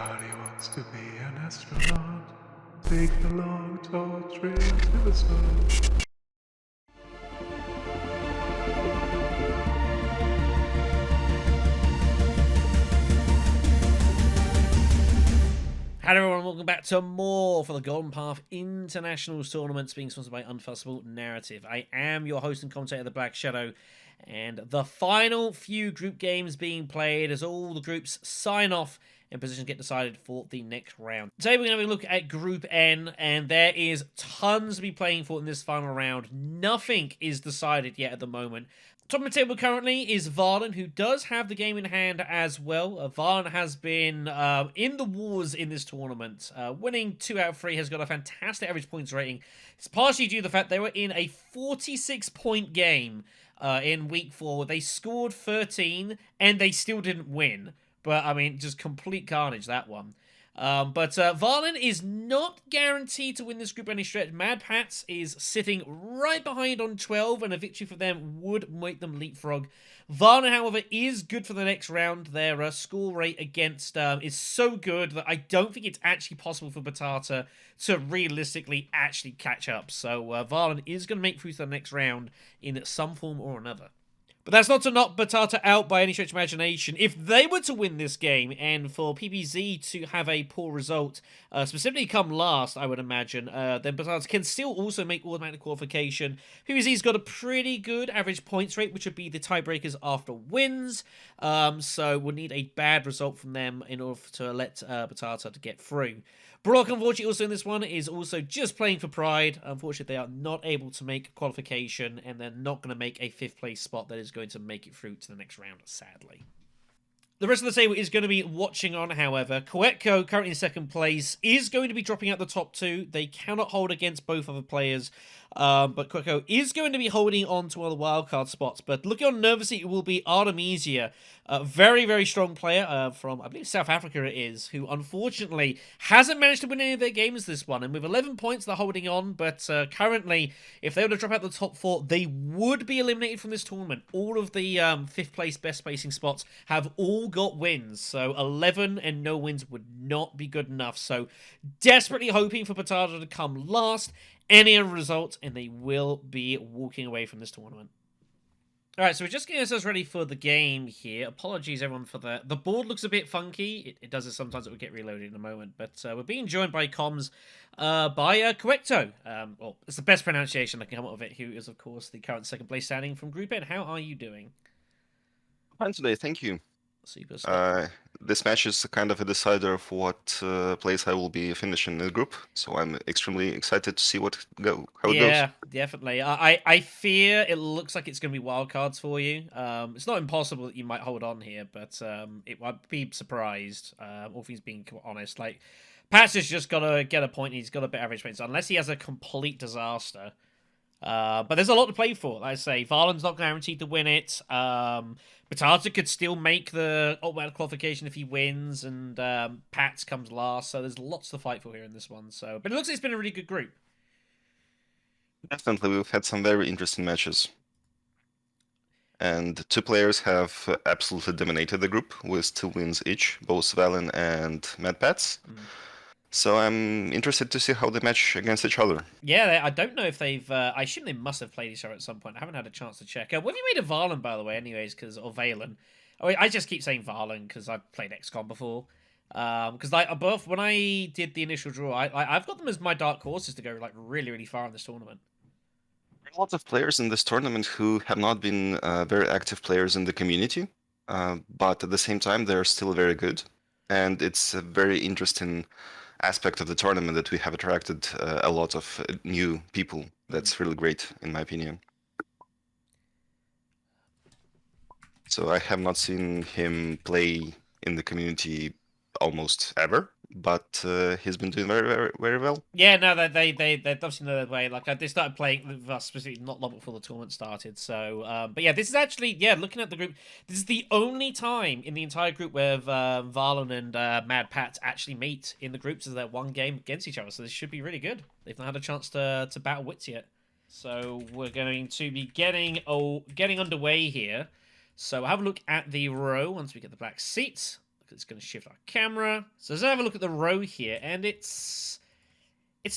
Everybody wants to be an astronaut. Take the long, tall train to the sun. Hello everyone, welcome back to more for the Golden Path Internationals Tournaments being sponsored by Unfussable Narrative. I am your host and commentator, the BlackShadow, and the final few group games being played as all the groups sign off and positions get decided for the next round. Today we're going to have a look at Group N, and there is tons to be playing for in this final round. Nothing is decided yet at the moment. Top of the table currently is Valen, who does have the game in hand as well. Valen has been in the wars in this tournament. Winning 2 out of 3, has got a fantastic average points rating. It's partially due to the fact they were in a 46-point game in week 4. They scored 13, and they still didn't win. But, I mean, just complete carnage, that one. But Valen is not guaranteed to win this group any stretch. Madpatz is sitting right behind on 12, and a victory for them would make them leapfrog. Valen, however, is good for the next round. Their score rate against is so good that I don't think it's actually possible for Batata to realistically actually catch up. So Valen is going to make through to the next round in some form or another. But that's not to knock Batata out by any stretch of imagination. If they were to win this game, and for PPZ to have a poor result, specifically come last, I would imagine, then Batata can still also make automatic qualification. PPZ's got a pretty good average points rate, which would be the tiebreakers after wins. So we'll need a bad result from them in order to let Batata to get through. Brolock, unfortunately, also in this one, is also just playing for pride. Unfortunately, they are not able to make qualification, and they're not going to make a 5th place spot that is going to make it through to the next round, sadly. The rest of the table is going to be watching on, however. Koekto, currently in 2nd place, is going to be dropping out the top 2. They cannot hold against both other players, but Koekto is going to be holding on to one of the wildcard spots. But looking on nervously, it will be Artemisia, a very, very strong player from, I believe, South Africa it is, who unfortunately hasn't managed to win any of their games this one. And with 11 points, they're holding on. But currently, if they were to drop out the top 4, they would be eliminated from this tournament. All of the 5th place best placing spots have all got wins. So 11 and no wins would not be good enough. So desperately hoping for Batata to come last. Any result, and they will be walking away from this tournament. Alright, so we're just getting ourselves ready for the game here. Apologies, everyone, for that. The board looks a bit funky. It does it sometimes. It will get reloaded in a moment. But we're being joined by comms by Koekto. Well, it's the best pronunciation I can come up with it, who is, of course, the current 2nd place standing from Group N. How are you doing? Fine today, thank you. Super stuff. This match is kind of a decider of what place I will be finishing in the group, so I'm extremely excited to see how it goes. Yeah, definitely. I fear it looks like it's going to be wildcards for you. It's not impossible that you might hold on here, but I'd be surprised, all things being honest. Like, Pat's has just got to get a point, and he's got a bit average points, unless he has a complete disaster. But there's a lot to play for. Like I say, Valen's not guaranteed to win it. Batata could still make the automatic qualification if he wins, and Pats comes last. So there's lots to fight for here in this one. So, but it looks like it's been a really good group. Definitely, we've had some very interesting matches. And 2 players have absolutely dominated the group with 2 wins each, both Valen and Madpatz. So I'm interested to see how they match against each other. Yeah, I don't know if they've... I assume they must have played each other at some point. I haven't had a chance to check. What have you made of Valen, by the way, anyways? Or Valen. I just keep saying Valen because I've played XCOM before. Because above, when I did the initial draw, I've got them as my dark horses to go like really, really far in this tournament. There are lots of players in this tournament who have not been very active players in the community, but at the same time, they're still very good. And it's a very interesting aspect of the tournament that we have attracted a lot of new people. That's really great, in my opinion. So I have not seen him play in the community almost ever, but he's been doing very, very, very well. Yeah, no, they obviously know their way. Like they started playing with us specifically not long before the tournament started. So, but yeah, this is actually looking at the group, this is the only time in the entire group where Valen and Madpatz actually meet in the groups as their one game against each other. So this should be really good. They've not had a chance to battle wits yet. So we're going to be getting underway here. So have a look at the row once we get the black seats. It's going to shift our camera. So let's have a look at the row here, and it's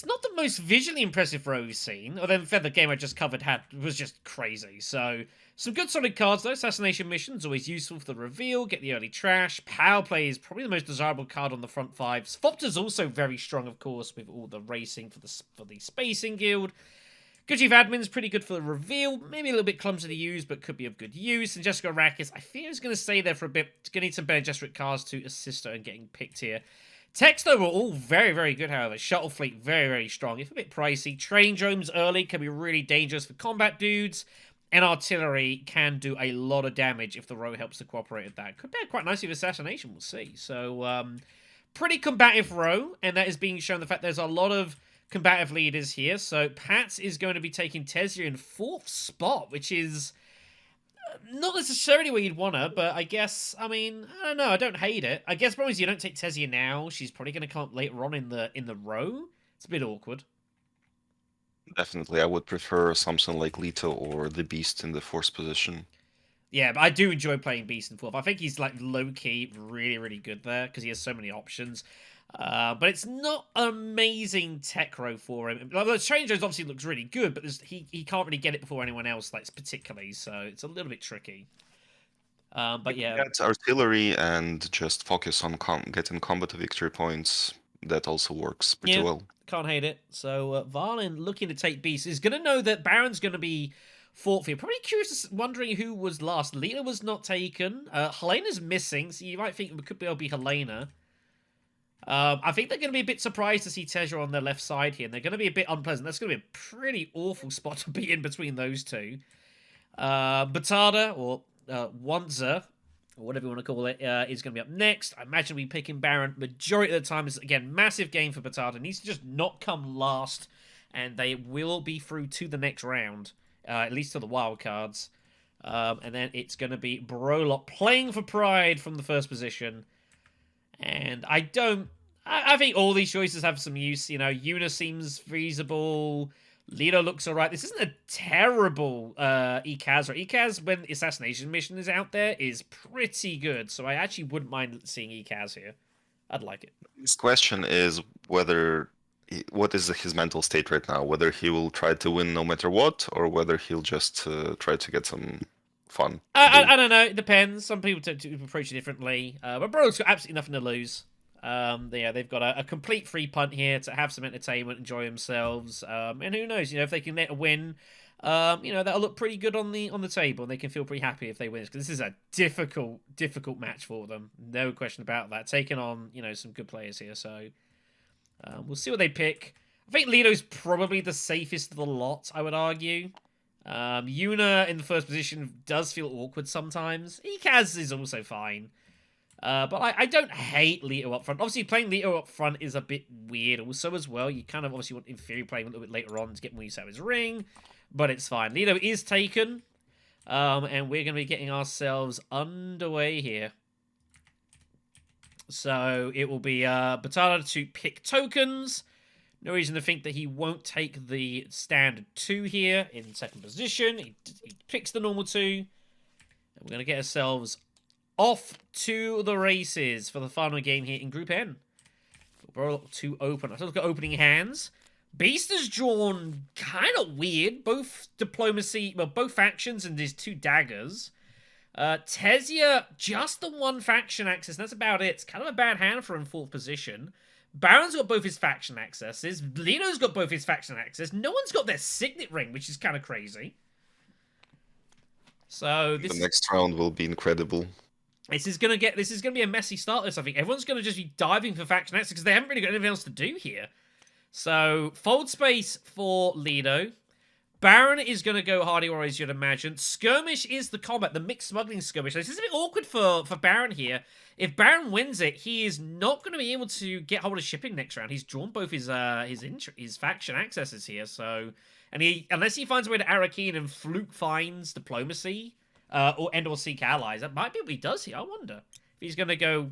not the most visually impressive row we've seen. Although the game I just covered was just crazy. So some good solid cards though. Assassination Mission's always useful for the reveal. Get the early trash. Power Play is probably the most desirable card on the front five. Svopta's also very strong, of course, with all the racing for the Spacing Guild. Good Chief Admin's pretty good for the reveal. Maybe a little bit clumsy to use, but could be of good use. And Jessica Arrakis, I fear is going to stay there for a bit. It's going to need some better Jesuit cards to assist her in getting picked here. Techs, though, were all very, very good, however. Shuttle Fleet, very, very strong. If a bit pricey. Train drones early can be really dangerous for combat dudes. And artillery can do a lot of damage if the row helps to cooperate with that. Could pair quite nicely with Assassination, we'll see. So, pretty combative row. And that is being shown the fact there's a lot of combative leaders here. So Patz is going to be taking Tesia in 4th spot, which is not necessarily where you'd want her, but I guess, I mean, I don't know, I don't hate it. I guess the problem is you don't take Tesia now. She's probably going to come up later on in the row. It's a bit awkward. Definitely, I would prefer something like Leto or the Beast in the 4th position. Yeah, but I do enjoy playing Beast in 4th. I think he's like low-key really, really good there because he has so many options. But it's not an amazing tech row for him. The Strange Jones obviously looks really good, but he can't really get it before anyone else, like particularly, so it's a little bit tricky. But yeah. That's artillery and just focus on getting combat victory points. That also works pretty well. Can't hate it. So Valen looking to take Beast is going to know that Baron's going to be 4th here. Probably curious, wondering who was last. Lita was not taken. Helena's missing, so you might think it could be Helena. I think they're going to be a bit surprised to see Teja on their left side here, and they're going to be a bit unpleasant. That's going to be a pretty awful spot to be in between those two. Batata, or Wanza, or whatever you want to call it, is going to be up next. I imagine we'll be picking Baron. Majority of the time is, again, massive game for Batata. Needs to just not come last, and they will be through to the next round, at least to the wild cards. And then it's going to be Brolock playing for Pride from the 1st position. And I think all these choices have some use. You know, Yuna seems feasible. Leto looks alright. This isn't a terrible Ekaz. Ekaz, when Assassination Mission is out there, is pretty good. So I actually wouldn't mind seeing Ekaz here. I'd like it. His question is what is his mental state right now? Whether he will try to win no matter what, or whether he'll just try to get some fun. I don't know. It depends. Some people approach it differently. But Brolock's got absolutely nothing to lose. They've got a complete free punt here to have some entertainment, enjoy themselves, and who knows, if they can net a win, that'll look pretty good on the table, and they can feel pretty happy if they win, because this is a difficult match for them, no question about that, taking on some good players here. So we'll see what they pick. I think Leto's probably the safest of the lot, I would argue. Yuna in the 1st position does feel awkward sometimes. Ekaz is also fine. But I don't hate Leto up front. Obviously, playing Leto up front is a bit weird also as well. You kind of obviously want, in theory, playing a little bit later on to get more use out of his ring. But it's fine. Leto is taken. And we're going to be getting ourselves underway here. So it will be Batata to pick tokens. No reason to think that he won't take the standard 2 here in 2nd position. He picks the normal 2. And we're going to get ourselves off to the races for the final game here in Group N. Brolock to open. Let's look at opening hands. Beast has drawn kind of weird. Both diplomacy, well, both factions and his 2 daggers. Tesia, just the 1 faction access. That's about it. It's kind of a bad hand for him, 4th position. Baron's got both his faction accesses. Leto's got both his faction access. No one's got their signet ring, which is kind of crazy. So the next round will be incredible. This is gonna be a messy start. I think everyone's gonna just be diving for faction access because they haven't really got anything else to do here. So fold space for Leto. Baron is going to go Hardy Warriors, you'd imagine. Skirmish is the combat, the mixed smuggling skirmish. This is a bit awkward for Baron here. If Baron wins it, he is not going to be able to get hold of shipping next round. He's drawn both his faction accesses here, so unless he finds a way to Arakeen and fluke finds diplomacy or seek allies, that might be what he does here. I wonder if he's going to go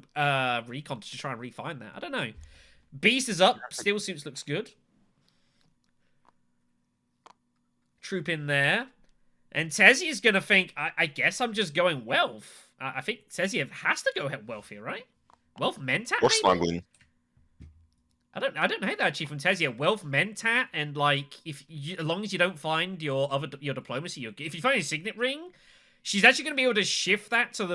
recon to try and refine that. I don't know. Beast is up. Steel Suits looks good. Troop in there. And Tesia is going to think, I guess I'm just going wealth. I think Tesia has to go wealth here, right? Wealth Mentat, Or maybe? smuggling. I don't hate that actually from Tezia. Wealth Mentat, and like as long as you don't find your diplomacy, if you find a signet ring, she's actually going to be able to shift that to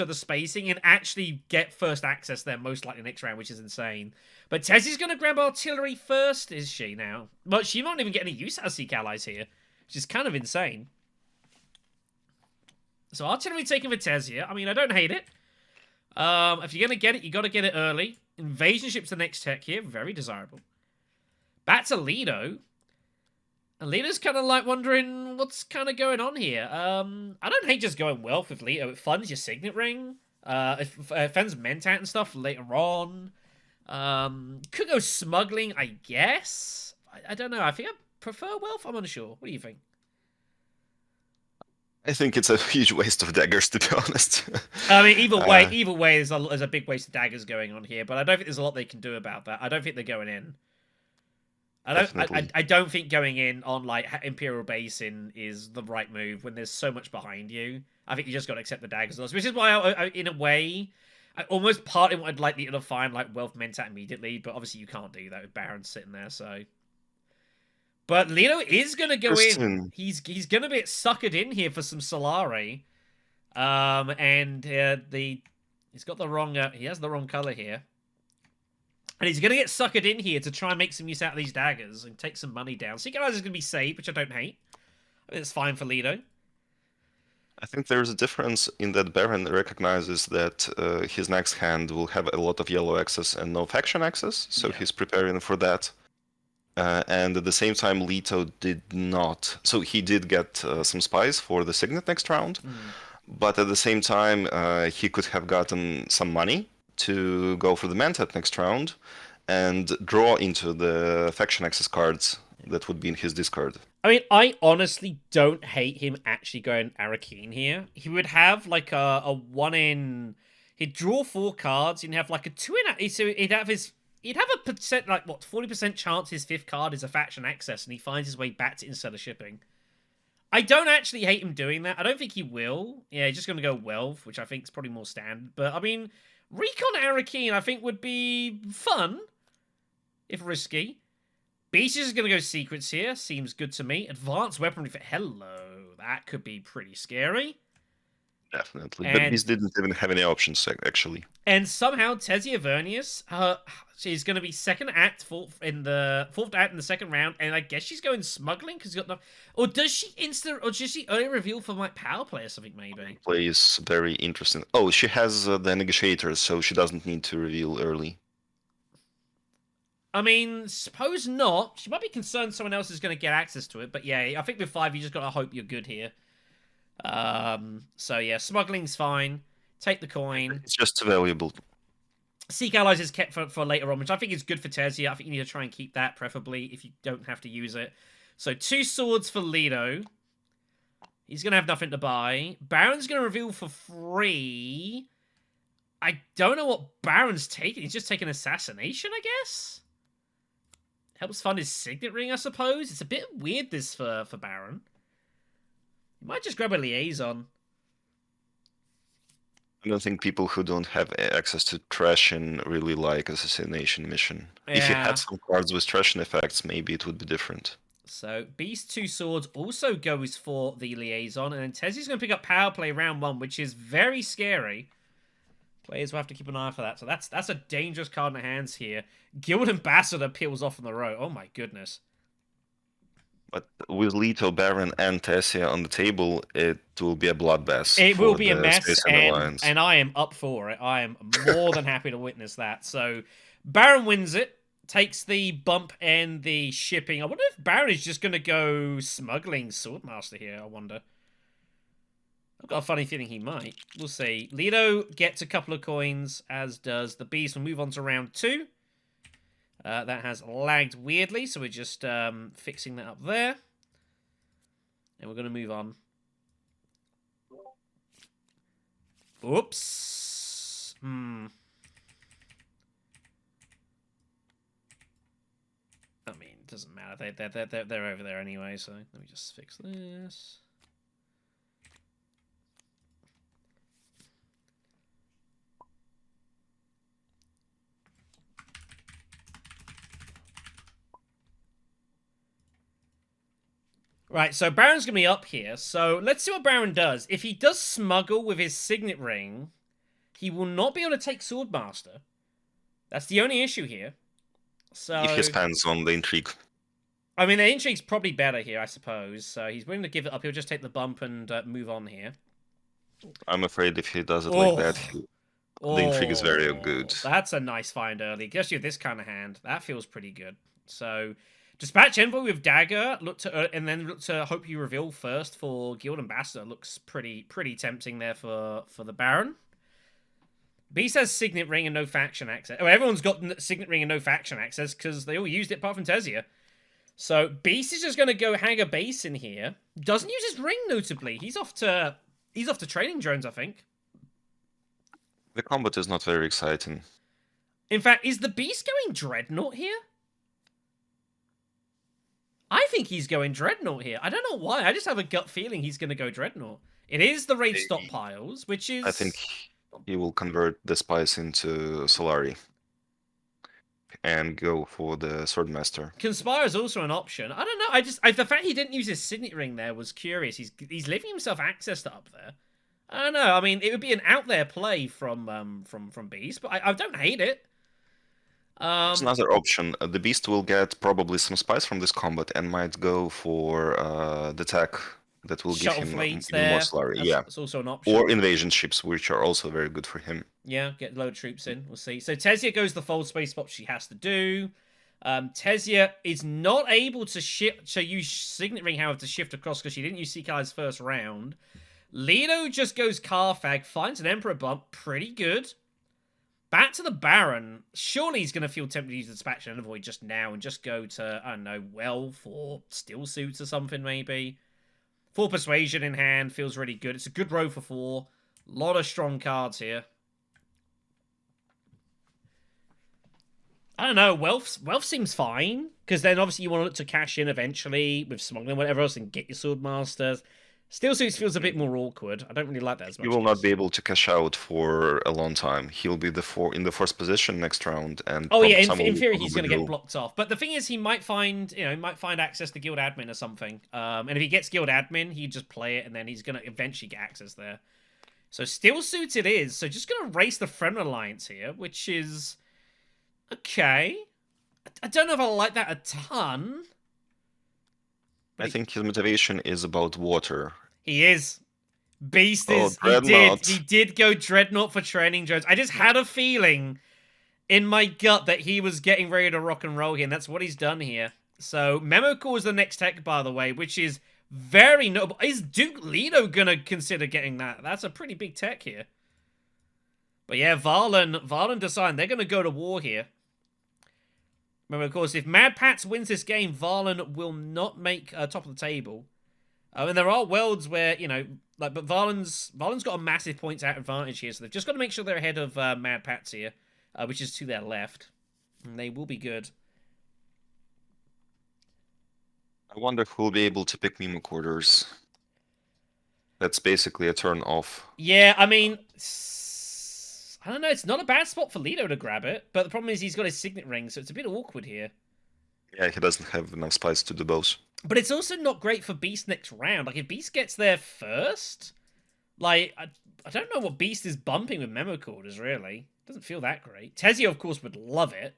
the spacing and actually get first access there most likely next round, which is insane. But Tezia's going to grab artillery first, is she now? But she might not even get any use out of Seek Allies here, which is kind of insane. So artillery taken for Tezia. I mean, I don't hate it. If you're going to get it, you got to get it early. Invasion ship's the next tech here. Very desirable. Back to Lido. And Lido's kind of like wondering what's kind of going on here. I don't hate just going wealth with Lido. It funds your signet ring. It funds Mentat and stuff later on. Could go smuggling, I guess. I don't know. I think I prefer wealth. I'm unsure. What do you think? I think it's a huge waste of daggers, to be honest. I mean, either way, there's a big waste of daggers going on here, but I don't think there's a lot they can do about that. I don't think they're going in. I don't think going in on like Imperial Basin is the right move when there's so much behind you. I think you just got to accept the daggers, which is why, I in a way, I almost partly wanted like to find like Wealth Mentat immediately, but obviously you can't do that with Baron sitting there. So. But Lido is going to go in. He's going to be suckered in here for some Solari. He's got the wrong, he has the wrong color here. And he's going to get suckered in here to try and make some use out of these daggers and take some money down. Seek Allies is going to be saved, which I don't hate. It's fine for Lido. I think there's a difference in that Baron recognizes that his next hand will have a lot of yellow access and no faction access, so he's preparing for that. And at the same time, Leto did not. So he did get some spies for the Signet next round, but at the same time, he could have gotten some money to go for the Mentat next round and draw into the faction access cards that would be in his discard. I mean, I honestly don't hate him actually going Arakeen here. He would have like a 1 in... He'd draw 4 cards and have like a 2 in... So he'd have his... He'd have a percent, like, what, 40% chance his 5th card is a faction access, and he finds his way back to Interstellar Shipping. I don't actually hate him doing that. I don't think he will. Yeah, he's just going to go Wealth, which I think is probably more standard. But, I mean, Recon Arakeen, I think, would be fun, if risky. Beast is going to go Secrets here. Seems good to me. Advanced Weaponry for... Hello. That could be pretty scary. Definitely. But Beast didn't even have any options, actually. And somehow Tezia Vernius, she's going to be second act, fourth act in the second round, and I guess she's going smuggling because she's got no. Or does she early reveal for like power play or something maybe? Play is very interesting. Oh, she has the negotiators, so she doesn't need to reveal early. I mean, suppose not. She might be concerned someone else is going to get access to it, but yeah, I think with 5 you just got to hope you're good here. So yeah, smuggling's fine. Take the coin. It's just valuable. Seek Allies is kept for later on, which I think is good for Tezia. I think you need to try and keep that, preferably, if you don't have to use it. So 2 swords for Lido. He's going to have nothing to buy. Baron's going to reveal for free. I don't know what Baron's taking. He's just taking Assassination, I guess? Helps fund his Signet Ring, I suppose. It's a bit weird, this, for Baron. He might just grab a Liaison. I don't think people who don't have access to Trashin really like Assassination Mission. Yeah. If you had some cards with Trashin effects, maybe it would be different. So, Beast 2 Swords also goes for the Liaison, and then Tezia's going to pick up Power Play round 1, which is very scary. Players will have to keep an eye for that. So that's a dangerous card in the hands here. Guild Ambassador peels off on the row. Oh my goodness. But with Leto, Baron, and Tessia on the table, it will be a bloodbath. It will be a mess, and I am up for it. I am more than happy to witness that. So, Baron wins it, takes the bump and the shipping. I wonder if Baron is just going to go smuggling Swordmaster here, I wonder. I've got a funny feeling he might. We'll see. Lido gets a couple of coins, as does the Beast. We'll move on to round 2. That has lagged weirdly, so we're just fixing that up there. And we're going to move on. Oops. I mean, it doesn't matter. They're over there anyway, so let me just fix this. Right, so Baron's going to be up here. So let's see what Baron does. If he does smuggle with his Signet Ring, he will not be able to take Swordmaster. That's the only issue here. So If he spends on the intrigue. I mean, the intrigue's probably better here, I suppose. So he's willing to give it up. He'll just take the bump and move on here. I'm afraid if he does it like that, the intrigue is very good. That's a nice find early. Gives you this kind of hand. That feels pretty good. So Dispatch Envoy with Dagger, and then look to hope you reveal first for Guild Ambassador. Looks pretty tempting there for the Baron. Beast has Signet Ring and no faction access. Oh, everyone's got Signet Ring and no faction access because they all used it apart from Tesia. So Beast is just going to go hang a base in here. Doesn't use his ring, notably. He's off to training drones, I think. The combat is not very exciting. In fact, is the Beast going Dreadnought here? I think he's going Dreadnought here. I don't know why. I just have a gut feeling he's going to go Dreadnought. It is the raid stockpiles, which is... I think he will convert the spice into Solari and go for the Swordmaster. Conspire is also an option. I don't know. The fact he didn't use his Signet Ring there was curious. He's leaving himself access to up there. I don't know. I mean, it would be an out there play from Beast, but I don't hate it. There's another option. The Beast will get probably some spice from this combat and might go for the tech that will give him even more Solari. Yeah, it's also an option. Or invasion ships, which are also very good for him. Yeah, get load of troops in. We'll see. So Tesia goes the fold space spot she has to do. Tesia is not able to use Signet Ring, however, to shift across because she didn't use Seekai's first round. Lido just goes Carfag, finds an Emperor bump, pretty good. Back to the Baron. Surely he's going to feel tempted to use the Dispatch Envoy just now and just go to, I don't know, Wealth or Steel Suits or something maybe. 4 Persuasion in hand, feels really good. It's a good row for 4. A lot of strong cards here. I don't know, Wealth seems fine, because then obviously you want to look to cash in eventually with smuggling, whatever else, and get your Swordmasters. Steel Suits feels a bit more awkward. I don't really like that as much. He will not be able to cash out for a long time. He'll be in the first position next round, and in theory he's going to get blocked off. But the thing is, he might find access to Guild Admin or something. And if he gets Guild Admin, he just play it, and then he's going to eventually get access there. So Steel Suits it is. So just going to race the Fremen Alliance here, which is okay. I don't know if I like that a ton. I think his motivation is about water. He is. Beast is. He did go Dreadnought for training drones. I just had a feeling in my gut that he was getting ready to rock and roll here, and that's what he's done here. So Memo Core is the next tech, by the way, which is very notable. Is Duke Lido gonna consider getting that? That's a pretty big tech here. But yeah, Valen decided they're gonna go to war here. Remember, of course, if Madpatz wins this game, Valen will not make top of the table. And there are worlds where, but Valen's got a massive points out advantage here, so they've just got to make sure they're ahead of Madpatz here, which is to their left. And they will be good. I wonder who will be able to pick Mimo Quarters. That's basically a turn off. Yeah, I mean, I don't know, it's not a bad spot for Lido to grab it, but the problem is he's got his Signet Ring, so it's a bit awkward here. Yeah, he doesn't have enough spice to do both. But it's also not great for Beast next round. Like, if Beast gets there first, like, I don't know what Beast is bumping with Memo Quarters, really. Doesn't feel that great. Tesia, of course, would love it.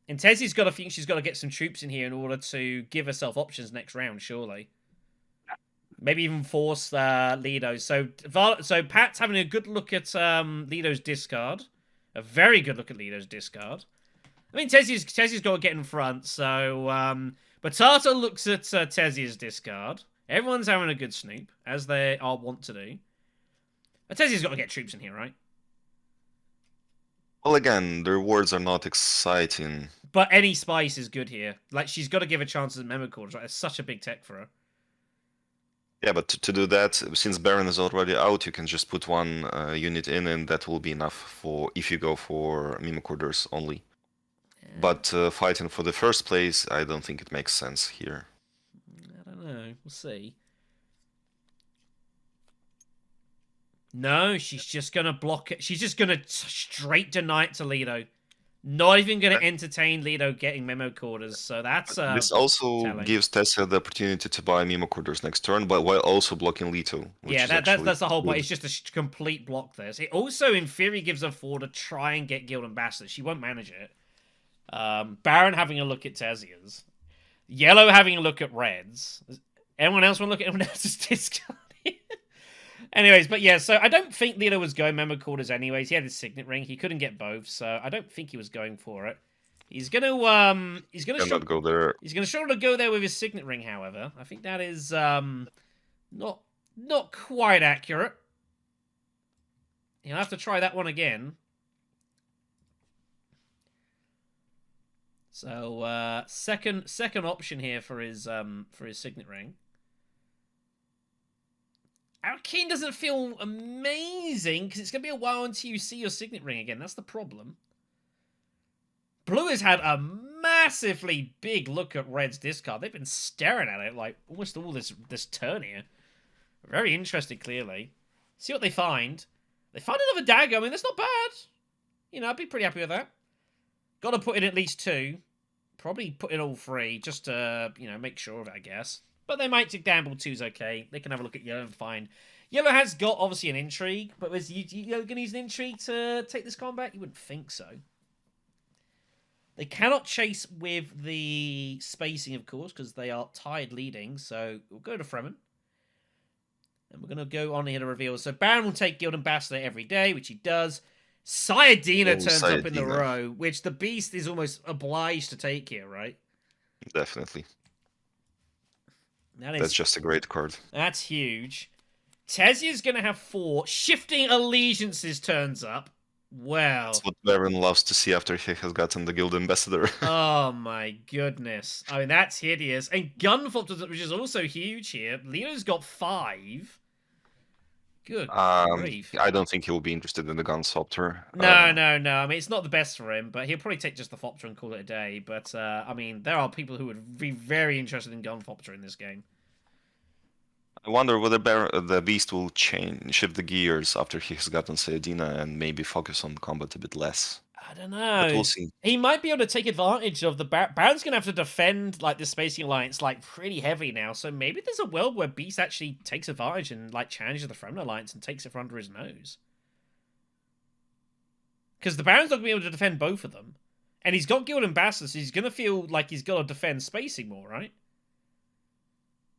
And Tesia's got to think she's got to get some troops in here in order to give herself options next round, surely. Maybe even force Lido. So Pat's having a good look at Lido's discard. A very good look at Lido's discard. I mean, Tesia's got to get in front, so... Batata looks at Tesia's discard. Everyone's having a good snoop, as they are wont to do. But Tesia's got to get troops in here, right? Well, again, the rewards are not exciting. But any spice is good here. Like, she's got to give a chance at Memo Quarters, right? It's such a big tech for her. Yeah, but to do that, since Baron is already out, you can just put one unit in, and that will be enough for if you go for Mimo Quarters only. Yeah. But fighting for the first place, I don't think it makes sense here. I don't know. We'll see. No, she's just going to block it. She's just going to straight deny it to Lido. Not even going to entertain Lido getting memo quarters, so that's This also telling. gives Tessia the opportunity to buy memo quarters next turn, but while also blocking Leto, which Yeah, is actually that's the whole point. good. It's just a complete block this. It also, in theory, gives her 4 to try and get Guild Ambassador. She won't manage it. Baron having a look at Tessia's. Yellow having a look at Red's. Anyone else want to look at anyone else's discard? Anyways, but yeah, so I don't think Lido was going memo quarters anyways. He had his signet ring. He couldn't get both, so I don't think he was going for it. He's gonna Cannot go there. He's gonna struggle to go there with his signet ring, however. I think that is not quite accurate. He'll have to try that one again. So second option here for his signet ring. Our king doesn't feel amazing because it's going to be a while until you see your signet ring again. That's the problem. Blue has had a massively big look at Red's discard. They've been staring at it like almost all this turn here. Very interested, clearly. See what they find. They find another dagger. I mean, that's not bad. You know, I'd be pretty happy with that. Got to put in at least 2. Probably put in all 3 just to, you know, make sure of it, I guess. But they might take gamble 2's okay. They can have a look at Yellow and find. Yellow has got, obviously, an intrigue. But was Yellow going to use an intrigue to take this combat? You wouldn't think so. They cannot chase with the spacing, of course, because they are tied leading. So we'll go to Fremen. And we're going to go on here to reveal. So Baron will take Guild Ambassador every day, which he does. Sayadina turns up in the row, which the Beast is almost obliged to take here, right? Definitely. That is, that's just a great card. That's huge. Tessia's going to have 4. Shifting Allegiances turns up. Well. That's what Baron loves to see after he has gotten the Guild Ambassador. Oh my goodness. I mean, that's hideous. And Gunflop, which is also huge here. Leo's got 5. Good grief. I don't think he'll be interested in the Gunflopter. No. I mean, it's not the best for him, but he'll probably take just the Flopter and call it a day. But, I mean, there are people who would be very interested in Gunflopter in this game. I wonder whether the Beast will shift the gears after he's gotten Sayadina and maybe focus on combat a bit less. I don't know. But we'll see. He might be able to take advantage of the Baron's going to have to defend like the Spacing Alliance like pretty heavy now. So maybe there's a world where Beast actually takes advantage and like challenges the Fremen Alliance and takes it from under his nose. Because the Baron's not going to be able to defend both of them. And he's got Guild Ambassadors, so he's going to feel like he's got to defend Spacing more, right?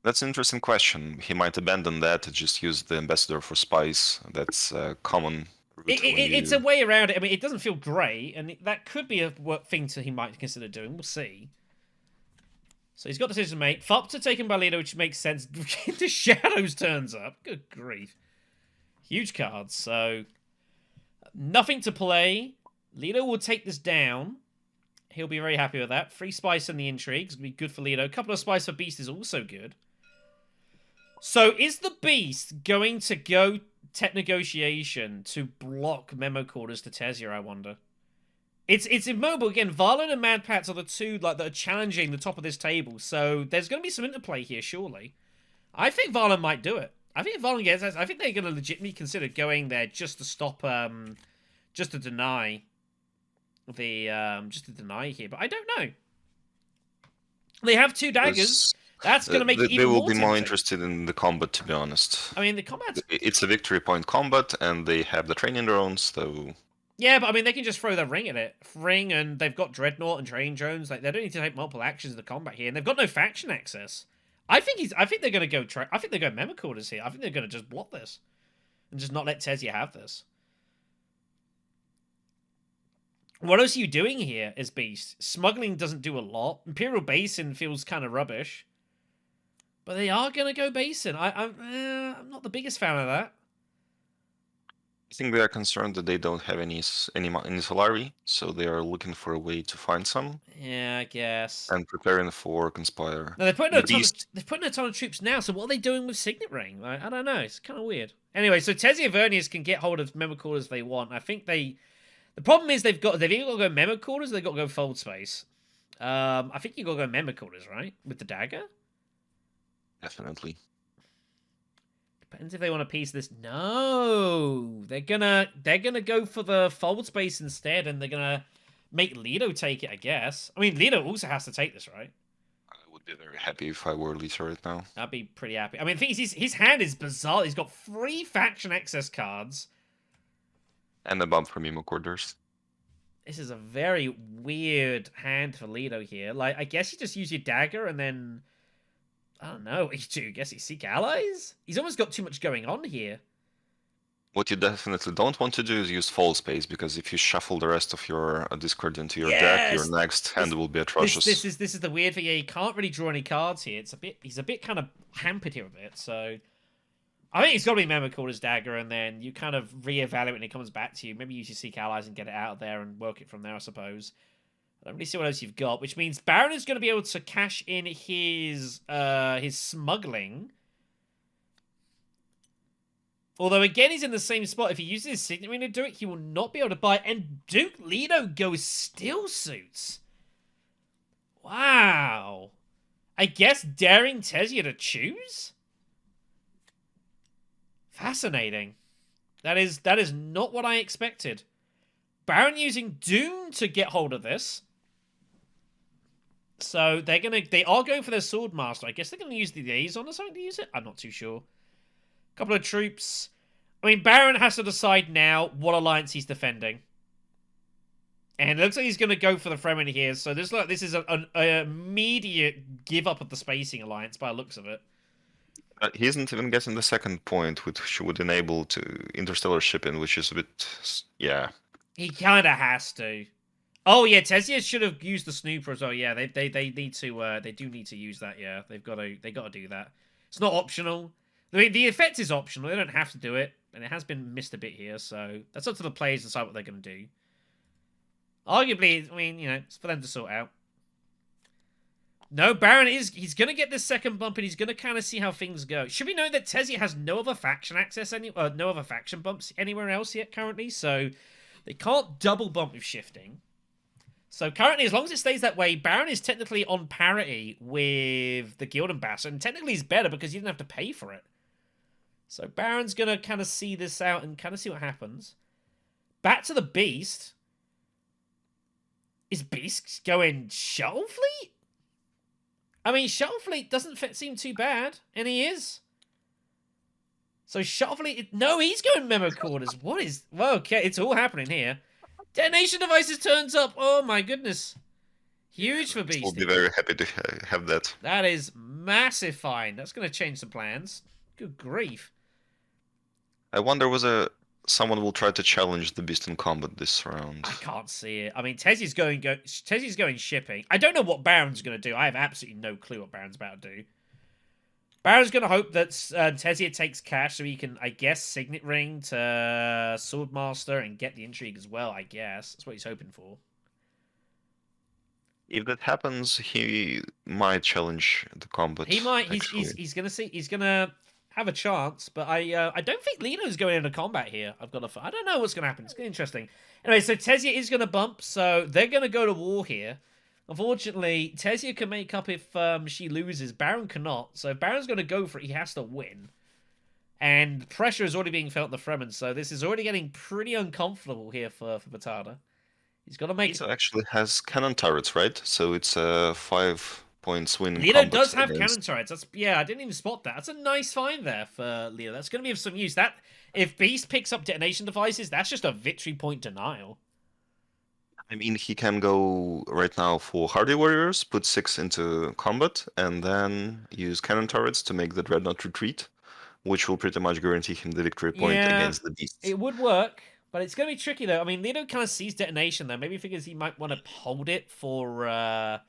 That's an interesting question. He might abandon that to just use the Ambassador for spies. That's common. It's a way around it. I mean, it doesn't feel great, and that could be a thing he might consider doing. We'll see. So he's got decision to make. Flopter taken by Lido, which makes sense. The Shadows turns up. Good grief. Huge cards, so nothing to play. Lido will take this down. He'll be very happy with that. 3 spice and the intrigue is going to be good for Lido. A couple of spice for Beast is also good. So is the Beast going to go tech negotiation to block memo quarters to Tessia, I wonder? It's immobile. Again, Valen and Madpatz are the 2 that are challenging the top of this table. So there's going to be some interplay here, surely. I think Valen might do it. I think if Valen gets I think they're going to legitimately consider going there just to stop, just to deny here. But I don't know. They have 2 daggers. That's going to make it even more They will be more tempting. interested in the combat, to be honest. I mean, the combat... It's a victory point combat, and they have the training drones, so... Yeah, but I mean, they can just throw their ring at it. Ring, and they've got Dreadnought and training drones. Like, they don't need to take multiple actions in the combat here, and they've got no faction access. I think they're going to go... I think they're going memo quarters here. I think they're going to just block this. And just not let Tessia have this. What else are you doing here as Beast? Smuggling doesn't do a lot. Imperial Basin feels kind of rubbish. But they are going to go Basin. I'm not the biggest fan of that. I think they are concerned that they don't have any Solari, so they are looking for a way to find some. Yeah, I guess. And preparing for Conspire. No, they're putting a ton of troops now, so what are they doing with Signet Ring? Like, I don't know. It's kind of weird. Anyway, so Tessia Vernius can get hold of memo quarters they want. I think they... The problem is they've either got to go memo quarters or they've got to go fold space. I think you've got to go memo quarters, right? With the dagger? Definitely. Depends if they want to piece this. No, they're gonna go for the fold space instead, and they're gonna make Lido take it, I guess. I mean, Lido also has to take this, right? I would be very happy if I were Lisa right now. I'd be pretty happy. I mean, the thing is, his hand is bizarre. He's got 3 faction excess cards. And a bump from Emo Quarters. This is a very weird hand for Lido here. Like, I guess you just use your dagger and then... I don't know what you do. I guess you seek allies? He's almost got too much going on here. What you definitely don't want to do is use Fall Space, because if you shuffle the rest of your discard into your deck, your next hand will be atrocious. This is the weird thing. Yeah, you can't really draw any cards here. He's a bit kind of hampered here a bit, so... I think it's got to be Memo Quarters Dagger, and then you kind of reevaluate when it comes back to you. Maybe use your Seek Allies and get it out of there and work it from there, I suppose. I don't really see what else you've got, which means Baron is going to be able to cash in his smuggling. Although, again, he's in the same spot. If he uses his Signet Ring to do it, he will not be able to buy it. And Duke Lido goes Steel Suits. Wow. I guess daring Tezia to choose? Fascinating. That is not what I expected. Baron using Doom to get hold of this. So they are going for their Swordmaster. I guess they're gonna use the liaison or something to use it. I'm not too sure. Couple of troops. I mean, Baron has to decide now what alliance he's defending. And it looks like he's going to go for the Fremen here. So this is an immediate give up of the Spacing Alliance by the looks of it. He isn't even getting the second point, which would enable to interstellar shipping, which is a bit, yeah. He kind of has to. Oh yeah, Tezia should have used the Snooper as well. Yeah, they need to. They do need to use that. Yeah, they got to do that. It's not optional. I mean, the effect is optional. They don't have to do it, and it has been missed a bit here. So that's up to the players to decide what they're going to do. Arguably, I mean, you know, it's for them to sort out. No, Baron he's going to get this second bump, and he's going to kind of see how things go. Should we know that Tezia has no other faction access, no other faction bumps anywhere else yet currently, so they can't double bump with shifting. So currently, as long as it stays that way, Baron is technically on parity with the Guild Ambassador, and technically he's better because he didn't have to pay for it. So Baron's going to kind of see this out and kind of see what happens. Back to the Beast. Is Beast going Shuttle Fleet? I mean, Shuttle Fleet doesn't seem too bad, and he is. So Shuttle Fleet... No, he's going Memo Quarters. What is... Well, okay, it's all happening here. Detonation Devices turns up. Oh, my goodness. Huge for Beast. We'll be very happy to have that. That is massive fine. That's going to change some plans. Good grief. I wonder whether someone will try to challenge the Beast in combat this round. I can't see it. I mean, Tezzy's going shipping. I don't know what Baron's going to do. I have absolutely no clue what Baron's about to do. Baron's going to hope that Tezia takes cash so he can, I guess, Signet Ring to Swordmaster and get the intrigue as well, I guess. That's what he's hoping for. If that happens, he might challenge the combat. He might. He's going to see. He's going to have a chance, but I don't think Lino's going into combat here. I don't know what's going to happen. It's interesting. Anyway, so Tezia is going to bump, so they're going to go to war here. Unfortunately, Tezia can make up if she loses. Baron cannot, so if Baron's going to go for it, he has to win. And pressure is already being felt in the Fremen, so this is already getting pretty uncomfortable here for Batata. He's got to make... He actually has cannon turrets, right? So it's a 5-point swing. Lino does have cannon turrets. Yeah, I didn't even spot that. That's a nice find there for Lino. That's going to be of some use. That if Beast picks up detonation devices, that's just a victory point denial. I mean, he can go right now for Hardy Warriors, put 6 into combat, and then use cannon turrets to make the Dreadnought retreat, which will pretty much guarantee him the victory point against the Beast. It would work, but it's going to be tricky, though. I mean, Lino kind of sees detonation, though. Maybe he figures he might want to hold it for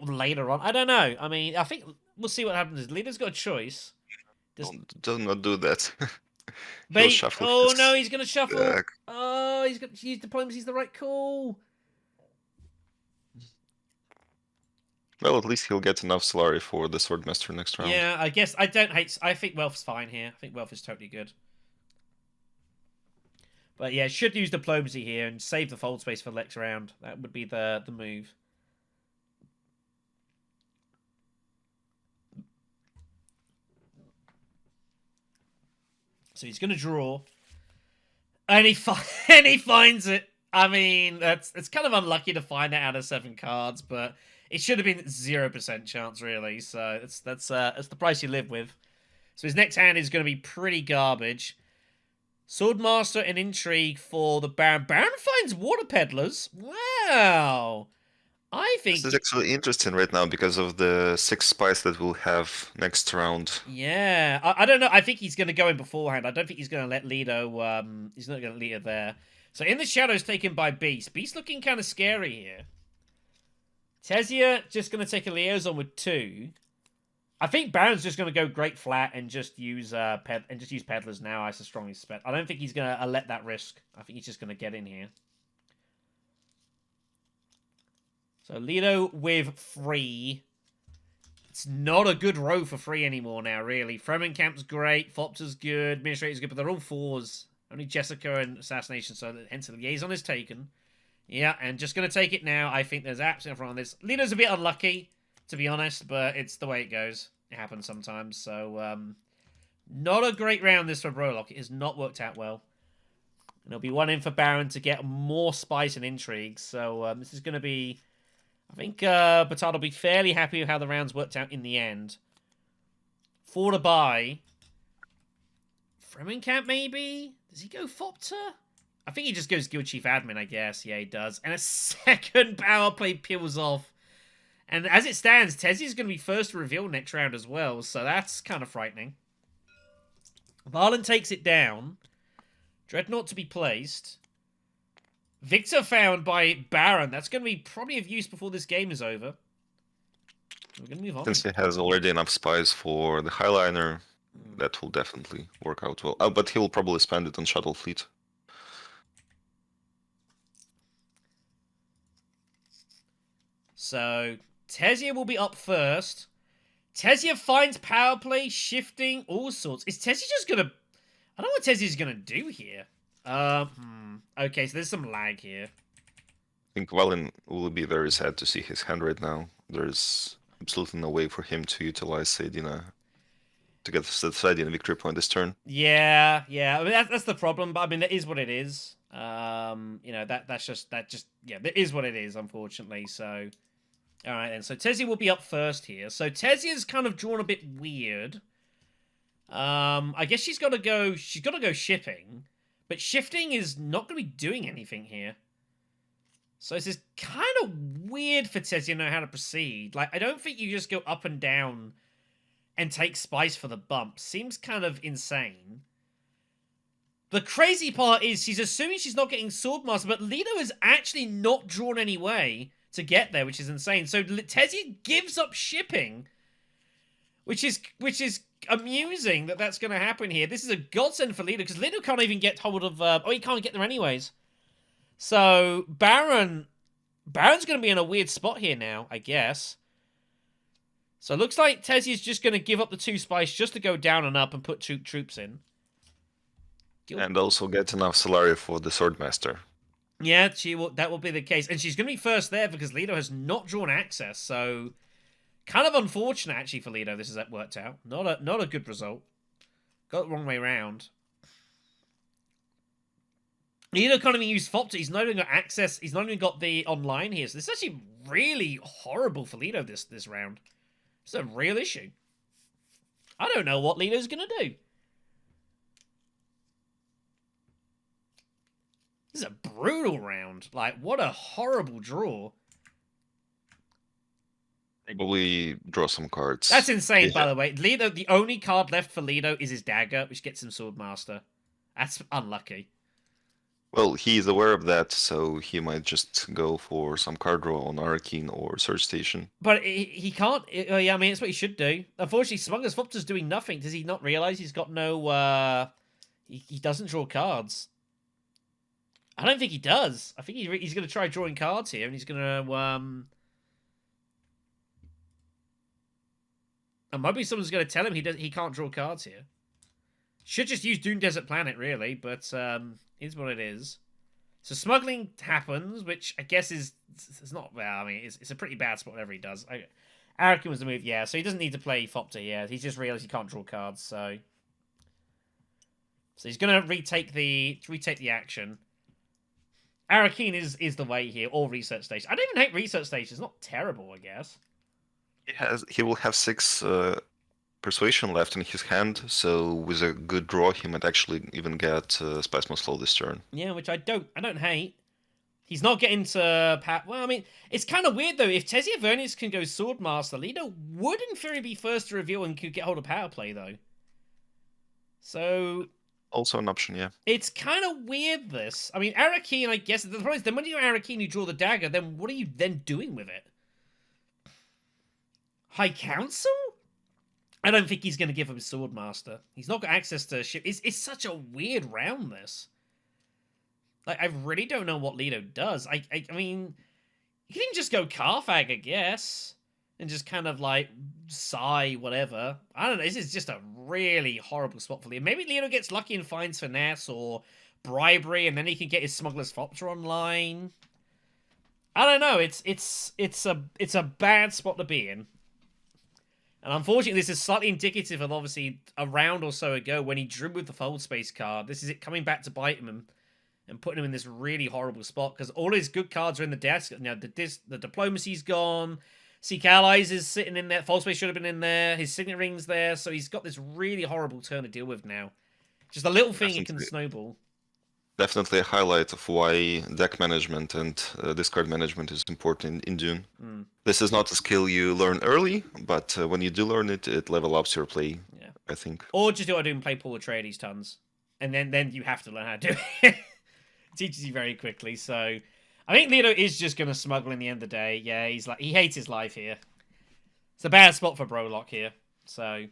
later on. I don't know. I mean, I think we'll see what happens. Lino's got a choice. Do not do that. No, he's going to shuffle. Oh, he's going to use diplomacy's the right call. Well, at least he'll get enough Solari for the Swordmaster next round. Yeah, I guess I think Wealth's fine here. I think Wealth is totally good. But yeah, should use diplomacy here and save the fold space for the next round. That would be the move. So he's going to draw. And he finds it. I mean, it's kind of unlucky to find that out of 7 cards, but it should have been 0% chance, really. So that's the price you live with. So his next hand is going to be pretty garbage. Swordmaster and Intrigue for the Baron. Baron finds Water Peddlers. Wow. I think... This is actually interesting right now because of the 6 spice that we'll have next round. Yeah. I don't know. I think he's going to go in beforehand. I don't think he's going to let Lido... he's not going to Lido there. So in the shadows taken by Beast. Beast looking kind of scary here. Tezia just going to take a liaison with 2. I think Baron's just going to go great flat and just use Peddlers now. I strongly suspect. I don't think he's going to let that risk. I think he's just going to get in here. So Lido with 3. It's not a good row for 3 anymore now, really. Fremenkamp's great. Fopter's good. Administrator's good, but they're all 4s. Only Jessica and Assassination, so hence the liaison is taken. Yeah, and just going to take it now. I think there's absolutely nothing wrong with this. Lido's a bit unlucky, to be honest, but it's the way it goes. It happens sometimes, so not a great round this for Brolock. It has not worked out well. And there'll be 1 in for Baron to get more spice and intrigue, so this is going to be... I think Batata will be fairly happy with how the rounds worked out in the end. 4 to buy. Fremenkamp, maybe? Does he go Fopter? I think he just goes Guild Chief Admin, I guess. Yeah, he does. And a second power play peels off. And as it stands, Tezia's going to be first to reveal next round as well, so that's kind of frightening. Valen takes it down. Dreadnought to be placed. Victor found by Baron. That's going to be probably of use before this game is over. We're going to move on. Since he has already enough spies for the Highliner, that will definitely work out well. Oh, but he'll probably spend it on Shuttle Fleet. So, Tezia will be up first. Tezia finds power play, shifting, all sorts. Is Tezia just going to... I don't know what Tezia's going to do here. Okay, so there's some lag here. I think Valen will be very sad to see his hand right now. There's absolutely no way for him to utilize Saidina to get the Saidina victory point this turn. Yeah. I mean, that's the problem, but I mean, that is what it is. You know, that is what it is, unfortunately. So, all right then. So Tezia will be up first here. So Tezia's kind of drawn a bit weird. I guess she's got to go shipping. But shifting is not going to be doing anything here. So this is kind of weird for Tezia to know how to proceed. Like, I don't think you just go up and down and take spice for the bump. Seems kind of insane. The crazy part is she's assuming she's not getting Swordmaster, but Lido is actually not drawn any way to get there, which is insane. So Tezia gives up shipping, which is amusing that that's going to happen here. This is a godsend for Lido, because Lido can't even get hold of... he can't get there anyways. So, Baron's going to be in a weird spot here now, I guess. So, it looks like Tezia's just going to give up the 2 spice just to go down and up and put 2 troops in. And also get enough Solaria for the Swordmaster. Yeah, that will be the case. And she's going to be first there because Lido has not drawn access, so... Kind of unfortunate, actually, for Lido, this has worked out. Not a good result. Got it the wrong way round. Lido can't even use Fopter. He's not even got access. He's not even got the online here. So this is actually really horrible for Lido this round. It's a real issue. I don't know what Lido's going to do. This is a brutal round. Like, what a horrible draw. Probably draw some cards. That's insane, by the way. Lido, the only card left for Lido is his dagger, which gets him Swordmaster. That's unlucky. Well, he's aware of that, so he might just go for some card draw on Arcane or Search Station. But he can't... yeah, I mean, that's what he should do. Unfortunately, Smuggler's Fopter's doing nothing. Does he not realize he's got no... He doesn't draw cards. I don't think he does. I think he's going to try drawing cards here, and he's going to... And maybe someone's going to tell him he can't draw cards here. Should just use Doom Desert Planet, really, but is what it is. So smuggling happens, which I guess is not... Well, I mean, it's a pretty bad spot whatever he does. Arakin was the move, yeah, so he doesn't need to play Fopter, yeah. He's just realised he can't draw cards, so... So he's going to retake the action. Arakeen is the way here, or Research Station. I don't even hate Research Station. It's not terrible, I guess. He will have 6 persuasion left in his hand, so with a good draw, he might actually even get Spice Must Flow this turn. Yeah, which I don't hate. He's not getting to well, I mean, it's kind of weird though. If Tessia Vernius can go Swordmaster, Lido would in theory be first to reveal and could get hold of Power Play though. So Also an option, yeah. it's kind of weird. This, I mean, Arakeen. I guess the problem is then when you Arakeen, you draw the dagger. Then what are you then doing with it? High Council? I don't think he's going to give him Swordmaster. He's not got access to ship. It's such a weird round, this. Like, I really don't know what Lido does. I mean, you can even just go Carfag, I guess. And just kind of, like, sigh, whatever. I don't know. This is just a really horrible spot for Lido. Maybe Lido gets lucky and finds Finesse or Bribery, and then he can get his Smuggler's Fopter online. I don't know. It's a bad spot to be in. And unfortunately, this is slightly indicative of, obviously, a round or so ago when he drew with the Fold Space card. This is it coming back to bite him and putting him in this really horrible spot because all his good cards are in the desk. Now, the Diplomacy's gone. Seek Allies is sitting in there. Fold Space should have been in there. His Signet Ring's there. So he's got this really horrible turn to deal with now. Just a little thing it can snowball. Definitely a highlight of why deck management and discard management is important in Dune. This is not a skill you learn early, but when you do learn it, it level ups your play, yeah. I think. Or just do what I do and play Paul Atreides tons. And then you have to learn how to do it. It teaches you very quickly, so... I think Lido is just going to smuggle in the end of the day. Yeah, he hates his life here. It's a bad spot for Brolock here, so...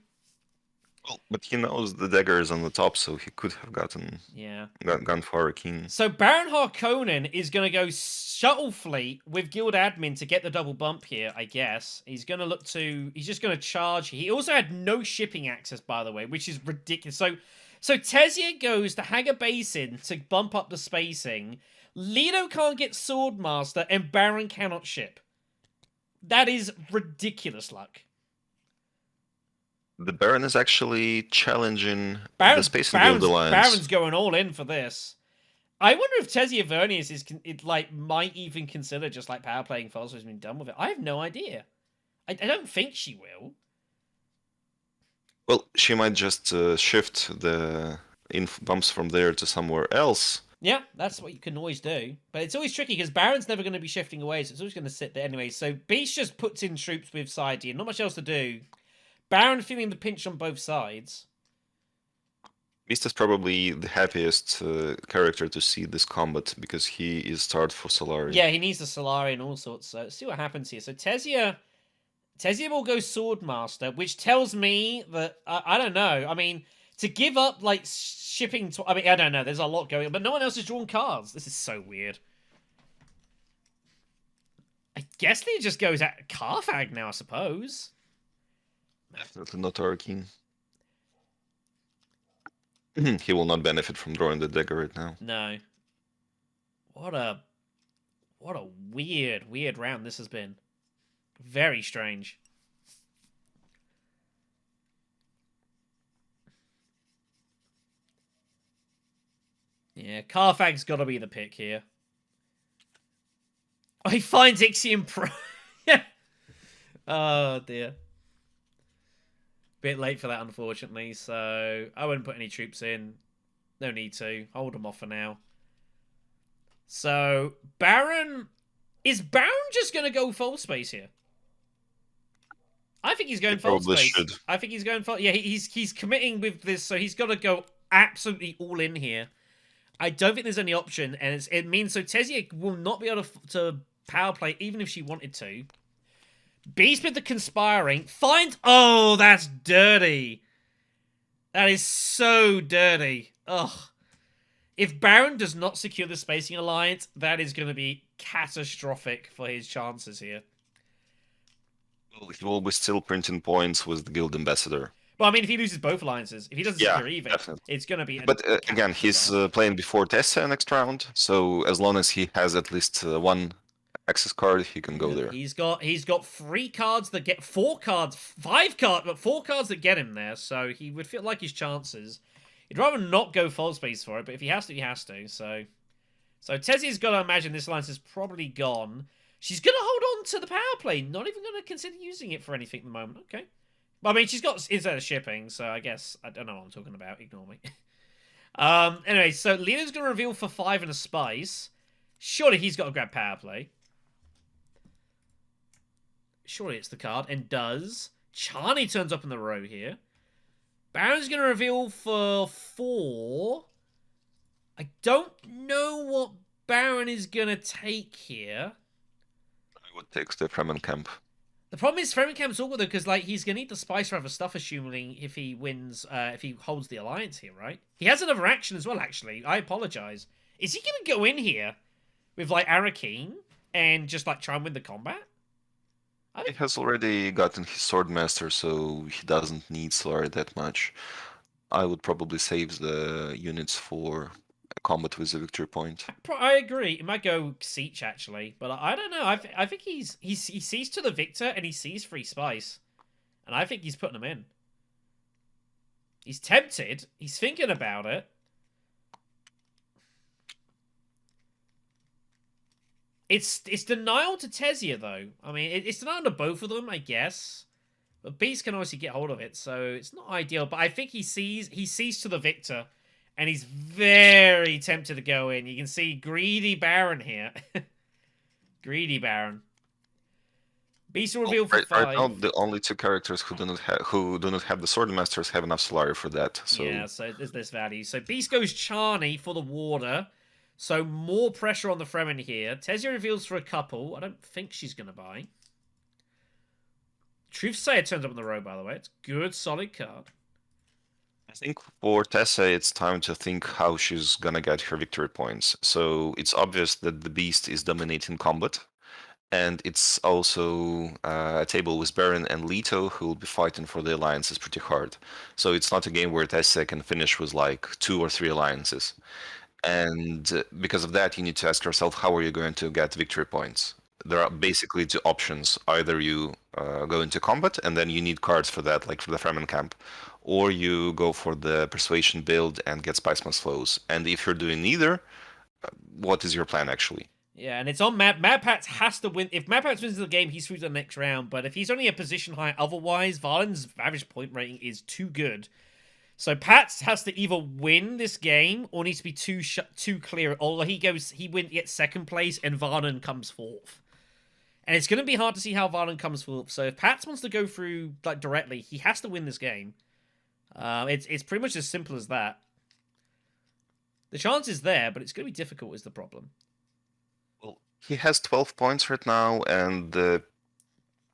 Well, but he knows the dagger is on the top, so he could have gone for a king. So Baron Harkonnen is going to go Shuttle Fleet with Guild Admin to get the double bump here, I guess. He's going to look to... He's just going to charge. He also had no shipping access, by the way, which is ridiculous. So Tessia goes to Haga Basin to bump up the spacing. Lido can't get Swordmaster, and Baron cannot ship. That is ridiculous luck. The Baron is actually challenging the Space and Guild Alliance. Baron's going all in for this. I wonder if Tessia Vernius might even consider just like power playing Falso has been done with it. I have no idea. I don't think she will. Well, she might just shift the bumps from there to somewhere else. Yeah, that's what you can always do. But it's always tricky because Baron's never going to be shifting away, so it's always going to sit there anyway. So Beast just puts in troops with side here. Not much else to do. Baron feeling the pinch on both sides. Beast is probably the happiest character to see this combat because he is starved for Solari. Yeah, he needs the Solari and all sorts. So let's see what happens here. So Tessia will go Swordmaster, which tells me that I don't know. I mean, to give up like shipping. I mean, I don't know. There's a lot going on, but no one else has drawn cards. This is so weird. I guess he just goes at Carfag now, I suppose. Definitely not Arakeen. He will not benefit from drawing the dagger right now. No. What a weird round this has been. Very strange. Yeah, Carfag's got to be the pick here. Oh, he finds Ixion Pro. Yeah. Oh, dear. Bit late for that, unfortunately, so I wouldn't put any troops in. No need to. Hold them off for now. So, Baron... Is Baron just going to go full space here? I think he's going full space. Should. I think he's going full... Yeah, he's committing with this, so he's got to go absolutely all in here. I don't think there's any option, and it means so Tessia will not be able to power play even if she wanted to. Beast with the Conspiring. Oh, that's dirty. That is so dirty. Ugh. If Baron does not secure the Spacing Alliance, that is going to be catastrophic for his chances here. Well, he will be still printing points with the Guild Ambassador. Well, I mean, if he loses both alliances, if he doesn't secure either, definitely. It's going to be... But again, he's playing before Tessia next round, so as long as he has at least one access card, he can go there. He's got 3 cards that get 4 cards, 5 cards, but 4 cards that get him there. So he would feel like his chances. He'd rather not go full space for it, but if he has to, he has to. So So Tezia's got to imagine this alliance is probably gone. She's going to hold on to the power play. Not even going to consider using it for anything at the moment. Okay. I mean, she's got instead of shipping, so I guess I don't know what I'm talking about. Ignore me. Anyway, so Leo's going to reveal for 5 and a spice. Surely he's got to grab power play. Surely it's the card, and does. Charney turns up in the row here. Baron's going to reveal for 4. I don't know what Baron is going to take here. I would take the Fremen camp. The problem is Fremingham's awkward though, because like he's gonna need the spice for other stuff, assuming if he wins, if he holds the alliance here, right? He has another action as well. Actually, I apologize. Is he gonna go in here with like Arakeen and just like try and win the combat? He has already gotten his Swordmaster, so he doesn't need Solari that much. I would probably save the units for a combat with a victory point. I agree. It might go Siege actually, but I don't know. I think he sees to the victor and he sees free spice, and I think he's putting them in. He's tempted. He's thinking about it. It's denial to Tesia though. I mean, it's denial to both of them, I guess. But Beast can obviously get hold of it, so it's not ideal. But I think he sees to the victor. And he's very tempted to go in. You can see Greedy Baron here. Greedy Baron. Beast will reveal for 5. Right now, the only 2 characters who do not have the Swordmasters have enough Solari for that. So yeah, so there's this value. So Beast goes Charney for the Warder. So more pressure on the Fremen here. Tesia reveals for a couple. I don't think she's going to buy. Truthsayer turns up in the row, by the way. It's good, solid card. I think for Tessa, it's time to think how she's gonna get her victory points. So it's obvious that the Beast is dominating combat, and it's also a table with Baron and Leto who will be fighting for the alliances pretty hard. So it's not a game where Tessa can finish with like 2 or 3 alliances. And because of that, you need to ask yourself, how are you going to get victory points? There are basically 2 options. Either you go into combat, and then you need cards for that, like for the Fremen camp, or you go for the persuasion build and get Spiceman's Flows. And if you're doing neither, what is your plan actually? Yeah, and it's on Madpatz has to win. If Madpatz wins the game, he's through to the next round. But if he's only a position high otherwise, Valen's average point rating is too good. So Pats has to either win this game or needs to be too clear. Or he gets second place and Valen comes 4th. And it's going to be hard to see how Valen comes 4th. So if Pats wants to go through like directly, he has to win this game. It's pretty much as simple as that. The chance is there, but it's going to be difficult is the problem. Well, he has 12 points right now, and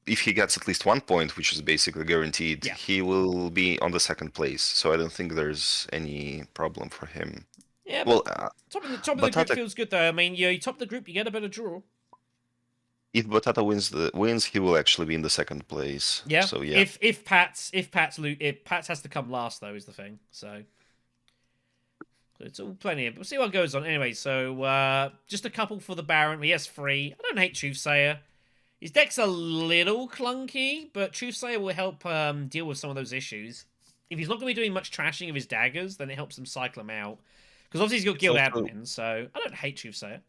if he gets at least 1 point, which is basically guaranteed, yeah, he will be on the 2nd place. So I don't think there's any problem for him. Yeah, well, top of the group feels good though. I mean, you top the group, you get a better draw. If Batata wins, he will actually be in the 2nd place. Yeah. So yeah. If Pats has to come last though is the thing. So it's all plenty. We'll see what goes on. Anyway, so just a couple for the Baron. He has 3. I don't hate Truthsayer. His deck's a little clunky, but Truthsayer will help deal with some of those issues. If he's not going to be doing much trashing of his daggers, then it helps him cycle them out. Because obviously he's got Guild Admin, so I don't hate Truthsayer.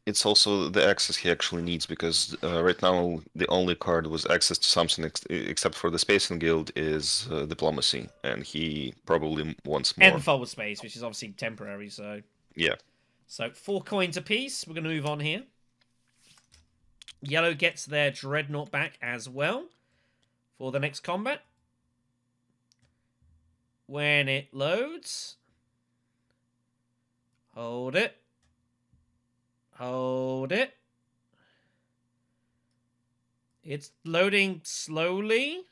It's also the access he actually needs, because right now the only card with access to something except for the Space and Guild is Diplomacy, and he probably wants more. And Forward Space, which is obviously temporary, so... Yeah. So 4 coins apiece. We're going to move on here. Yellow gets their Dreadnought back as well for the next combat. When it loads... Hold it. Hold it. It's loading slowly.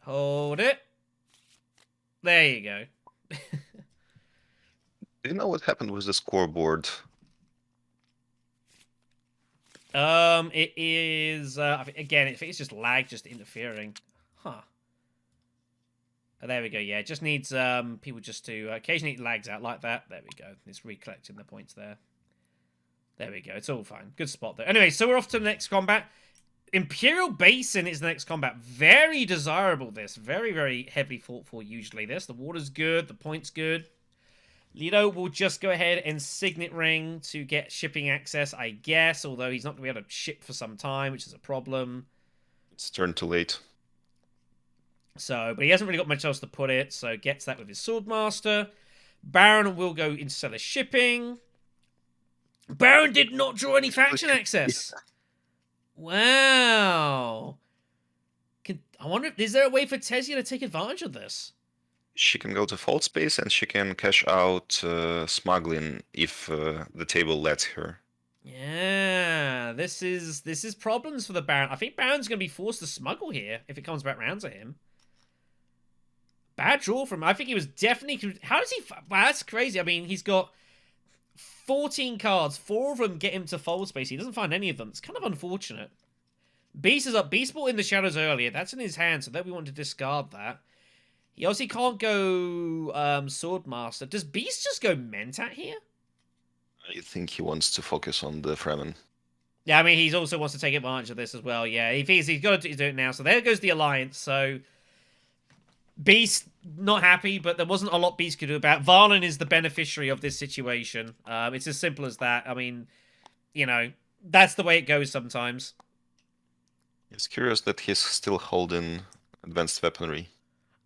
Hold it. There you go. Do you know what happened with the scoreboard? It is again. I think it's just lag, just interfering. Huh. Oh, there we go. Yeah, it just needs people just to occasionally it lags out like that. There we go. It's recollecting the points there. There we go. It's all fine. Good spot there. Anyway, so we're off to the next combat. Imperial Basin is the next combat. Very desirable. This very heavily fought for. Usually, this the water's good. The point's good. Lido will just go ahead and Signet Ring to get shipping access, I guess, although he's not going to be able to ship for some time, which is a problem. It's turned too late. So, but he hasn't really got much else to put it, so gets that with his Swordmaster. Baron will go instead of shipping. Baron did not draw any faction access. Wow. I wonder, is there a way for Tezia to take advantage of this? She can go to Fault Space and she can cash out smuggling if the table lets her. Yeah, this is problems for the Baron. I think Baron's going to be forced to smuggle here if it comes back round to him. Bad draw from him. I think he was definitely... How does he... Wow, that's crazy. I mean, he's got 14 cards. 4 of them get him to Fold Space. He doesn't find any of them. It's kind of unfortunate. Beast is up. Beast bought in the shadows earlier. That's in his hand, so then we want to discard that. He obviously can't go Swordmaster. Does Beast just go Mentat here? I think he wants to focus on the Fremen. Yeah, I mean, he also wants to take advantage of this as well. Yeah, he's got to do it now. So there goes the Alliance. So Beast not happy, but there wasn't a lot Beast could do about it. Valen is the beneficiary of this situation. It's as simple as that. I mean, you know, that's the way it goes sometimes. It's curious that he's still holding advanced weaponry.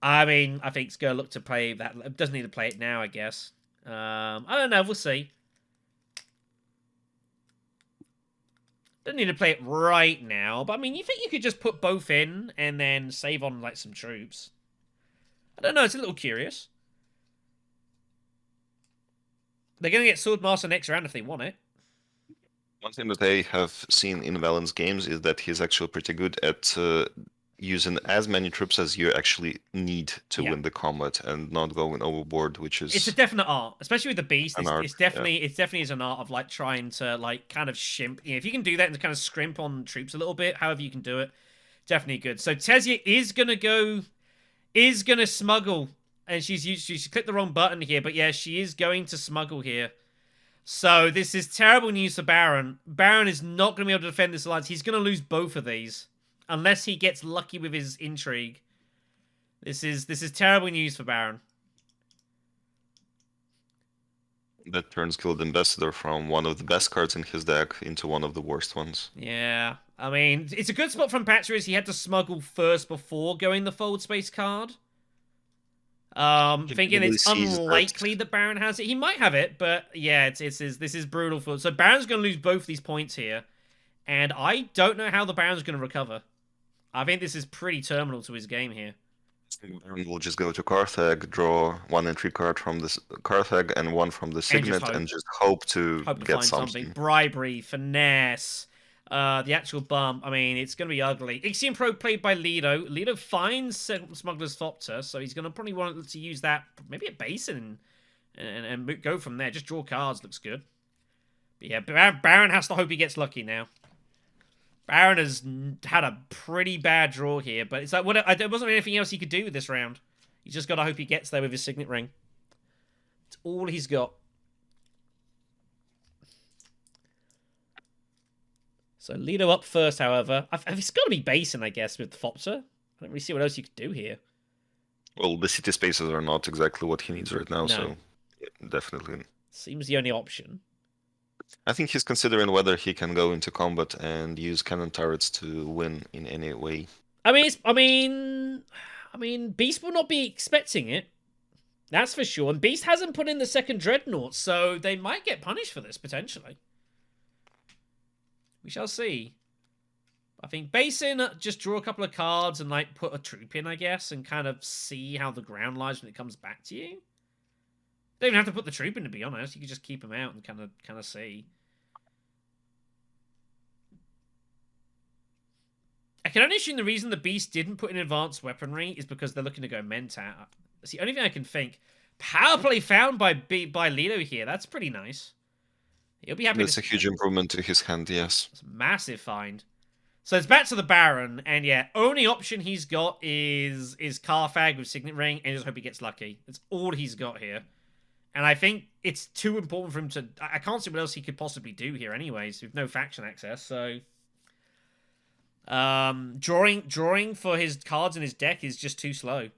I mean, I think he's going to look to play that. Doesn't need to play it now, I guess. I don't know. We'll see. Don't need to play it right now, but I mean, you think you could just put both in and then save on like some troops? I don't know. It's a little curious. They're going to get Swordmaster next round if they want it. One thing that I have seen in Valen's games is that he's actually pretty good at using as many troops as you actually need to win the combat and not going overboard, which is... It's a definite art, especially with the Beast. It's definitely is an art of like trying to like kind of shimp. You know, if you can do that and kind of scrimp on troops a little bit, however you can do it, definitely good. So Tezia is gonna smuggle, and she's clicked the wrong button here, but yeah, she is going to smuggle here. So this is terrible news for Baron. Baron is not going to be able to defend this alliance. He's going to lose both of these. Unless he gets lucky with his intrigue. This is terrible news for Baron. That turns Guild Ambassador from one of the best cards in his deck into one of the worst ones. Yeah. I mean, it's a good spot from Patria. He had to smuggle first before going the Fold Space card. Thinking it's unlikely that Baron has it. He might have it, but yeah, this is brutal for... So Baron's going to lose both these points here. And I don't know how the Baron's going to recover. I think this is pretty terminal to his game here. Baron will just go to Carthag, draw 1 entry card from this Carthag and 1 from the Signet, and just hope to get something. Bribery, finesse, the actual bump. I mean, it's going to be ugly. Ixion Pro played by Lido. Lido finds Smuggler's Thopter, so he's going to probably want to use that, maybe a Basin, and go from there. Just draw cards, looks good. But yeah, Baron has to hope he gets lucky now. Baron has had a pretty bad draw here, but it's like there wasn't anything else he could do with this round. He's just got to hope he gets there with his Signet Ring. It's all he's got. So Lido up first, however. It's got to be Basin, I guess, with Thopter. I don't really see what else you could do here. Well, the city spaces are not exactly what he needs right now, so yeah, definitely. Seems the only option. I think he's considering whether he can go into combat and use cannon turrets to win in any way. I mean, Beast will not be expecting it. That's for sure. And Beast hasn't put in the second Dreadnought, so they might get punished for this, potentially. We shall see. I think Basin, just draw a couple of cards and like put a troop in, I guess, and kind of see how the ground lies when it comes back to you. Don't even have to put the troop in, to be honest. You can just keep them out and kind of see. I can only assume the reason the Beast didn't put in advanced weaponry is because they're looking to go Mentat. It's the only thing I can think. Power play found by Lido here. That's pretty nice. He'll be happy. That's a huge improvement to his hand, yes. It's a massive find. So it's back to the Baron, and yeah, only option he's got is Carthag with Signet Ring, and just hope he gets lucky. That's all he's got here. And I think it's too important for him to... I can't see what else he could possibly do here anyways, with no faction access, so... Drawing for his cards in his deck is just too slow.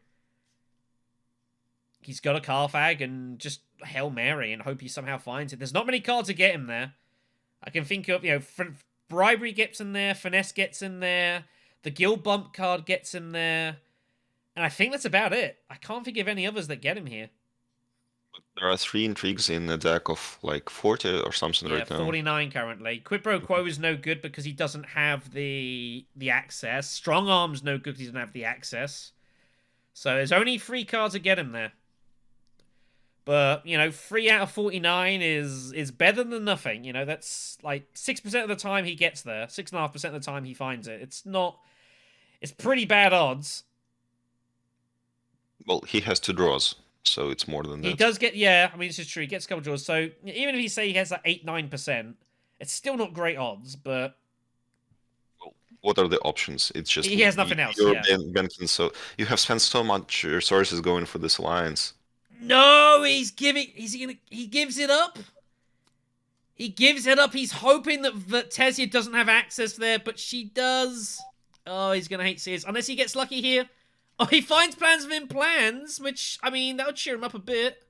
he's got a Carfag and just Hail Mary and hope he somehow finds it. There's not many cards to get him there. I can think of, Bribery gets in there, Finesse gets in there, the Guild Bump card gets him there, and I think that's about it. I can't think of any others that get him here. There are 3 intrigues in a deck of like 40 or something right now. 49 currently. Quid Pro Quo is no good because he doesn't have the access. Strong Arm's no good because he doesn't have the access. So there's only 3 cards that get him there. But, 3 out of 49 is better than nothing. That's like 6% of the time he gets there. 6.5% of the time he finds it. It's pretty bad odds. Well, he has 2 draws, so it's more than that. He does get, this is true. He gets a couple draws. So even if you say he has like 8-9%, it's still not great odds, but... Well, what are the options? It's just... He has nothing else, Benton, so you have spent so much resources going for this alliance. No, he gives it up. He gives it up. He's hoping that Tesia doesn't have access there, but she does. Oh, he's going to hate Sears. Unless he gets lucky here. Oh, he finds plans within plans, which, that would cheer him up a bit.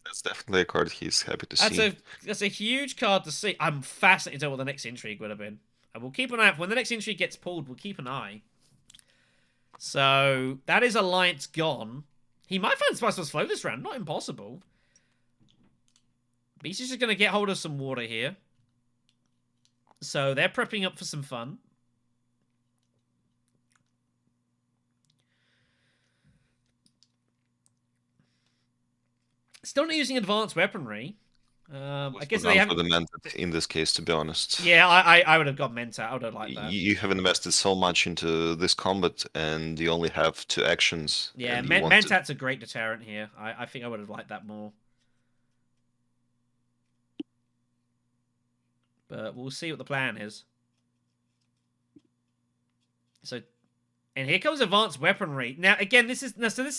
That's definitely a card he's happy to see. That's a huge card to see. I'm fascinated to know what the next intrigue would have been. And we'll keep an eye out. When the next intrigue gets pulled, we'll keep an eye. So, that is Alliance gone. He might find Spice Flow this round. Not impossible. But he's just going to get hold of some water here. So they're prepping up for some fun. Still not using advanced weaponry. I guess they haven't... the Mentat in this case, to be honest. Yeah, I would have got Mentat. I would have liked that. You have invested so much into this combat, and you only have 2 actions. Yeah, Mentat's a great deterrent here. I think I would have liked that more. But we'll see what the plan is. So, and here comes advanced weaponry. Now, again, this is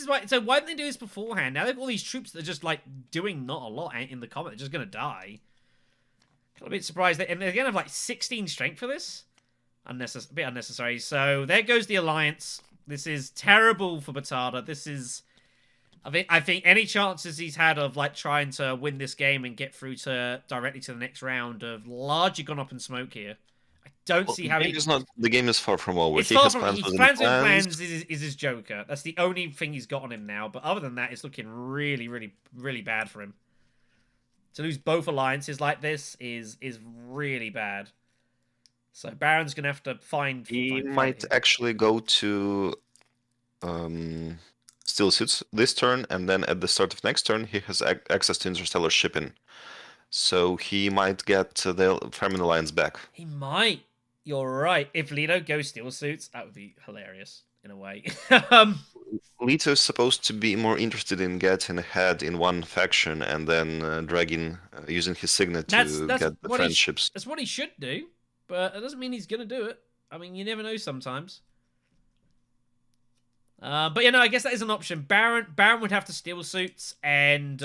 why. So why didn't they do this beforehand? Now they've got all these troops that are just like doing not a lot in the combat. They're just gonna die. I'm a bit surprised. And they're gonna have like 16 strength for this. A bit unnecessary. So there goes the alliance. This is terrible for Batata. This is. I think any chances he's had of like trying to win this game and get through to directly to the next round have largely gone up in smoke here. I don't see how the game is far from over. It's far from plans is his Joker. That's the only thing he's got on him now. But other than that, it's looking really, really, really bad for him. To lose both alliances like this is really bad. So Baron's gonna have to find. He might actually go to Steel Suits this turn, and then at the start of next turn, he has access to Interstellar Shipping. So he might get the Famine Alliance back. He might. You're right. If Leto goes Steel Suits, that would be hilarious in a way. Leto is supposed to be more interested in getting ahead in one faction and then dragging, using his signet to get the friendships. That's what he should do, but that doesn't mean he's going to do it. I mean, you never know sometimes. But I guess that is an option. Baron would have to Steel Suits and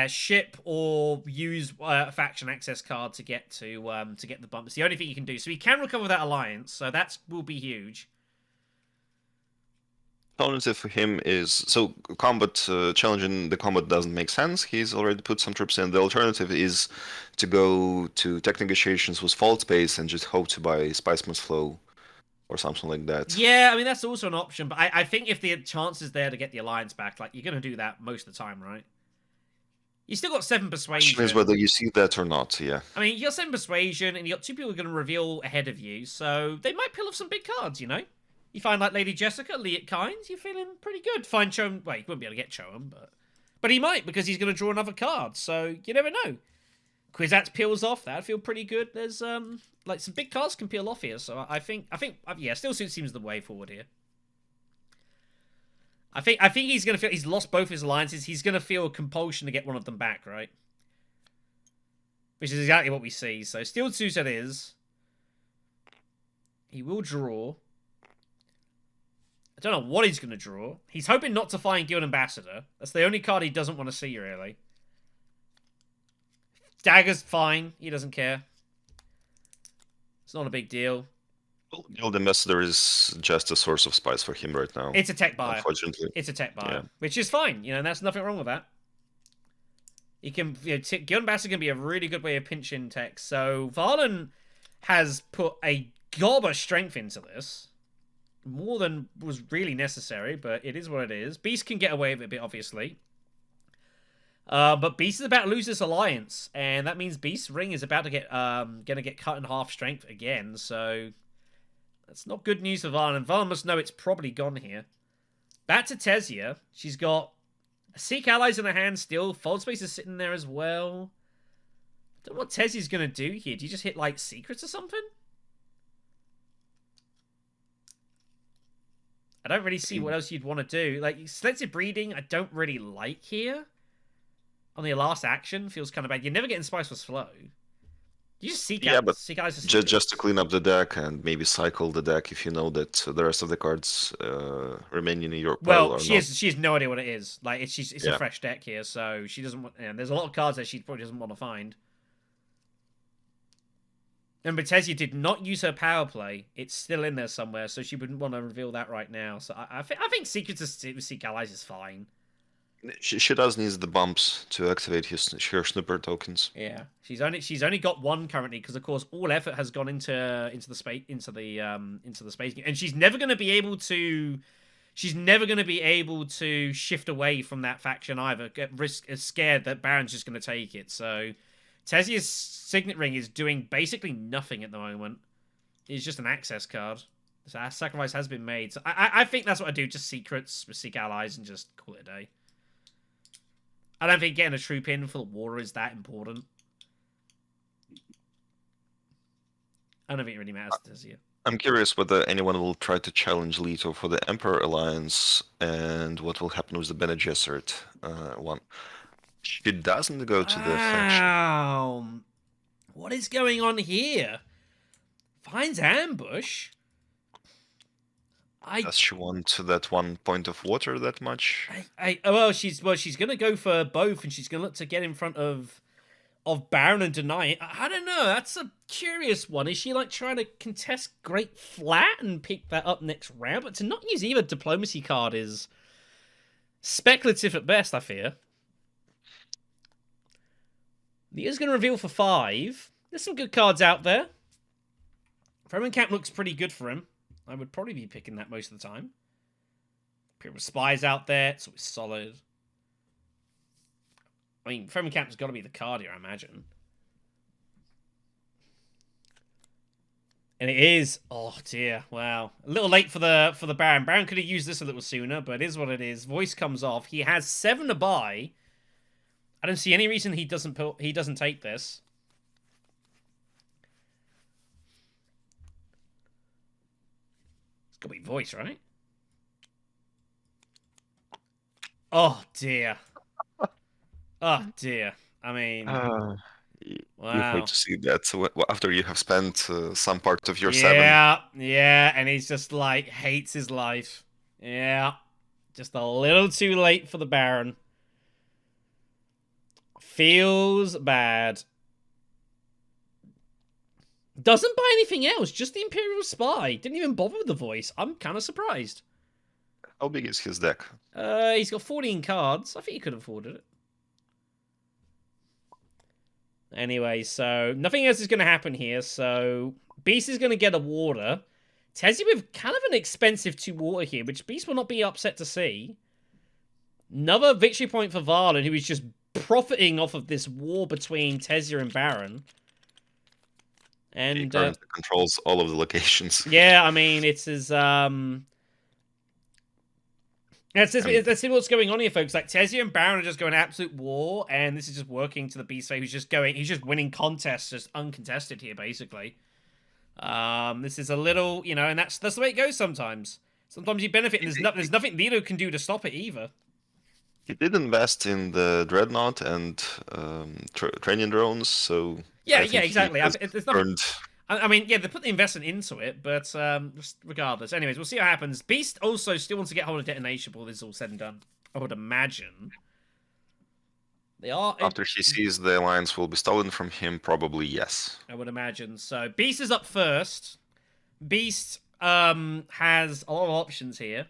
ship or use a faction access card to get the bump. It's the only thing you can do. So he can recover that alliance. So that will be huge. Alternative for him is combat challenging the combat doesn't make sense. He's already put some troops in. The alternative is to go to tech negotiations with Fault Space and just hope to buy Spice Must Flow. Or something like that. Yeah, I mean, that's also an option. But I think if the chance is there to get the alliance back, like, you're going to do that most of the time, right? You still got 7 Persuasion. The question is whether you see that or not, yeah. I mean, you got 7 Persuasion, and you got 2 people who are going to reveal ahead of you, so they might peel off some big cards, You find, like, Lady Jessica, Liat Kynes, you're feeling pretty good. Find Choem, well, you wouldn't be able to get Choem, but he might, because he's going to draw another card, so you never know. Kwisatz peels off, that'd feel pretty good. There's, like, some big cards can peel off here, so I think, Steel Suit seems the way forward here. I think he's gonna feel he's lost both his alliances. He's gonna feel a compulsion to get one of them back, right? Which is exactly what we see. So Steel Suit it is. He will draw. I don't know what he's gonna draw. He's hoping not to find Guild Ambassador. That's the only card he doesn't want to see, really. Dagger's fine. He doesn't care. It's not a big deal. Well, Guild Ambassador is just a source of spice for him right now. It's a tech buyer. Unfortunately. It's a tech buyer, Yeah. which is fine. You know, there's nothing wrong with that. You can, Guild Ambassador can be a really good way of pinching techs. So Valen has put a gob of strength into this. More than was really necessary, but it is what it is. Beast can get away with it a bit, obviously. But Beast is about to lose this alliance, and that means Beast's ring is about to get cut in half strength again, so that's not good news for Valen. Valen must know it's probably gone here. Back to Tesia. She's got Seek Allies in her hand still. Fold Space is sitting there as well. I don't know what Tesia's going to do here. Do you just hit, like, secrets or something? I don't really see what else you'd want to do. Like, Selective Breeding, I don't really like here. On the last action, feels kind of bad. You're never getting Spiceless Flow. You just seek out, but seek out just to clean up the deck and maybe cycle the deck if you know that the rest of the cards remain in your pile well, or she not. has no idea what it is. Like it's a fresh deck here, so she doesn't want. And there's a lot of cards that she probably doesn't want to find. And Tesia did not use her power play. It's still in there somewhere, so she wouldn't want to reveal that right now. So I think Secrets of Seek Allies is fine. She does need the bumps to activate her snooper tokens. Yeah, she's only got one currently because of course all effort has gone into the space and she's never going to be able to. She's never going to be able to shift away from that faction either. Is scared that Baron's just going to take it. So Tesia's Signet Ring is doing basically nothing at the moment. It's just an access card. So our sacrifice has been made. So I think that's what I do. Just secrets, Seek Allies, and just call it a day. I don't think getting a troop in for the war is that important. I don't think it really matters to Tesia. I'm curious whether anyone will try to challenge Leto for the Emperor Alliance and what will happen with the Bene Gesserit one. She doesn't go to the faction. Wow. What is going on here? Finds ambush? Does she want that 1 point of water that much? She's gonna go for both, and she's gonna look to get in front of Baron and deny it. I don't know. That's a curious one. Is she like trying to contest Great Flat and pick that up next round? But to not use either diplomacy card is speculative at best. I fear. Leo's gonna reveal for 5. There's some good cards out there. Fremen Camp looks pretty good for him. I would probably be picking that most of the time. Pair of Spies out there. It's always solid. I mean, Fremen Camp's got to be the card here, I imagine. And it is. Oh dear! Wow, a little late for the Baron. Baron could have used this a little sooner, but it is what it is. Voice comes off. He has 7 to buy. I don't see any reason he doesn't take this. It's gotta be voice, right? Oh dear. Oh dear. I mean, wow. You hate to see that after you have spent some part of your 7. Yeah, and he's just like hates his life. Yeah, just a little too late for the Baron. Feels bad. Doesn't buy anything else, just the Imperial Spy. Didn't even bother with the voice. I'm kind of surprised. How big is his deck? He's got 14 cards. I think he could have afforded it. Anyway, so nothing else is going to happen here. So Beast is going to get a water. Tesia with kind of an expensive 2 water here, which Beast will not be upset to see. Another victory point for Valen, who is just profiting off of this war between Tesia and Baron. And he currently controls all of the locations. Yeah, I mean, it's his That's what's going on here, folks. Like Tesia and Baron are just going absolute war, and this is just working to the Beast Fate, he's just winning contests, just uncontested here, basically. This is a little, and that's the way it goes sometimes. Sometimes you benefit, and there's nothing Lido can do to stop it either. He did invest in the Dreadnought and training drones, so yeah, exactly. It's not. Earned... I mean, yeah, they put the investment into it, but just regardless. Anyways, we'll see what happens. Beast also still wants to get hold of Detonation before this is all said and done. I would imagine. They are... After he sees the Alliance will be stolen from him, probably yes. I would imagine. So, Beast is up first. Beast has a lot of options here.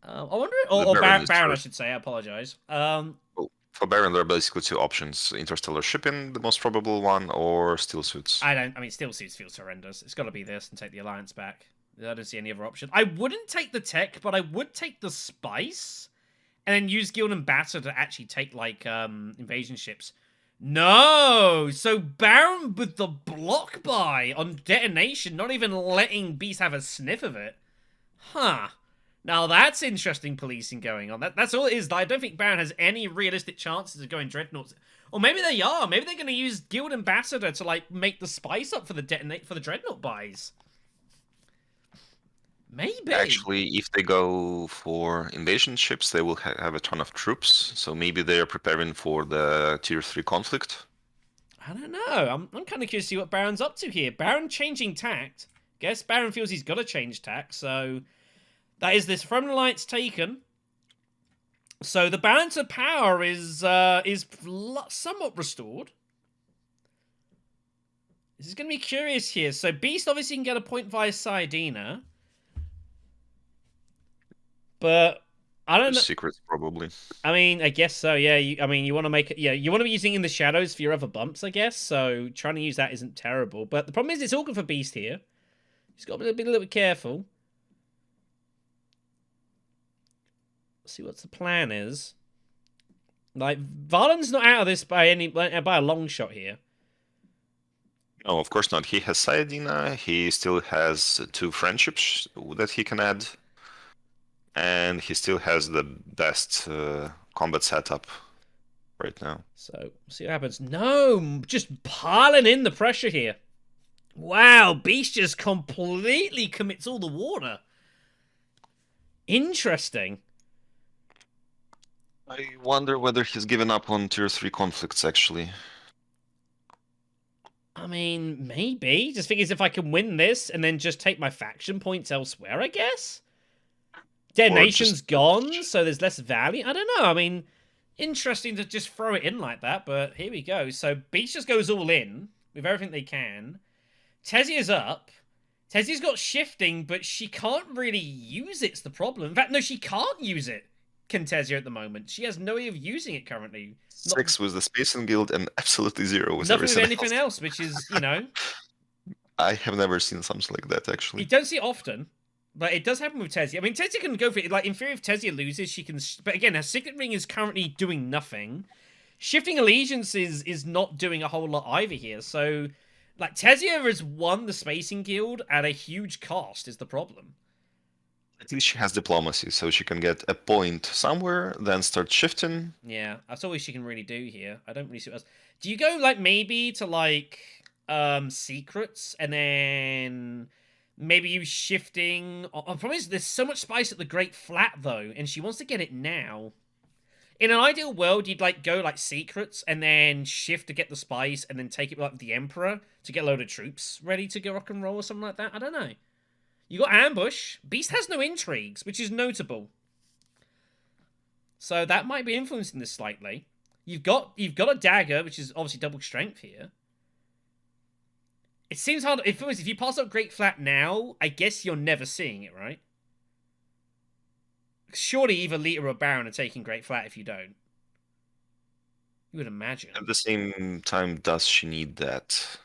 I wonder, The or Baron is Baron, I first. should say. I apologize. Well, for Baron, there are basically two options: Interstellar Shipping, the most probable one, or Steel Suits. I mean, Steel Suits feels horrendous. It's got to be this and take the Alliance back. I don't see any other option. I wouldn't take the tech, but I would take the spice, and then use Guild and Batter to actually take like invasion ships. No, so Baron with the block buy on detonation, not even letting Beast have a sniff of it. Huh. Now that's interesting policing going on. That's all it is. I don't think Baron has any realistic chances of going Dreadnoughts. Or maybe they are. Maybe they're going to use Guild Ambassador to like make the spice up for the Dreadnought buys. Maybe. Actually, if they go for invasion ships, they will have a ton of troops. So maybe they are preparing for the tier 3 conflict. I don't know. I'm kind of curious to see what Baron's up to here. Baron changing tact. Guess Baron feels he's got to change tact. So that is this from the lights taken. So the balance of power is somewhat restored. This is going to be curious here. So Beast obviously can get a point via Saidina. But I don't know. Secrets, probably. I mean, I guess so, yeah. You want to make it... Yeah, you want to be using in the shadows for your other bumps, I guess. So trying to use that isn't terrible. But the problem is it's all good for Beast here. He's got to be a little bit careful. Let's see what the plan is. Like, Valen's not out of this by a long shot here. No, of course not. He has Saidina. He still has 2 friendships that he can add. And he still has the best combat setup right now. So, see what happens. No, just piling in the pressure here. Wow, Beast just completely commits all the water. Interesting. I wonder whether he's given up on tier 3 conflicts, actually. I mean, maybe. Just figures if I can win this and then just take my faction points elsewhere, I guess? Detonation's gone, so there's less value. I don't know. I mean, interesting to just throw it in like that, but here we go. So Beast just goes all in with everything they can. Tezia's up. Tezia's got shifting, but she can't really use it. It's the problem. In fact, no, she can't use it. Can Tezia at the moment? She has no way of using it currently. 6 with the Spacing Guild and absolutely 0 with nothing with everything anything else, which is, you know. I have never seen something like that, actually. You don't see it often. But it does happen with Tezia. I mean, Tezia can go for it. Like, in theory, if Tezia loses, she can... But again, her Signet Ring is currently doing nothing. Shifting Allegiance is not doing a whole lot either here. So, like, Tezia has won the Spacing Guild at a huge cost, is the problem. At least she has diplomacy, so she can get a point somewhere, then start shifting. Yeah, that's all she can really do here. I don't really see what else. Do you go, like, maybe to, like, secrets, and then... Maybe use shifting. The problem is there's so much spice at the Great Flat, though, and she wants to get it now. In an ideal world, you'd like go like secrets and then shift to get the spice and then take it like the Emperor to get a load of troops ready to go rock and roll or something like that. I don't know. You got ambush. Beast has no intrigues, which is notable. So that might be influencing this slightly. You've got a dagger, which is obviously double strength here. It seems hard. If you pass up Great Flat now, I guess you're never seeing it, right? Surely either Lita or Baron are taking Great Flat if you don't. You would imagine. At the same time, does she need that?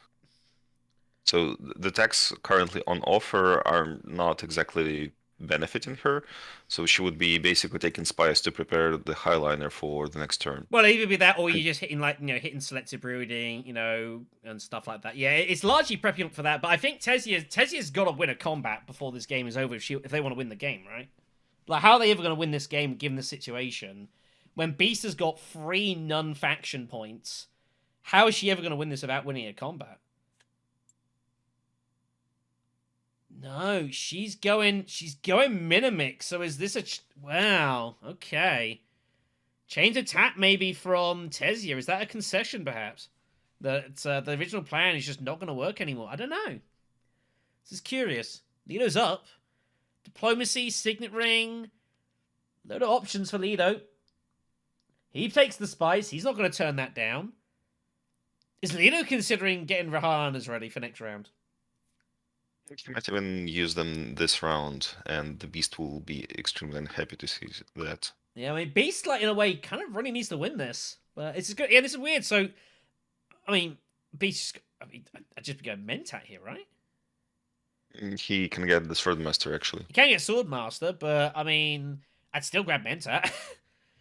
So the techs currently on offer are not exactly benefiting her, so she would be basically taking spies to prepare the Highliner for the next turn. Well, either be that, or you're just hitting hitting selective brooding, and stuff like that. Yeah, it's largely prepping up for that. But I think Tezia's got to win a combat before this game is over if they want to win the game, right? Like, how are they ever going to win this game given the situation when Beast has got 3 non-faction points? How is she ever going to win this without winning a combat? No, she's going Minimix. So is this wow, okay. Change of tap maybe from Tezia. Is that a concession perhaps? That the original plan is just not going to work anymore. I don't know. This is curious. Lido's up. Diplomacy, Signet Ring. Load of options for Lido. He takes the spice. He's not going to turn that down. Is Lido considering getting Rahanas ready for next round? He might even use them this round, and the Beast will be extremely unhappy to see that. Yeah, I mean, Beast, like, in a way, kind of really needs to win this. But it's good. Yeah, this is weird. So, I mean, Beast, I mean, I just go Mentat here, right? He can get the Swordmaster, actually. You can get Swordmaster, but, I mean, I'd still grab Mentat.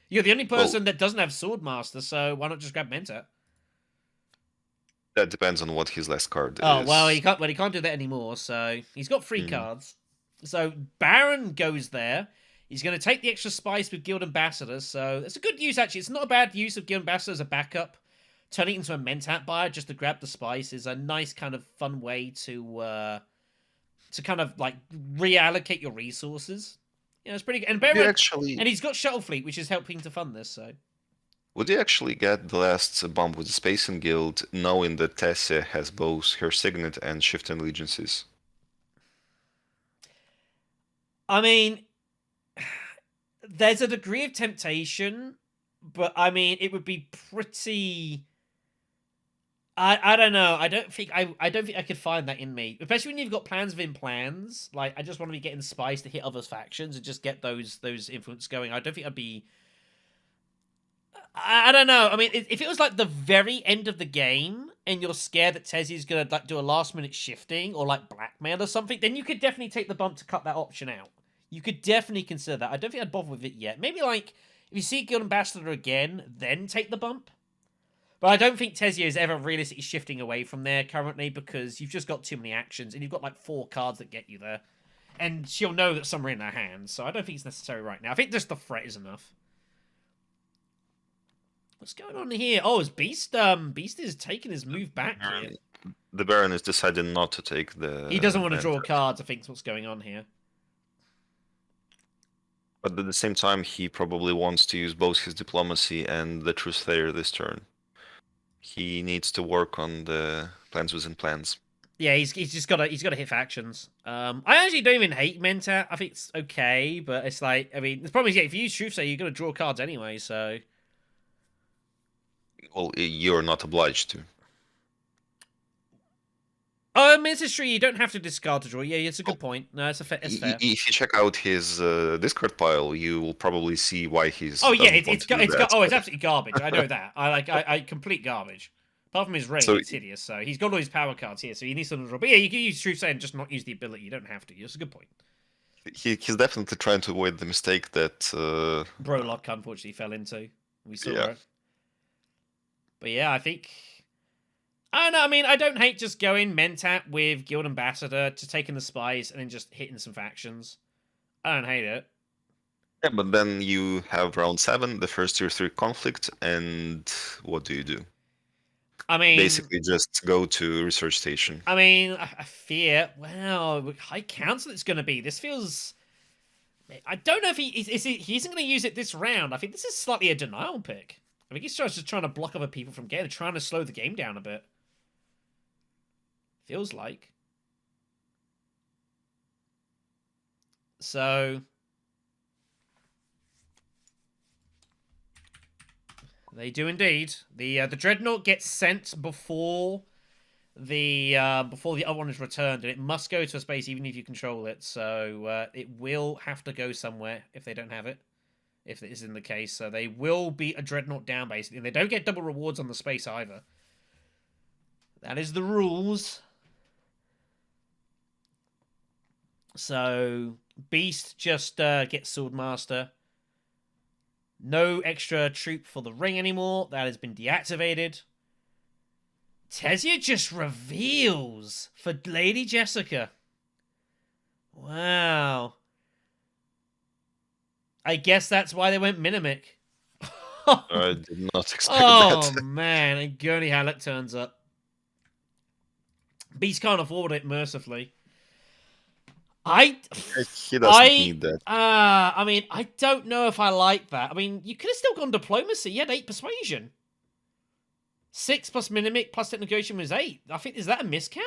You're the only Well, person that doesn't have Swordmaster, so why not just grab Mentat? that depends on what his last card Oh, is. well, he can't do that anymore, so he's got 3 cards. So Baron goes there. He's going to take the extra spice with Guild Ambassador, so it's a good use, actually. It's not a bad use of Guild Ambassador as a backup. Turning it into a Mentat buyer just to grab the spice is a nice kind of fun way to kind of, like, reallocate your resources. Yeah, it's pretty good. And Baron, Actually, and he's got Shuttle Fleet, which is helping to fund this, so... would you actually get the last bump with the Spacing Guild, knowing that Tessia has both her Signet and Shift Allegiances? I mean, there's a degree of temptation, but I mean, it would be pretty. I don't know. I don't think I could find that in me, especially when you've got plans within plans. Like, I just want to be getting spice to hit other factions and just get those influence going. I don't think I'd be. I don't know. I mean, if it was like the very end of the game and you're scared that Tezzy's gonna, like, do a last minute shifting or like blackmail or something, then you could definitely take the bump to cut that option out. You could definitely consider that. I don't think I'd bother with it yet. Maybe, like, if you see Guild Ambassador again, then take the bump. But I don't think Tezio is ever realistically shifting away from there currently, because you've just got too many actions and you've got like 4 cards that get you there. And she'll know that some are in her hands, so I don't think it's necessary right now. I think just the threat is enough. What's going on here? Oh, is Beast is taking his move back here. The Baron is deciding not to take the... He doesn't want to draw cards, I think is what's going on here. But at the same time, he probably wants to use both his Diplomacy and the Truth Slayer this turn. He needs to work on the plans within plans. Yeah, he's just got to hit factions. I actually don't even hate Mentat. I think it's okay, but it's like, I mean, the problem is, yeah, if you use Truth Slayer, you're gonna draw cards anyway. So, Well, you're not obliged to. oh, Ministry, you don't have to discard to draw. Yeah, it's a good point. No, it's fair. If you check out his discard pile, you will probably see why he's. Oh yeah, it's absolutely garbage. I know that. I complete garbage. Apart from his raid, So- it's hideous. So he's got all his power cards here, so he needs something to draw. But yeah, you can use Truth Slayer and just not use the ability. You don't have to. It's a good point. He's definitely trying to avoid the mistake that. Brolock unfortunately fell into. We saw Yeah. it. But yeah, I think. I don't know. I mean, I don't hate just going Mentat with Guild Ambassador, to taking the spies and then just hitting some factions. I don't hate it. Yeah, but then you have round 7, the first tier 3 conflict, and what do? I mean, Basically, just go to research station. I mean, I fear. Well, high council it's going to be. This feels. I don't know if he isn't going to use it this round. I think this is slightly a denial pick. I think he's just trying to block other people from getting, trying to slow the game down a bit. Feels like. So. They do indeed. The Dreadnought gets sent before the other one is returned, and it must go to a space even if you control it. So it will have to go somewhere if they don't have it. If it isn't the case, so they will be a Dreadnought down basically. And they don't get double rewards on the space either. That is the rules. So Beast just gets Swordmaster. No extra troop for the ring anymore. That has been deactivated. Tezia just reveals for Lady Jessica. Wow. I guess that's why they went Minimic. I did not expect Oh, that. man. And Gurney Hallett turns up. Beast can't afford it, mercifully. He doesn't need that. I mean, I don't know if I like that. I mean, you could have still gone Diplomacy. You had 8 Persuasion. 6 plus Minimic plus Tech Negotiation was 8. I think, is that a miscount?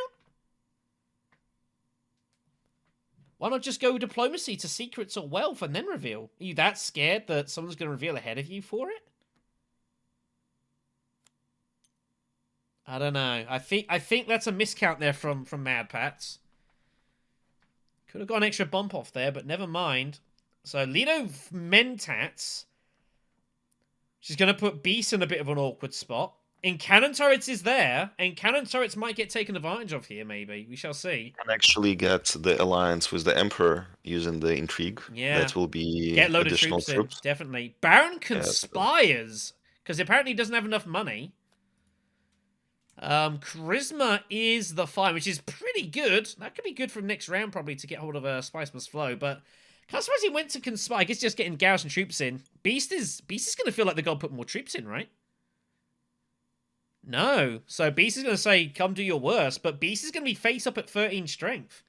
Why not just go Diplomacy to Secrets or Wealth and then reveal? Are you that scared that someone's going to reveal ahead of you for it? I don't know. I think that's a miscount there from Madpatz. Could have got an extra bump off there, but never mind. So Lido Mentats. She's going to put Beast in a bit of an awkward spot. And Cannon Turrets is there, and Cannon Turrets might get taken advantage of here, maybe. We shall see. And actually get the alliance with the Emperor using the intrigue. Yeah. That will be Get a load of additional troops in, definitely. Baron Yeah, conspires, because apparently he doesn't have enough money. Charisma is the fine, which is pretty good. That could be good for next round, probably, to get hold of a Spice Must Flow, but can't suppose he went to conspire. I guess just getting garrison troops in. Beast is going to feel like they've got to put more troops in, right? No. So Beast is going to say, come do your worst, but Beast is going to be face up at 13 strength.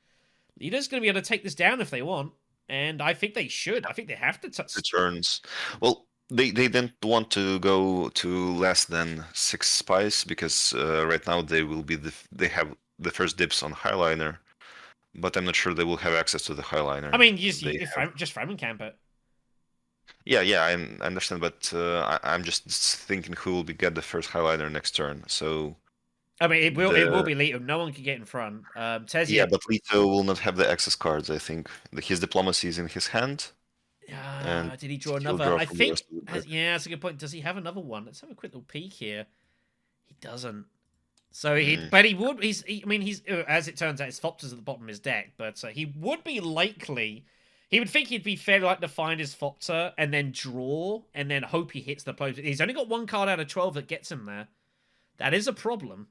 Leader's going to be able to take this down if they want, and I think they should. I think they have to touch... Returns. Well, they didn't want to go to less than 6 spies, because right now they have the first dips on Highliner, but I'm not sure they will have access to the Highliner. I mean, just Fragment Camp it. Yeah, I understand, but I'm just thinking who will get the first Highliner next turn. So, I mean, it will be Leto. No one can get in front. Tezia... Yeah, but Leto will not have the access cards. I think his diplomacy is in his hand. Did he draw another? I think. Yeah, that's a good point. Does he have another one? Let's have a quick little peek here. He doesn't. So but he would. I mean, he's as it turns out, his Fopter's at the bottom of his deck, but he would be likely. He would think he'd be fairly like to find his Fopter and then draw and then hope he hits the opponent. He's only got 1 card out of 12 that gets him there. That is a problem.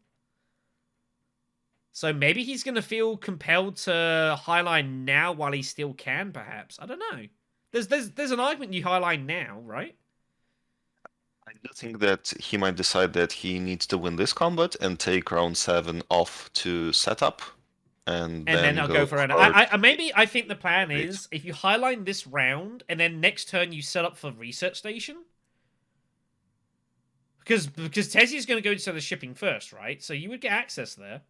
So maybe he's going to feel compelled to highline now while he still can, perhaps. I don't know. There's an argument you highline now, right? I do think that he might decide that he needs to win this combat and take round 7 off to set up. And then I'll go for it. I think the plan is if you highline this round and then next turn you set up for research station. Because Tezia's going to go into the shipping first, right? So you would get access there.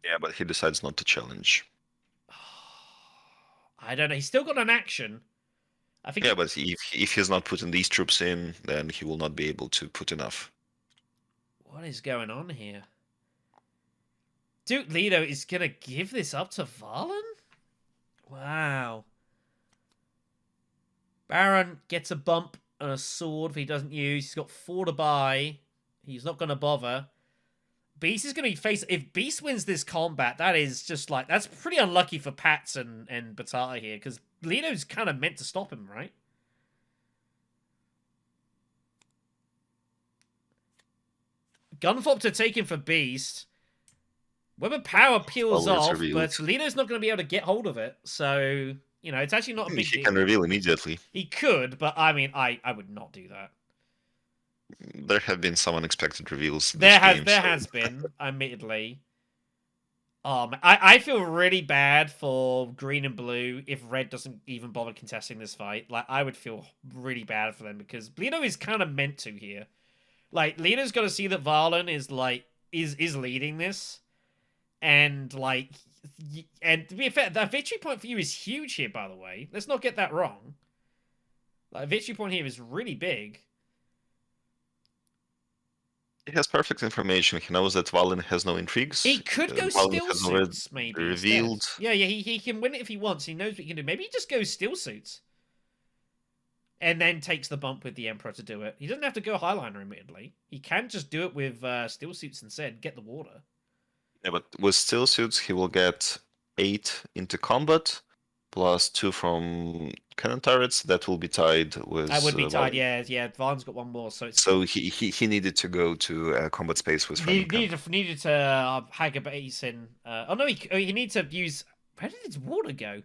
Yeah, but he decides not to challenge. I don't know. He's still got an action. I think. Yeah, but if he's not putting these troops in, then he will not be able to put enough. What is going on here? Duke Leto is going to give this up to Valen? Wow. Baron gets a bump and a sword if he doesn't use. He's got 4 to buy. He's not going to bother. Beast is going to be faced... If Beast wins this combat, that is just like... That's pretty unlucky for Pats and Batata here, because Leto's kind of meant to stop him, right? Gunfop to take him for Beast. Weapon Power peels off, but Leto's not going to be able to get hold of it, so... You know, it's actually not a big deal. He can reveal immediately. He could, but I mean, I would not do that. There have been some unexpected reveals. There has been, admittedly. I feel really bad for green and blue if red doesn't even bother contesting this fight. Like, I would feel really bad for them because Leto is kind of meant to here. Like, Leto's got to see that Valen is like is leading this, and like. And to be fair, that victory point for you is huge here, by the way. Let's not get that wrong. Like, victory point here is really big. He has perfect information. He knows that Valen has no intrigues. He could go still suits, maybe. Revealed. Instead. Yeah, he can win it if he wants. He knows what he can do. Maybe he just goes still suits. And then takes the bump with the Emperor to do it. He doesn't have to go Highliner, admittedly. He can just do it with still suits instead. Get the water. Yeah, but with still suits, he will get 8 into combat, plus 2 from cannon turrets. That will be tied with. I would be tied, yeah. Valen's got 1 more, so it's. So he needed to go to a combat space with. Needed to hag a base in. Oh no, he needs to use. Where did his water go?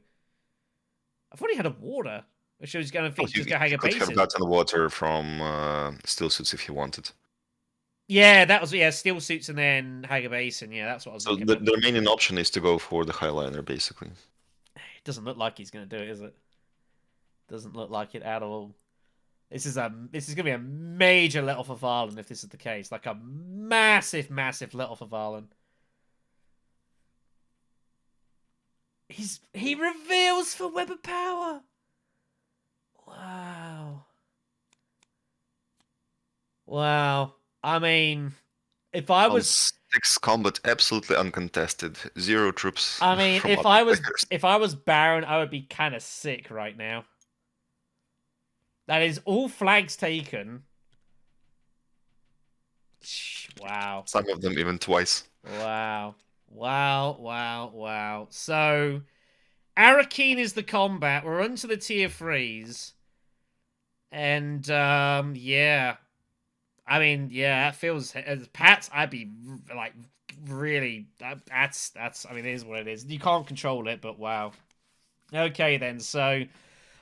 I thought he had a water, which was going to just go hag a base in. Could have gotten water from still suits if he wanted. Yeah, that was steel suits and then Hager Basin. Yeah, that's what I was. So the remaining option is to go for the Highliner, basically. It doesn't look like he's going to do it, is it? Doesn't look like it at all. This is going to be a major let off for Valen if this is the case. Like a massive let off for Valen. He reveals for Weapon Power. Wow. I mean, if I was 6 combat absolutely uncontested. 0 troops I mean, from other players. if I was Baron, I would be kind of sick right now. That is all flags taken. Wow. Some of them even twice. Wow. Wow. So, Arakeen is the combat. We're onto the tier 3s. And, yeah. I mean, yeah, that feels... As Pats, I'd be, like, really... That's... I mean, it is what it is. You can't control it, but wow. Okay, then. So,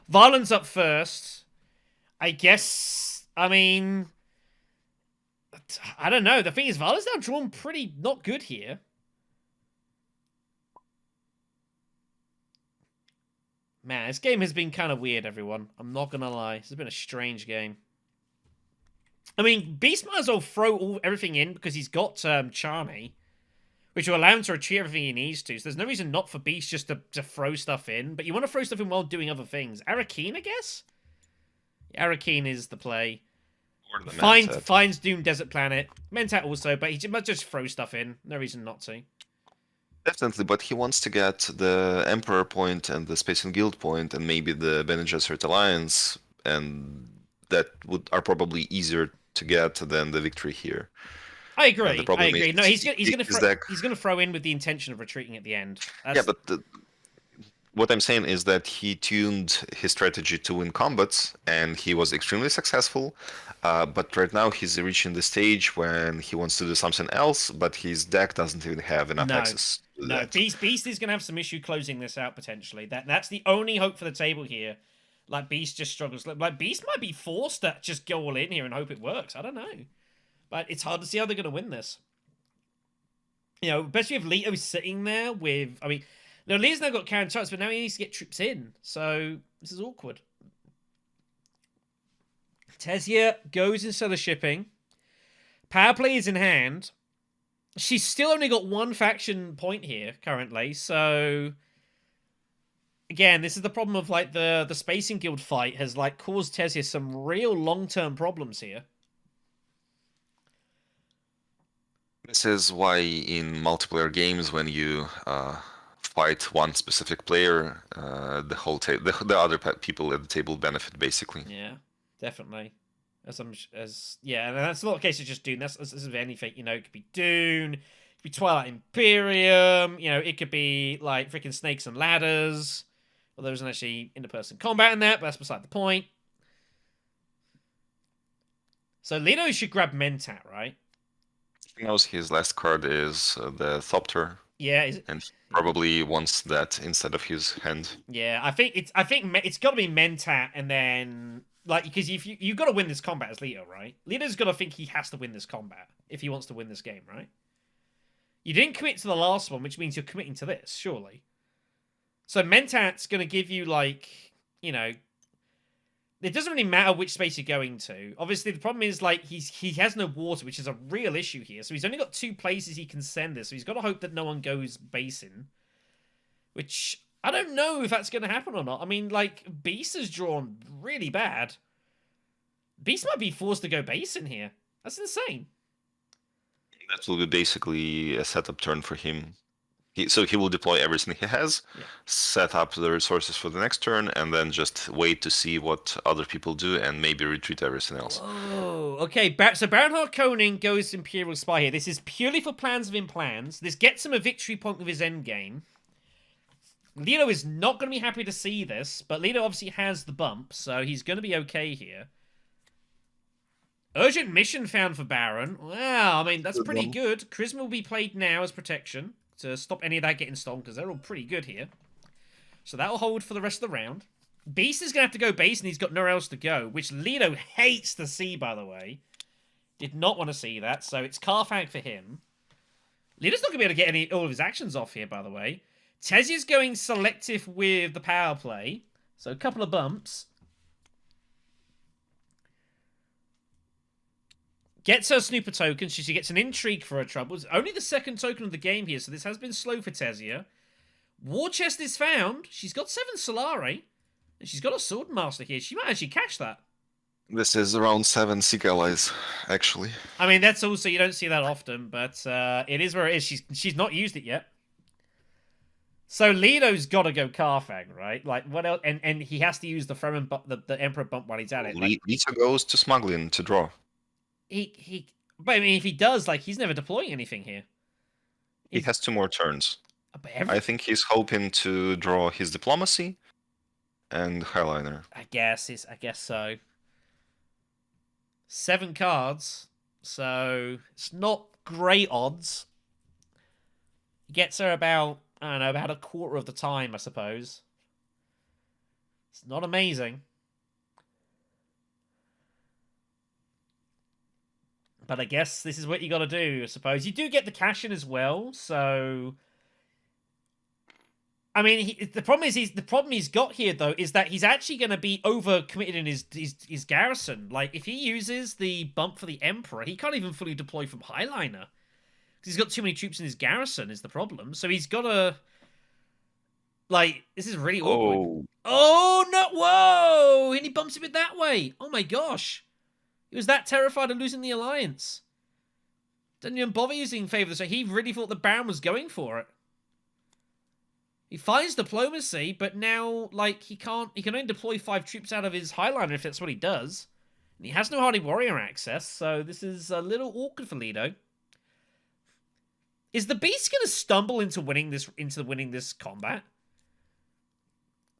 Valen's up first. I guess... I mean... I don't know. The thing is, Valen's now drawn pretty not good here. Man, this game has been kind of weird, everyone. I'm not going to lie. This has been a strange game. I mean, Beast might as well throw everything in because he's got Charmy, which will allow him to retrieve everything he needs to. So there's no reason not for Beast just to throw stuff in. But you want to throw stuff in while doing other things. Arakeen, I guess? Arakeen is the play. Finds Doom Desert Planet. Mentat also, but he might just throw stuff in. No reason not to. Definitely, but he wants to get the Emperor point and the Space and Guild point and maybe the Bene Gesserit Alliance, and that are probably easier to get than the victory here. I agree. No, he's gonna throw in with the intention of retreating at the end. Yeah, but what I'm saying is that he tuned his strategy to win combats, and he was extremely successful. But right now he's reaching the stage when he wants to do something else, but his deck doesn't even have enough access to that. Beast is going to have some issue closing this out, potentially. That's the only hope for the table here. Like, Beast just struggles. Like, Beast might be forced to just go all in here and hope it works. I don't know. But it's hard to see how they're going to win this. You know, especially if Leto's sitting there with... I mean, no, Leo's now got counter touch, but now he needs to get troops in. So, this is awkward. Tezia goes instead of shipping. Power play is in hand. She's still only got one faction point here currently, so again, this is the problem of like the Spacing Guild fight has like caused Tezia some real long-term problems here. This is why in multiplayer games, when you fight one specific player, the other people at the table benefit basically. Yeah. Definitely. And that's not the case of just Dune. This is anything, you know, it could be Dune, it could be Twilight Imperium, you know, it could be like freaking Snakes and Ladders. Well, there isn't actually interperson combat in that, but that's beside the point. So Leto should grab Mentat, right? He knows his last card is the Thopter. Yeah, and probably wants that instead of his hand. Yeah, I think it's got to be Mentat, and then like because if you've got to win this combat as Leto, right? Leto's got to think he has to win this combat if he wants to win this game, right? You didn't commit to the last one, which means you're committing to this, surely. So Mentat's going to give you like, you know, it doesn't really matter which space you're going to. Obviously, the problem is like he has no water, which is a real issue here. So he's only got 2 places he can send this. So he's got to hope that no one goes basing, which I don't know if that's going to happen or not. I mean, like Beast is drawn really bad. Beast might be forced to go basing here. That's insane. That will be basically a setup turn for him. So he will deploy everything he has, set up the resources for the next turn, and then just wait to see what other people do and maybe retreat everything else. Oh, okay. So Baron Harkonnen goes Imperial Spy here. This is purely for plans within plans. This gets him a victory point with his endgame. Leto is not going to be happy to see this, but Leto obviously has the bump, so he's going to be okay here. Urgent mission found for Baron. Wow, I mean, that's pretty good. Charisma will be played now as protection to stop any of that getting stolen, because they're all pretty good here. So that'll hold for the rest of the round. Beast is going to have to go base, and he's got nowhere else to go, which Leto hates to see, by the way. Did not want to see that, so it's Carfag for him. Leto's not going to be able to get all of his actions off here, by the way. Tezia's going selective with the power play, so a couple of bumps. Gets her Snooper token, so she gets an intrigue for her troubles. Only the second token of the game here, so this has been slow for Tezia. War chest is found. She's got 7 Solari. And she's got a Sword Master here. She might actually cash that. This is around 7 Sikh allies, actually. I mean, that's also, you don't see that often, but it is where it is. She's not used it yet. So Lido's got to go Carfag, right? Like, what else? And he has to use the Fremen the Emperor bump while he's at it. Like, Lita goes to smuggling to draw. but I mean, if he does, like, he's never deploying anything here. He has 2 more turns. But I think he's hoping to draw his diplomacy and highliner. I guess so. 7 cards, so it's not great odds. He gets her about, I don't know, about a quarter of the time, I suppose. It's not amazing. But I guess this is what you got to do, I suppose. You do get the cash in as well, so I mean, the problem he's got here though is that he's actually going to be over committed in his garrison. Like if he uses the bump for the Emperor, he can't even fully deploy from Highliner because he's got too many troops in his garrison. Is the problem? So he's got to like this is really awkward. Oh no! Whoa! And he bumps it that way. Oh my gosh! He was that terrified of losing the alliance. Didn't even bother using favor. So he really thought the Baron was going for it. He finds diplomacy, but now, like, he can only deploy 5 troops out of his Highliner if that's what he does. And he has no Hardy Warrior access, so this is a little awkward for Lido. Is the Beast going to stumble into winning this combat?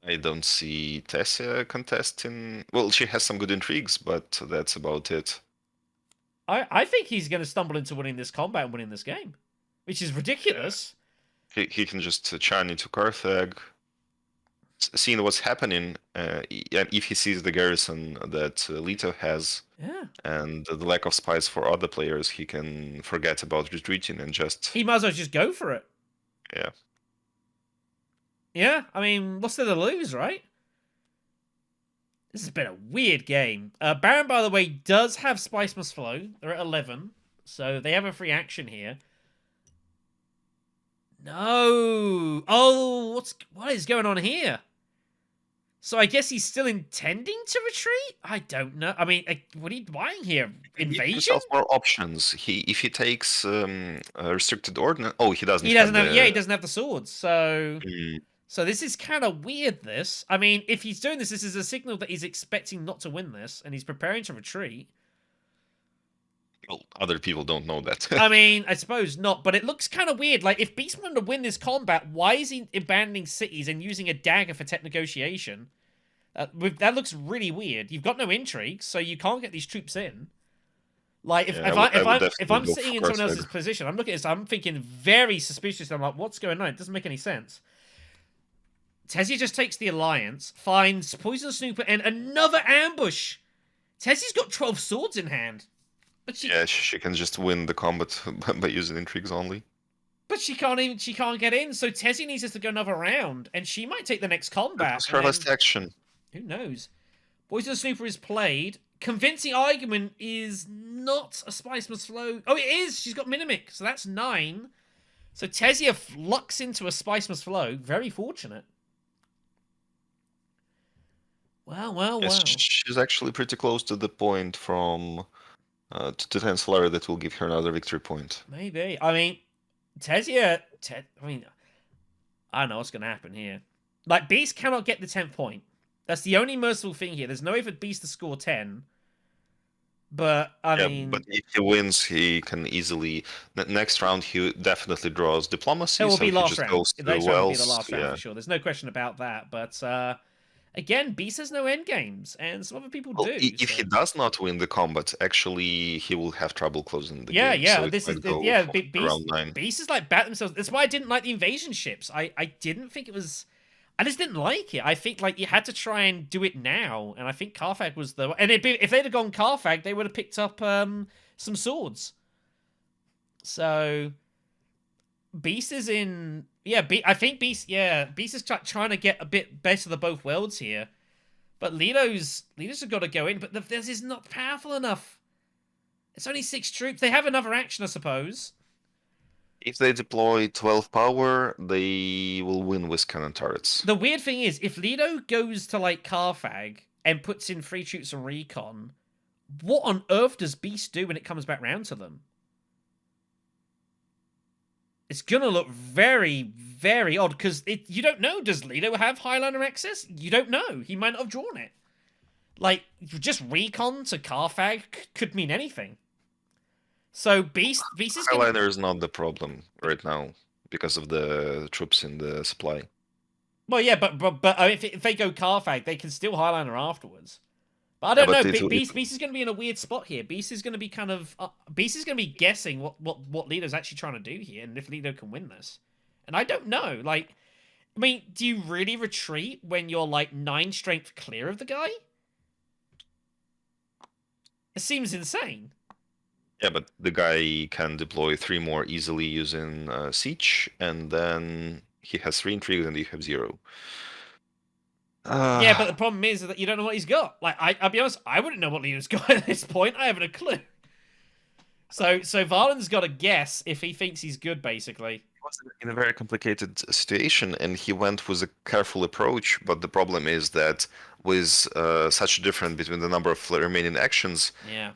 I don't see Tessia contesting. Well, she has some good intrigues, but that's about it. I think he's going to stumble into winning this combat and winning this game, which is ridiculous. He can just churn into Carthage, seeing what's happening, if he sees the garrison that Leto has, and the lack of spies for other players, he can forget about retreating and just... He might as well just go for it. Yeah. Yeah, I mean, what's there to lose, right? This has been a weird game. Baron, by the way, does have Spice Must Flow. They're at 11, so they have a free action here. No. Oh, what is going on here? So I guess he's still intending to retreat? I don't know. I mean, what are you buying here? Invasion? Himself more options. If he takes a restricted ordnance... Oh, he doesn't. He doesn't have the swords. So so this is kind of weird, this. I mean, if he's doing this is a signal that he's expecting not to win this, and he's preparing to retreat. Well, other people don't know that. I mean, I suppose not, but it looks kind of weird. Like, if Beast wanted to win this combat, why is he abandoning cities and using a dagger for tech negotiation? That looks really weird. You've got no intrigue, so you can't get these troops in. Like, if I'm sitting in someone else's position, I'm looking at this, I'm thinking very suspicious. I'm like, what's going on? It doesn't make any sense. Tessia just takes the alliance, finds Poison Snooper, and another ambush. Tessia's got 12 swords in hand. But she can just win the combat by using intrigues only. But she can't get in, so Tessie needs us to go another round, and she might take the next combat. That's her last action. Who knows? Poison Snooper is played. Convincing argument is not a Spice Must Flow. Oh, it is! She's got Minimic, so that's 9. So Tessia lucks into a Spice Must Flow. Very fortunate. Wow. Yes, she's actually pretty close to the point from... to 10 Solari that will give her another victory point. Maybe. I mean, Tessia... I don't know what's going to happen here. Like, Beast cannot get the 10th point. That's the only merciful thing here. There's no way for Beast to score 10. But, I mean... but if he wins, he can easily... Next round, he definitely draws diplomacy. It will be last round. Goes The next round will be the last round, yeah. for sure. There's no question about that. But, again, Beast has no endgames, and some other people do. If he does not win the combat, actually, he will have trouble closing the game. Yeah, so this is Beast is like bat themselves. That's why I didn't like the invasion ships. I didn't think it was. I just didn't like it. I think like you had to try and do it now, and I think Carthage was the. And if they'd have gone Carthage, they would have picked up some swords. So, Beast is in. Yeah, I think Beast. Yeah, Beast is trying to get a bit best of the both worlds here, but Lido's have got to go in. But this is not powerful enough. It's only 6 troops. They have another action, I suppose. If they deploy 12 power, they will win with cannon turrets. The weird thing is, if Lido goes to like Carthage and puts in 3 troops and recon, what on earth does Beast do when it comes back round to them? It's gonna look very, very odd, because you don't know. Does Lido have Highliner access? You don't know. He might not have drawn it. Like, just recon to Carfag could mean anything. So Beast is gonna... Highliner is not the problem right now because of the troops in the supply. Well, yeah, but if they go Carfag, they can still Highliner afterwards. But I don't know. Beast is going to be in a weird spot here. Beast is going to be kind of... Beast is going to be guessing what Lido's actually trying to do here, and if Lido can win this. And I don't know. Like, I mean, do you really retreat when you're, like, 9 strength clear of the guy? It seems insane. Yeah, but the guy can deploy 3 more easily using Siege, and then he has 3 intrigue and you have 0. Yeah, but the problem is that you don't know what he's got. Like, I'll be honest, I wouldn't know what Lido's got at this point. I haven't a clue. So Valen's got to guess if he thinks he's good, basically. He was in a very complicated situation, and he went with a careful approach, but the problem is that with such a difference between the number of remaining actions, yeah,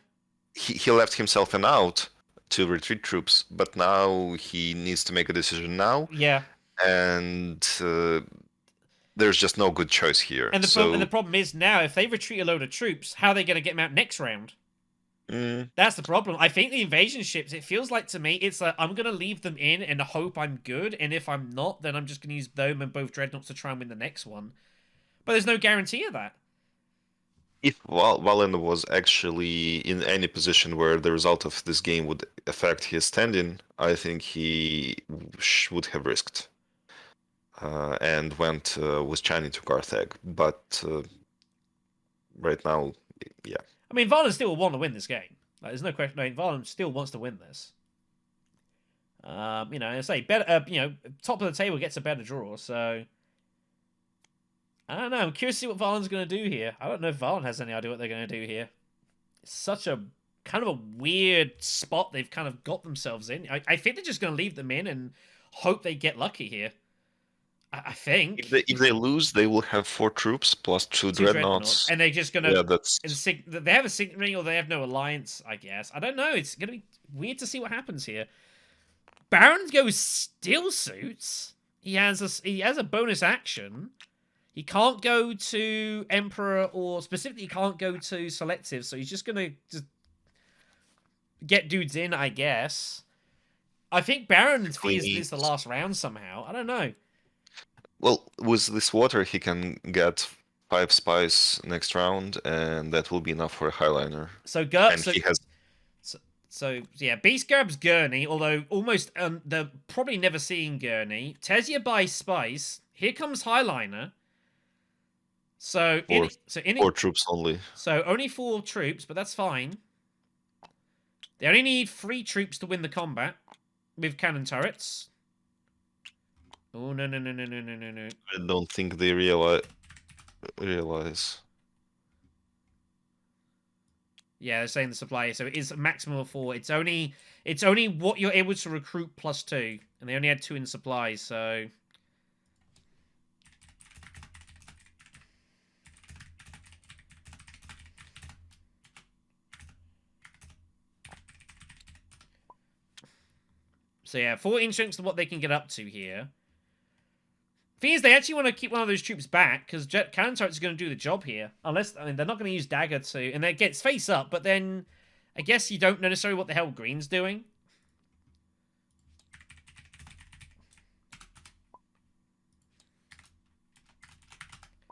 he left himself an out to retreat troops, but now he needs to make a decision now. Yeah. And there's just no good choice here. And the problem is now, if they retreat a load of troops, how are they going to get them out next round? That's the problem. I think the invasion ships, it feels like to me, it's like, I'm going to leave them in and hope I'm good, and if I'm not, then I'm just going to use them and both dreadnoughts to try and win the next one. But there's no guarantee of that. If Valen was actually in any position where the result of this game would affect his standing, I think he would have risked and went with Chani to Carthage. But right now, yeah. I mean, Valen still want to win this game. Like, there's no question. I mean, Valen still wants to win this. You know, I say better. You know, top of the table gets a better draw. So I don't know. I'm curious to see what Valen's going to do here. I don't know if Valen has any idea what they're going to do here. It's such a kind of a weird spot they've kind of got themselves in. I think they're just going to leave them in and hope they get lucky here. I think. If they lose, they will have 4 troops plus 2 dreadnoughts. And they're just going to... Yeah, that's... They have a signet ring or they have no alliance, I guess. I don't know. It's going to be weird to see what happens here. Baron goes still suits. He has a bonus action. He can't go to Emperor, or specifically he can't go to Selective, so he's just going to just get dudes in, I guess. I think Baron fears this the last round somehow. I don't know. Well, with this water, he can get 5 spies next round, and that will be enough for a Highliner. So yeah, Beast grabs Gurney, although almost they're probably never seeing Gurney. Tesia buys spies. Here comes Highliner. So 4 troops only. So only 4 troops, but that's fine. They only need 3 troops to win the combat with cannon turrets. Oh, no. I don't think they realize. Yeah, they're saying the supply, so it is a maximum of 4. It's only what you're able to recruit plus 2, and they only had 2 in supply, so... So yeah, 14 strengths to what they can get up to here. Thing is, they actually want to keep one of those troops back, because cannon turrets are going to do the job here. Unless, I mean, they're not going to use dagger to... And it gets face up, but then... I guess you don't know necessarily what the hell green's doing.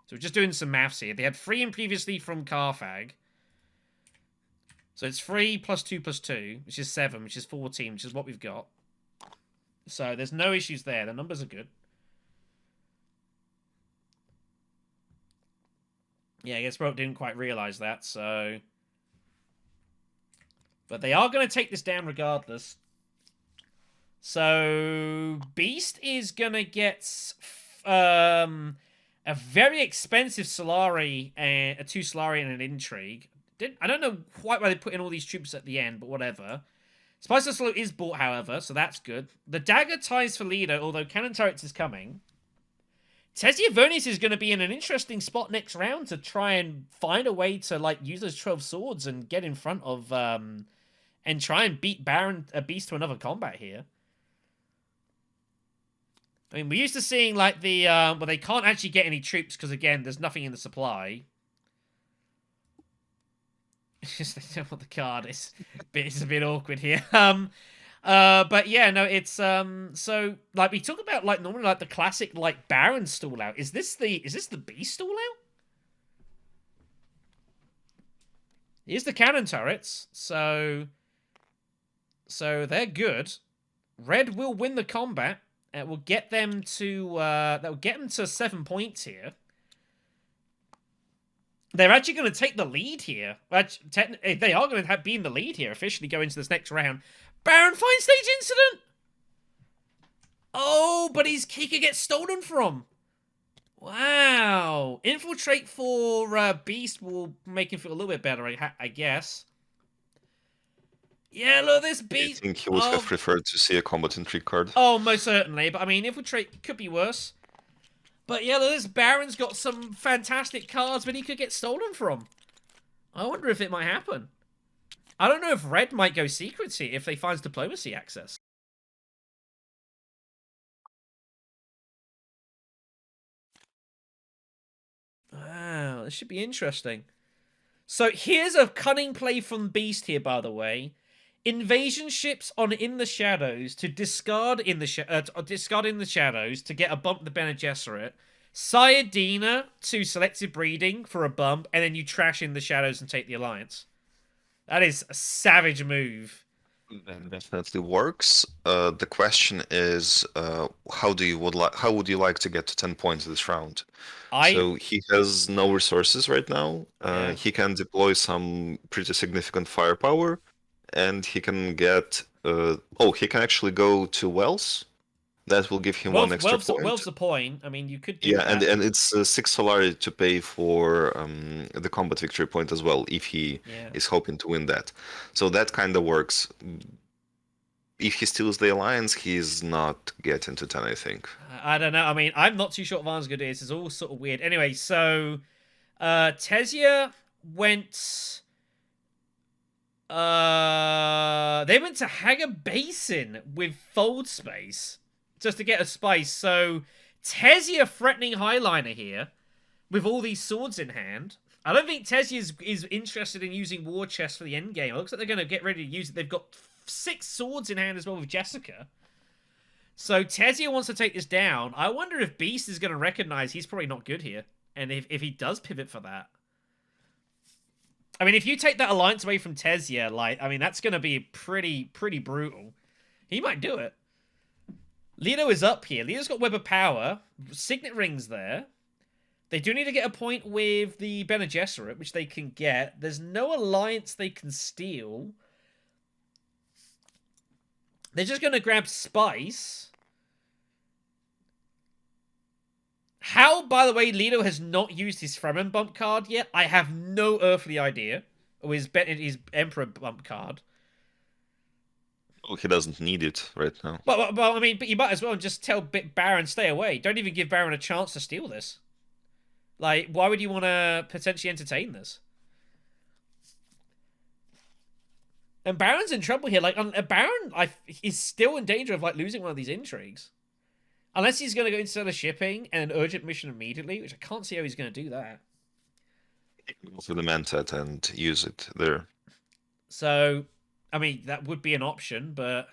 So we're just doing some maths here. They had 3 in previously from Carthage. So it's 3 plus 2 plus 2, which is 7, which is 14, which is what we've got. So there's no issues there. The numbers are good. Yeah, I guess Brolock didn't quite realise that, so... But they are going to take this down regardless. So... Beast is going to get... a very expensive Solari, a 2 Solari and an Intrigue. I don't know quite why they put in all these troops at the end, but whatever. Spice Slow is bought, however, so that's good. The dagger ties for Lido, although cannon turrets is coming. Tessia Vernius is going to be in an interesting spot next round to try and find a way to like use those 12 swords and get in front of and try and beat Beast to another combat here. I mean, we're used to seeing like the well, they can't actually get any troops because again, there's nothing in the supply. It's just they don't want the card. It's a bit awkward here. But yeah, no, it's so like we talk about like normally like the classic like Baron stall out. Is this the Beast stall out? Here's the cannon turrets, so they're good. Red will win the combat. It will get them to that will get them to 7 points here. They're actually going to take the lead here. They are going to be in the lead here, officially go into this next round. Baron Fine Stage Incident! Oh, but he could get stolen from. Wow. Infiltrate for Beast will make him feel a little bit better, I guess. Yeah, look, this Beast... I think he would have preferred to see a combat intrigue card. Oh, most certainly. But, I mean, Infiltrate could be worse. But yeah, this Baron's got some fantastic cards, but he could get stolen from. I wonder if it might happen. I don't know if Red might go secrets here if they find diplomacy access. Wow, this should be interesting. So here's a cunning play from Beast here, by the way. Invasion ships on In the Shadows to discard in the shadows to get a bump the Bene Gesserit. Sayadina to selective breeding for a bump, and then you trash In the Shadows and take the Alliance. That is a savage move. That definitely works. The question is, how would you like to get to 10 points this round? So he has no resources right now. Yeah. He can deploy some pretty significant firepower, and he can get. He can actually go to Wells. That will give him one extra point. Wells the point. I mean, you could do that. and it's 6 Solari to pay for the combat victory point as well, if he is hoping to win that. So that kind of works. If he steals the Alliance, he's not getting to 10, I think. I don't know. I mean, I'm not too sure what Valen's going to do. This is all sort of weird. Anyway, so Tessia went... they went to Hager Basin with Fold Space just to get a spice. So Tessia threatening Highliner here with all these swords in hand. I don't think Tessia is interested in using War Chest for the end game. It looks like they're going to get ready to use it. They've got 6 swords in hand as well with Jessica. So Tessia wants to take this down. I wonder if Beast is going to recognize he's probably not good here. And if he does pivot for that. I mean, if you take that Alliance away from Tessia, like, I mean, that's going to be pretty brutal. He might do it. Lido is up here. Lido's got Web of Power. Signet Ring's there. They do need to get a point with the Bene Gesserit, which they can get. There's no Alliance they can steal. They're just going to grab Spice. How, by the way, Lido has not used his Fremen bump card yet, I have no earthly idea. Or his Emperor bump card. Oh, he doesn't need it right now. But I mean, but you might as well just tell Baron stay away. Don't even give Baron a chance to steal this. Like, why would you want to potentially entertain this? And Baron's in trouble here. Like, Baron is still in danger of like losing one of these intrigues. Unless he's going to go into the shipping and an urgent mission immediately, which I can't see how he's going to do that. Go for the Mantat and use it there. So, I mean, that would be an option, but...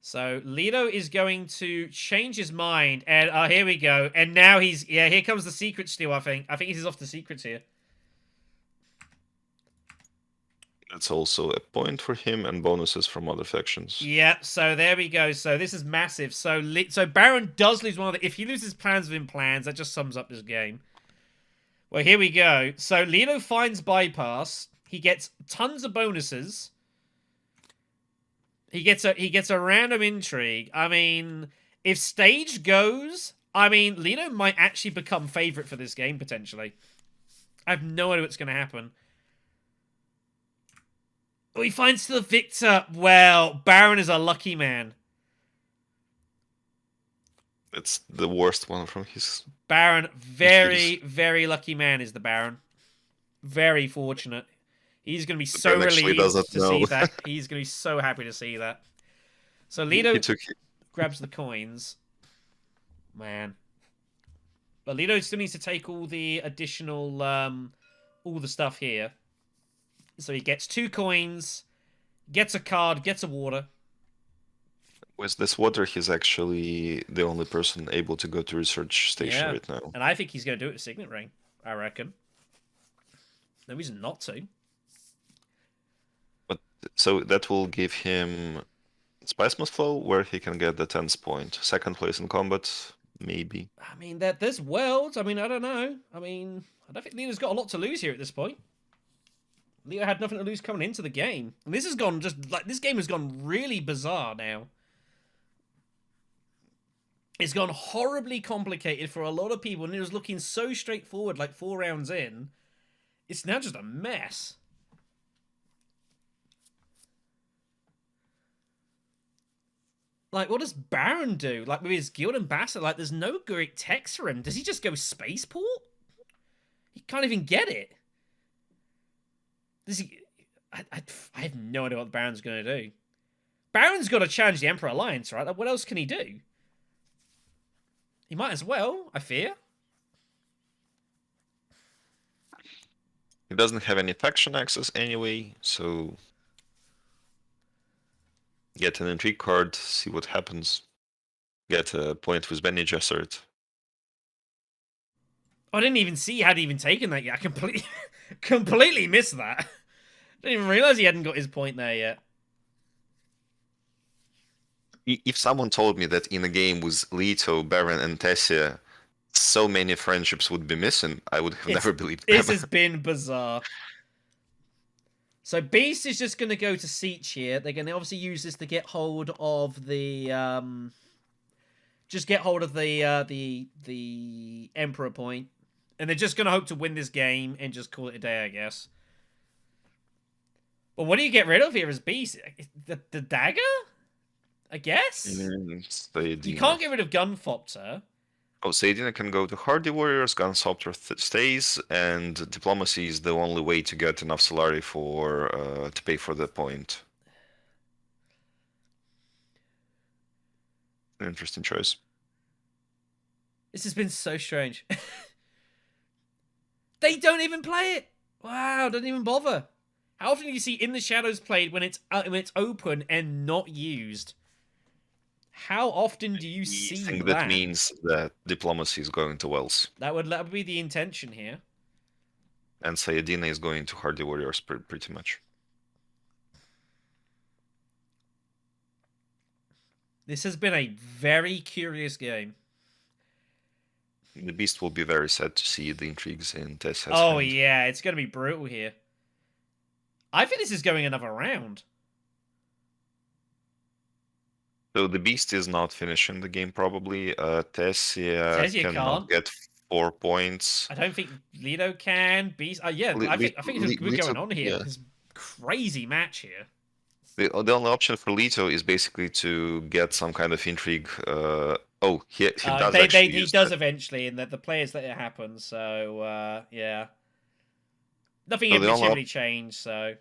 So, Lido is going to change his mind, and here we go. And now he's... Yeah, here comes the secret steal, I think. I think he's off the secrets here. That's also a point for him and bonuses from other factions. Yeah, so there we go. So this is massive. So Baron does lose one of the... If he loses plans within plans, that just sums up this game. Well, here we go. So Lido finds bypass. He gets tons of bonuses. He gets a random intrigue. I mean, if stage goes, I mean, Lido might actually become favorite for this game, potentially. I have no idea what's going to happen. Oh, he finds the victor. Well, Baron is a lucky man. It's the worst one from his. Baron, very, very lucky man is the Baron. Very fortunate. He's going to be The so Baron actually doesn't relieved to see know. that. He's going to be so happy to see that. So He Lido took. grabs the coins. Man. But Lido still needs to take all the additional, all the stuff here. So he gets 2 coins, gets a card, gets a water. With this water, he's actually the only person able to go to research station Yeah. right now. And I think he's going to do it with Signet Ring, I reckon. No reason not to. But so that will give him Spice Must Flow, where he can get the 10th point. Second place in combat, maybe. I mean, there's worlds. I mean, I don't know. I mean, I don't think Leo's got a lot to lose here at this point. Leo had nothing to lose coming into the game. And this has gone just, like, this game has gone really bizarre now. It's gone horribly complicated for a lot of people, and it was looking so straightforward, like 4 rounds in. It's now just a mess. Like, what does Baron do? Like, with his guild ambassador, like, there's no great text for him. Does he just go spaceport? He can't even get it. Does he... I have no idea what the Baron's going to do. Baron's got to challenge the Emperor Alliance, right? Like, what else can he do? He might as well, I fear. He doesn't have any faction access anyway, so get an intrigue card, see what happens. Get a point with Benny Jessert. I didn't even see he hadn't even taken that yet. I completely missed that. Didn't even realize he hadn't got his point there yet. If someone told me that in a game with Leto, Baron, and Tessia, so many friendships would be missing, I would have never believed them. This has been bizarre. So Beast is just going to go to Siege here. They're going to obviously use this to get hold of the... just get hold of the Emperor point. And they're just going to hope to win this game and just call it a day, I guess. Well, what do you get rid of here as Beast? The dagger? I guess? You can't get rid of Gunfopter. Oh, Saidina can go to Hardy Warriors, Gunsopter stays, and Diplomacy is the only way to get enough Solari for to pay for the point. An interesting choice. This has been so strange. They don't even play it. Wow, don't even bother. How often do you see In the Shadows played when it's open and not used? How often do you see I think that? that means that Diplomacy is going to Wells. That would be the intention here. And Sayadina is going to Hardy Warriors pretty much. This has been a very curious game. The Beast will be very sad to see the intrigues in Tessa's Oh, hand. yeah, it's going to be brutal here. I think this is going another round. So the Beast is not finishing the game probably. Tessia cannot can't. get 4 points. I don't think Lido can. Beast. Yeah, I think there's good going on here. Yeah. This crazy match here. The only option for Leto is basically to get some kind of intrigue. He does actually he does eventually, and the players let it happen. So yeah, nothing in particularly changed. So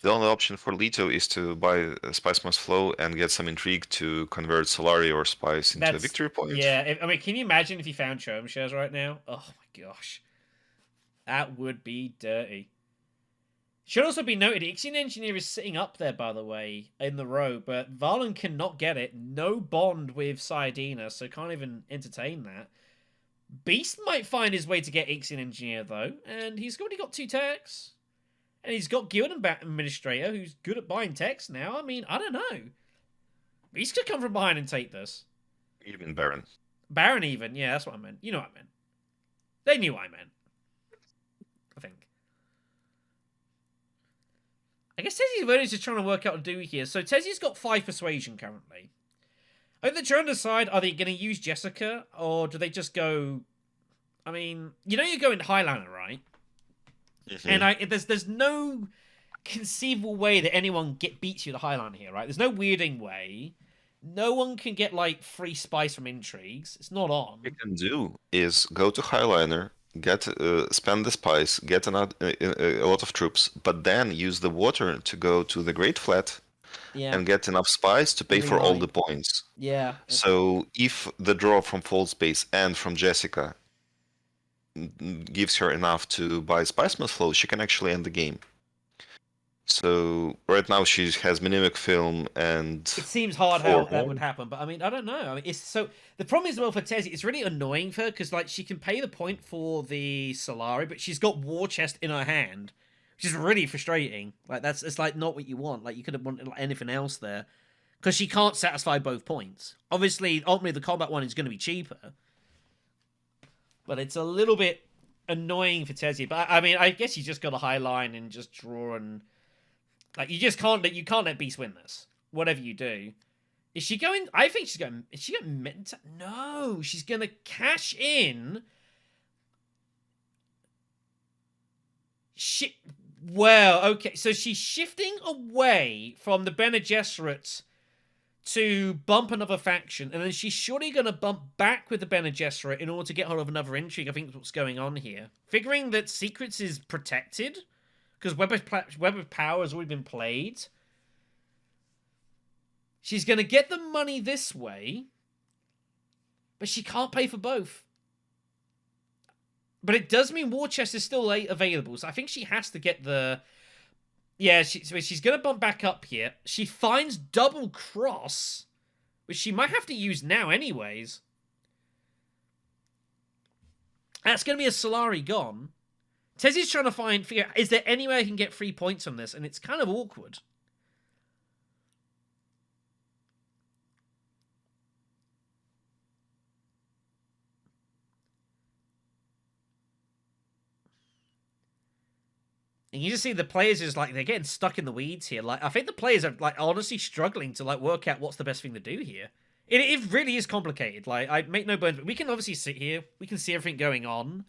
the only option for Leto is to buy Spice Must Flow and get some intrigue to convert Solari or Spice into a victory point. Yeah, I mean, can you imagine if he found Chome shares right now? Oh my gosh, that would be dirty. Should also be noted, Ixion Engineer is sitting up there, by the way, in the row, but Valen cannot get it. No bond with Sayadina, so can't even entertain that. Beast might find his way to get Ixion Engineer, though, and he's already got 2 techs. And he's got Guild Administrator, who's good at buying techs now. I mean, I don't know. Beast could come from behind and take this. Even Baron. Baron even, yeah, that's what I meant. You know what I meant. They knew what I meant. I think. I guess Tezzy's really just trying to work out what to do here. So Tezzy's got 5 persuasion currently. I think they're trying to decide, are they going to use Jessica, or do they just go... I mean, you know you're going Highlander, right? Mm-hmm. And there's no conceivable way that anyone beats you to Highlander here, right? There's no weirding way. No one can get like free spice from intrigues. It's not on. What you can do is go to Highliner, get spend the spice, get a lot of troops, but then use the water to go to the Great Flat Yeah. and get enough spice to pay for all Rewind. the points. Yeah. So if the draw from False Base and from Jessica gives her enough to buy Spice Must Flow, she can actually end the game. So right now she has Mimic Film and It seems hard how that more. would happen, but I mean, I don't know. I mean, it's so the problem is well for Tezzy, it's really annoying for her because like she can pay the point for the Solari, but she's got War Chest in her hand, which is really frustrating. Like it's like not what you want. Like you could have wanted like, anything else there because she can't satisfy both points. Obviously, ultimately the combat one is going to be cheaper, but it's a little bit annoying for Tezzy. But I mean, I guess you just got a high line and just draw and. Like you just can't let Beast win this. Whatever you do, is she going? I think she's going. Is she going? No, she's going to cash in. Well, okay, so she's shifting away from the Bene Gesserit to bump another faction, and then she's surely going to bump back with the Bene Gesserit in order to get hold of another intrigue. I think that's what's going on here. Figuring that Secrets is protected. Because Web of Power has already been played. She's going to get the money this way. But she can't pay for both. But it does mean War Chest is still available. So I think she has to get the... Yeah, so she's going to bump back up here. She finds Double Cross. Which she might have to use now anyways. That's going to be a Solari gone. Tezzy's trying to figure out, is there any way I can get 3 points on this? And it's kind of awkward. And you just see the players is like, they're getting stuck in the weeds here. Like, I think the players are like honestly struggling to like work out what's the best thing to do here. It really is complicated. Like, I make no bones, but we can obviously sit here. We can see everything going on.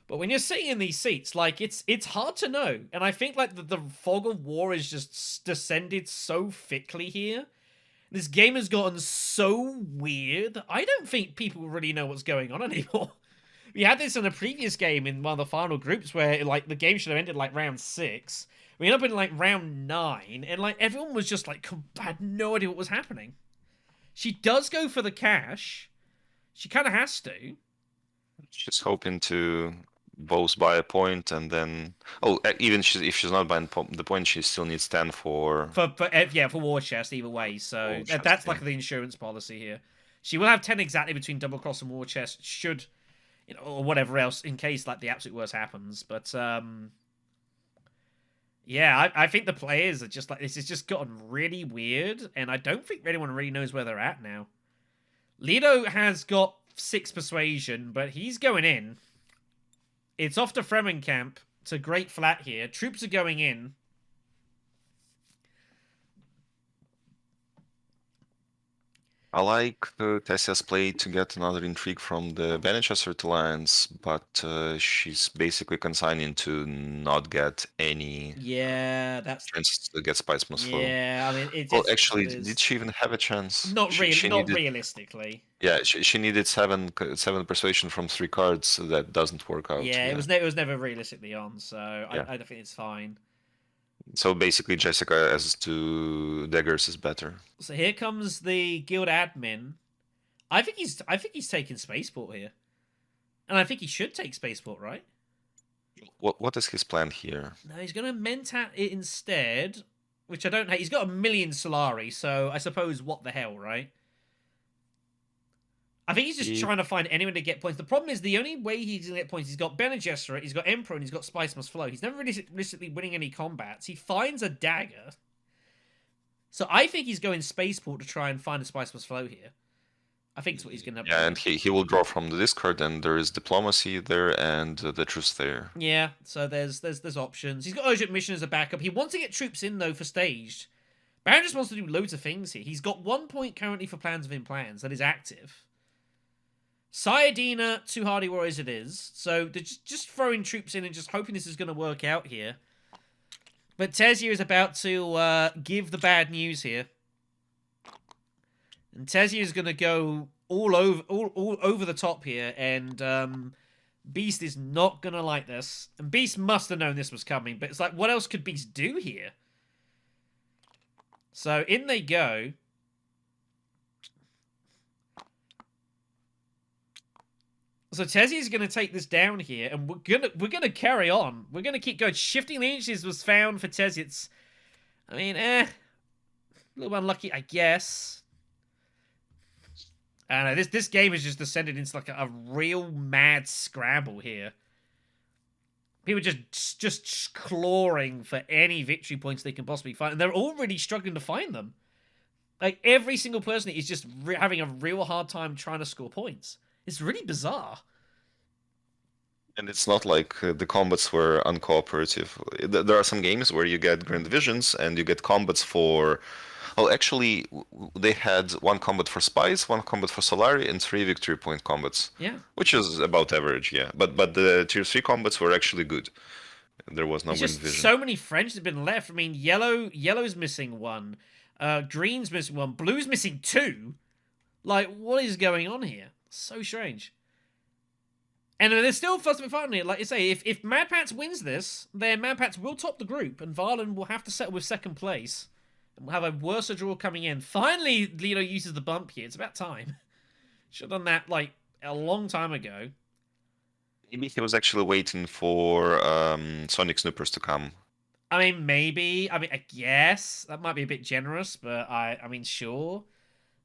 But when you're sitting in these seats, like, it's hard to know. And I think, like, the fog of war is just descended so thickly here. This game has gotten so weird. I don't think people really know what's going on anymore. We had this in a previous game in one of the final groups where, like, the game should have ended, like, round 6. We ended up in, like, round 9. And, like, everyone was just, like, had no idea what was happening. She does go for the cash. She kind of has to. She's hoping to both buy a point and then even if she's not buying the point, she still needs 10 for War Chest either way. So War Chest, that's like the insurance policy here. She will have 10 exactly between Double Cross and War Chest should, or whatever else in case like the absolute worst happens. But yeah, I think the players are just like, this has just gotten really weird, and I don't think anyone really knows where they're at now. Lido has got 6 persuasion, but he's going in. It's off to Fremenkamp. It's a great flat here. Troops are going in. I like Tessia's play to get another intrigue from the Bene Gesserit alliance, but she's basically consigning to not get any chances to get Spice Must Flow. Yeah, I mean, well, actually, did she even have a chance? Not realistically. Yeah, she needed 7 persuasion from 3 cards, so that doesn't work out. Yeah, it was never realistically on, so yeah. I think it's fine. So basically, Jessica as 2 daggers is better. So here comes the guild admin. I think he's taking Spaceport here, and I think he should take Spaceport, right? What is his plan here? No, he's going to Mentat it instead, which I don't hate. He's got 1 million Solari, so I suppose what the hell, right? I think he's just trying to find anyone to get points. The problem is the only way he's going to get points, he's got Bene Gesserit, he's got Emperor, and he's got Spice Must Flow. He's never really realistically winning any combats. He finds a dagger. So I think he's going Spaceport to try and find a Spice Must Flow here. I think that's what he's going to do. Yeah, and he will draw from the discard, and there is Diplomacy there, and the Truce there. Yeah, so there's options. He's got Urgent Mission as a backup. He wants to get troops in, though, for staged. Baron just wants to do loads of things here. He's got 1 point currently for Plans Within Plans. That is active. Sayadina, 2 Hardy Warriors it is. So they're just throwing troops in and just hoping this is going to work out here. But Tezia is about to give the bad news here. And Tezzy is going to go all over the top here, and Beast is not going to like this. And Beast must have known this was coming, but it's like, what else could Beast do here? So in they go. So Tezzy is going to take this down here, and we're gonna carry on. We're gonna keep going. Shifting Leeches was found for Tezzy. It's, I mean, a little unlucky, I guess. I don't know. This game has just descended into like a real mad scramble here. People just clawing for any victory points they can possibly find, and they're already struggling to find them. Like every single person is just having a real hard time trying to score points. It's really bizarre. And it's not like the combats were uncooperative. There are some games where you get Grand Visions and you get combats for... Well, actually, they had one combat for Spies, one combat for Solari, and 3 victory point combats. Yeah. Which is about average, yeah. But the tier 3 combats were actually good. There was no Grand just Vision. So many French have been left. I mean, yellow's missing one. Green's missing one. Blue's missing 2. Like, what is going on here? So strange. And there's still first and final here. Like you say, if Madpatz wins this, then Madpatz will top the group, and Valen will have to settle with second place. And we'll have a worse draw coming in. Finally, Lido uses the bump here. It's about time. Should have done that, like, a long time ago. Maybe he was actually waiting for Sonic Snoopers to come. I mean, maybe. I mean, I guess. That might be a bit generous, but I mean, sure.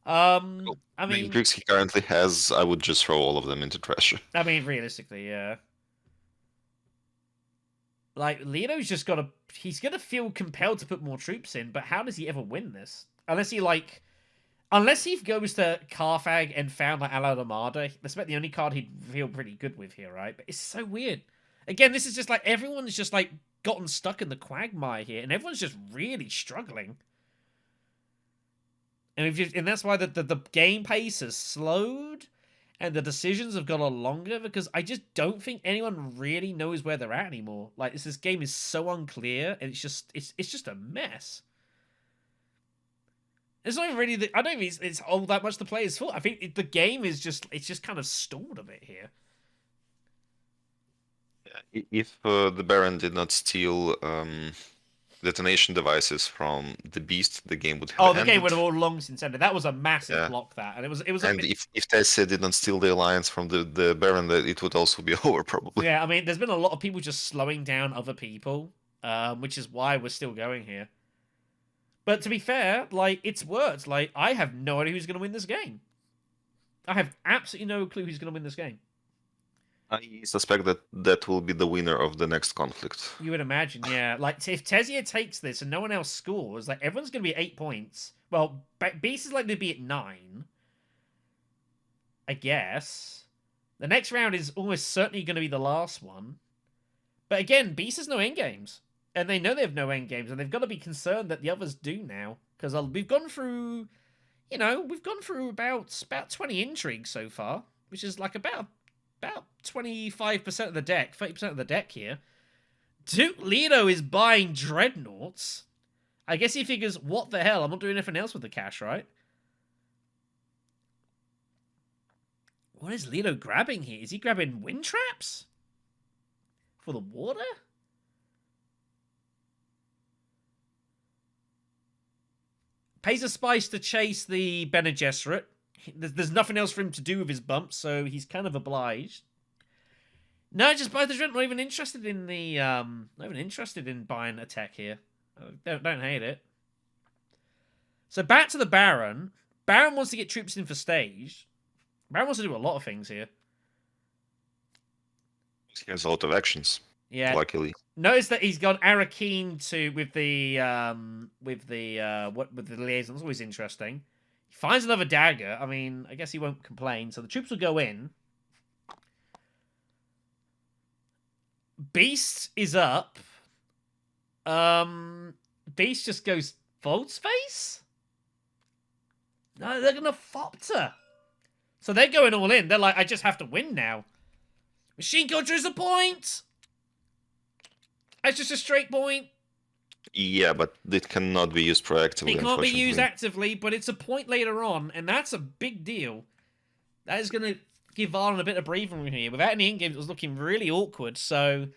I mean, The tricks he currently has, I would just throw all of them into trash. I mean, realistically, yeah. Like, Leo's just got to... He's going to feel compelled to put more troops in, but how does he ever win this? Unless he, like... Unless he goes to Carthag and found, like, Alad Armada. That's about the only card he'd feel pretty good with here, right? But it's so weird. Again, this is just, like, everyone's just, like, gotten stuck in the quagmire here, and everyone's just really struggling. And that's why the game pace has slowed, and the decisions have got a lot longer, because I just don't think anyone really knows where they're at anymore. Like, this game is so unclear, and it's just a mess. It's not even really... I don't think it's all that much the player's fault. I think the game is just... It's just kind of stalled a bit here. If the Baron did not steal detonation devices from the Beast, the game would have ended. The game would have all long since ended. That was a massive block, that. And it was and if Tessia did not steal the Alliance from the Baron, it would also be over, probably. Yeah, I mean, there's been a lot of people just slowing down other people, which is why we're still going here. But to be fair, like, it's worked. Like, I have no idea who's going to win this game. I have absolutely no clue who's going to win this game. I suspect that will be the winner of the next conflict. You would imagine, yeah. Like, if Tessia takes this and no one else scores, like, everyone's going to be at 8 points. Well, Beast is likely to be at 9. I guess. The next round is almost certainly going to be the last one. But again, Beast has no endgames. And they know they have no endgames, and they've got to be concerned that the others do now. Because we've gone through, you know, about 20 intrigues so far, which is like about 25% of the deck, 30% of the deck here. Duke Lido is buying Dreadnoughts. I guess he figures, what the hell, I'm not doing anything else with the cash, right? What is Lido grabbing here? Is he grabbing wind traps? For the water? Pays a spice to chase the Bene Gesserit. There's nothing else for him to do with his bumps, so he's kind of obliged. No, just buy the Dreadnought. Not even interested in the not even interested in buying a tech here. Don't hate it. So back to the Baron. Baron wants to get troops in for stage. Baron wants to do a lot of things here. He has a lot of actions. Yeah. Luckily. Notice that he's gone Arakeen with the liaison. That's always interesting. He finds another dagger. I mean, I guess he won't complain. So the troops will go in. Beast is up. Beast just goes Volte-Face? No, they're gonna Fopter. So they're going all in. They're like, I just have to win now. Machine Gun Drill's a point. It's just a straight point. Yeah, but it cannot be used proactively, It can't be unfortunately. used actively, but it's a point later on, and that's a big deal. That is going to give Valen a bit of breathing room here. Without any in-games, it was looking really awkward. So,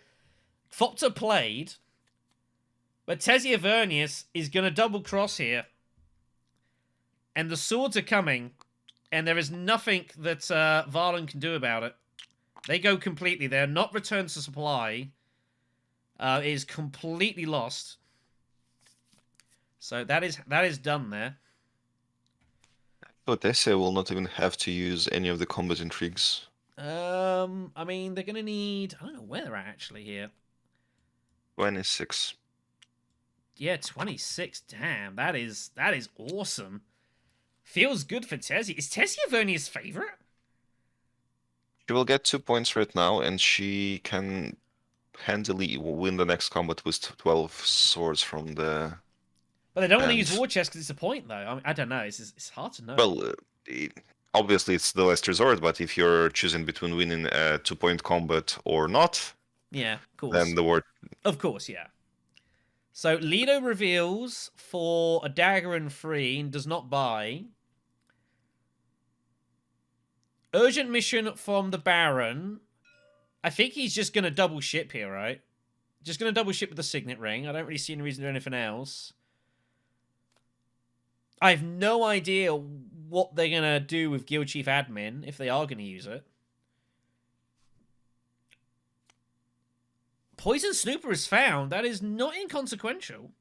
Koekto played, but Tessia Vernius is going to double cross here. And the swords are coming, and there is nothing that Valen can do about it. They go completely. They're not returned to supply. It is completely lost. So that is done there. So Tessia will not even have to use any of the combat intrigues. I mean, they're gonna need. I don't know where they're at actually here. 26. Yeah, 26. Damn, that is awesome. Feels good for Tessia. Is Tessia Vernius' favorite? She will get 2 points right now, and she can handily win the next combat with 12 swords from the. But they don't want to use And- War Chest because it's a point, though. I mean, I don't know. It's hard to know. Well, obviously it's the last resort, but if you're choosing between winning a 2-point combat or not, yeah, of course. then the word. Of course, yeah. So Lido reveals for a dagger and 3 and does not buy. Urgent mission from the Baron. I think he's just going to double ship here, right? Just going to double ship with the Signet Ring. I don't really see any reason to do anything else. I have no idea what they're going to do with Guild Chief Admin, if they are going to use it. Poison Snooper is found. That is not inconsequential.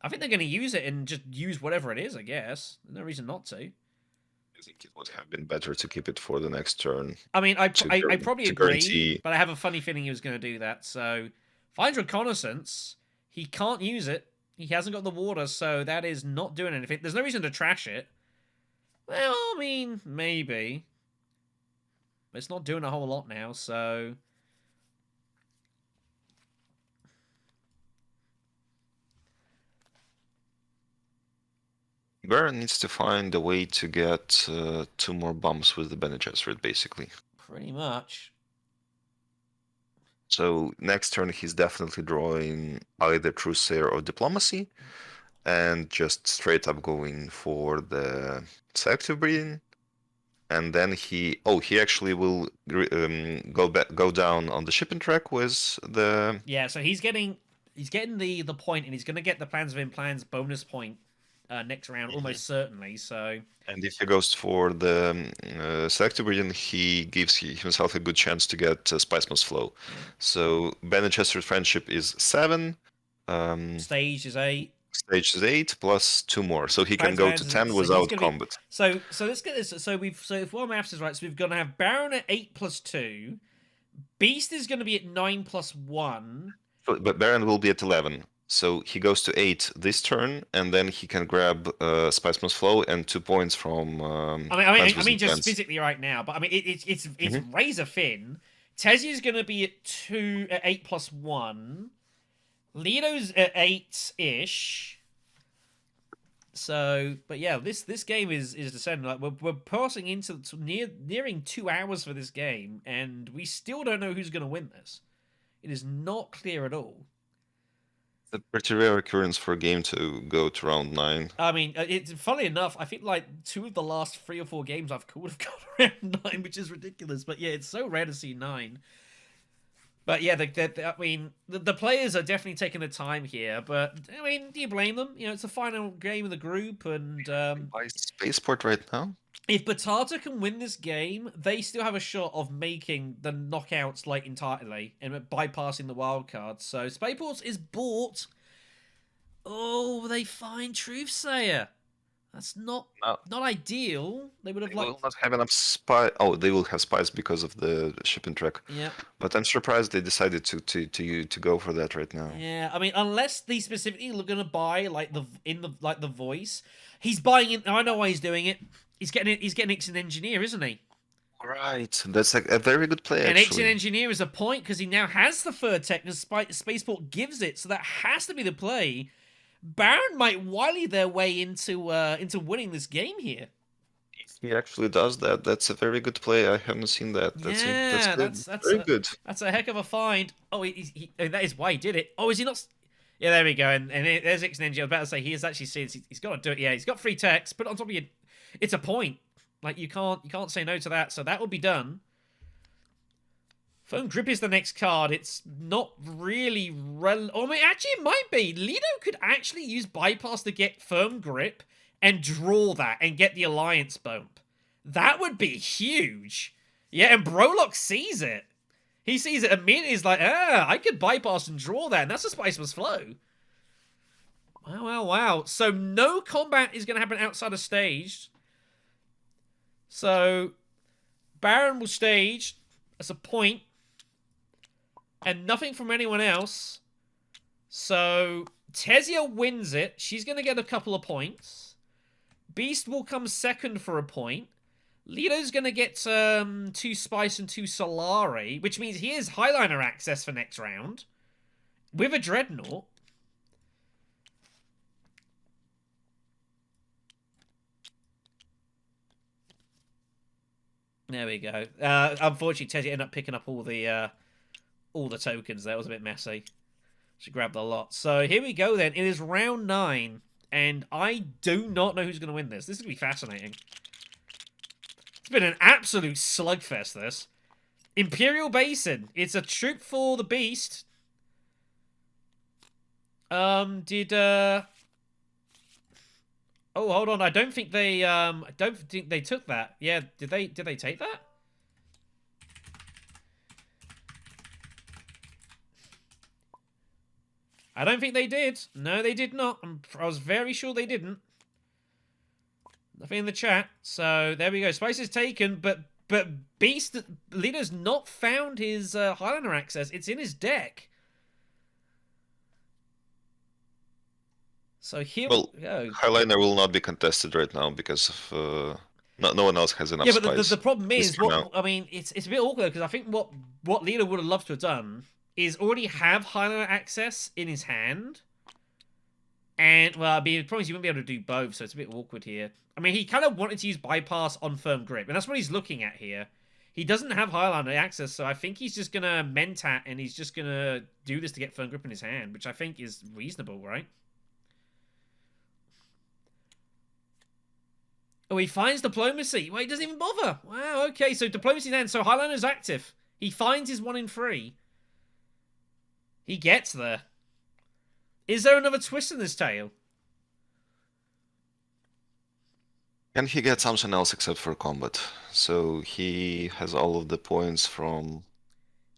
I think they're going to use it and just use whatever it is, I guess. There's no reason not to. I think it would have been better to keep it for the next turn. I mean, I probably agree, guarantee... but I have a funny feeling he was going to do that. So, finds Reconnaissance. He can't use it. He hasn't got the water, so that is not doing anything. There's no reason to trash it. Well, I mean, maybe. But it's not doing a whole lot now, so... Baron needs to find a way to get 2 more bumps with the Bene Gesserit, basically. Pretty much. So next turn he's definitely drawing either Truthsayer or Diplomacy, and just straight up going for the Selective Breeding. And then he actually will go down on the shipping track with the... Yeah, so he's getting the point, and he's going to get the Plans Within Plans bonus point next round, almost certainly. So. And if he goes for the Selective Breeding, he gives himself a good chance to get Spice Must Flow. So Bene Gesserit Friendship is 7. Stage is 8. Stage is 8 plus 2 more, so he can go to 10 without combat. So let's get this. So if our maths is right, so we're going to have Baron at 8 plus 2. Beast is going to be at 9 plus 1. But Baron will be at 11. So he goes to 8 this turn, and then he can grab Spice Must Flow and 2 points from. I mean, just physically right now, but I mean, it's razor thin. Tessia is going to be at 8 plus 1. Lido's at 8-ish. So, but yeah, this game is descending. Like we're passing into nearing 2 hours for this game, and we still don't know who's going to win this. It is not clear at all. It's a pretty rare occurrence for a game to go to round 9. I mean, it's funny enough. I think like 2 of the last 3 or 4 games I've called have gone around 9, which is ridiculous. But yeah, it's so rare to see 9. But yeah, I mean, the players are definitely taking the time here. But I mean, do you blame them? You know, it's the final game of the group, and By Spaceport right now. if Batata can win this game, they still have a shot of making the knockouts like entirely and bypassing the wild cards. So Spaceports is bought. Oh, they find Truthsayer. That's not ideal. They would have will not have enough spice. Oh, they will have spice because of the shipping track. Yeah. But I'm surprised they decided to go for that right now. Yeah, I mean, unless they specifically are going to buy like the voice, he's buying it. I know why he's doing it. He's getting Ixon Engineer, isn't he? Right, that's like a very good play. And actually. Ixon Engineer is a point because he now has the third tech, and Spaceport gives it, so that has to be the play. Baron might wily their way into winning this game here. If he actually does that, that's a very good play. I haven't seen that. That's That's very good. That's a heck of a find. Oh, that is why he did it. Oh, is he not? Yeah, there we go. And there's Xninja. I was about to say, he has actually seen, he's got to do it. Yeah, he's got free text. Put it on top of you. It's a point. Like, you can't say no to that. So that will be done. Firm Grip is the next card. It's not really I mean, actually, it might be. Lido could actually use Bypass to get Firm Grip and draw that and get the Alliance bump. That would be huge. Yeah, and Brolock sees it. He sees it immediately. He's like, I could bypass and draw that. And that's a Spice Must Flow. Wow, wow, wow. So no combat is going to happen outside of stage. So Baron will stage as a point. And nothing from anyone else. So Tezia wins it. She's going to get a couple of points. Beast will come second for a point. Lido's going to get 2 Spice and 2 Solari, which means he has Highliner access for next round. With a Dreadnought. There we go. Unfortunately, Tezia ended up picking up all the tokens. That was a bit messy. She grabbed a lot. So here we go then. It is round 9. And I do not know who's going to win this. This is going to be fascinating. It's been an absolute slugfest, this. Imperial Basin. It's a troop for the Beast. Oh, hold on. I don't think they took that. Yeah, did they take that? I don't think they did. No, they did not. I was very sure they didn't. Nothing in the chat. So, there we go. Spice is taken, but Beast, Lido's not found his Highlander access. It's in his deck. So here we go. Highliner will not be contested right now because of no one else has enough spice. Spice. But the problem is, I mean, it's a bit awkward because I think what Lido would have loved to have done is already have Highlander access in his hand. And, well, I mean, it promise you wouldn't be able to do both, so it's a bit awkward here. I mean, he kind of wanted to use Bypass on Firm Grip, and that's what he's looking at here. He doesn't have Highlander access, so I think he's just going to Mentat, and he's just going to do this to get Firm Grip in his hand, which I think is reasonable, right? Oh, he finds Diplomacy. Well, he doesn't even bother. Wow, okay, so Diplomacy's in hand, so Highlander's active. He finds his 1 in 3. He gets there. Is there another twist in this tale? Can he get something else except for combat? So he has all of the points from...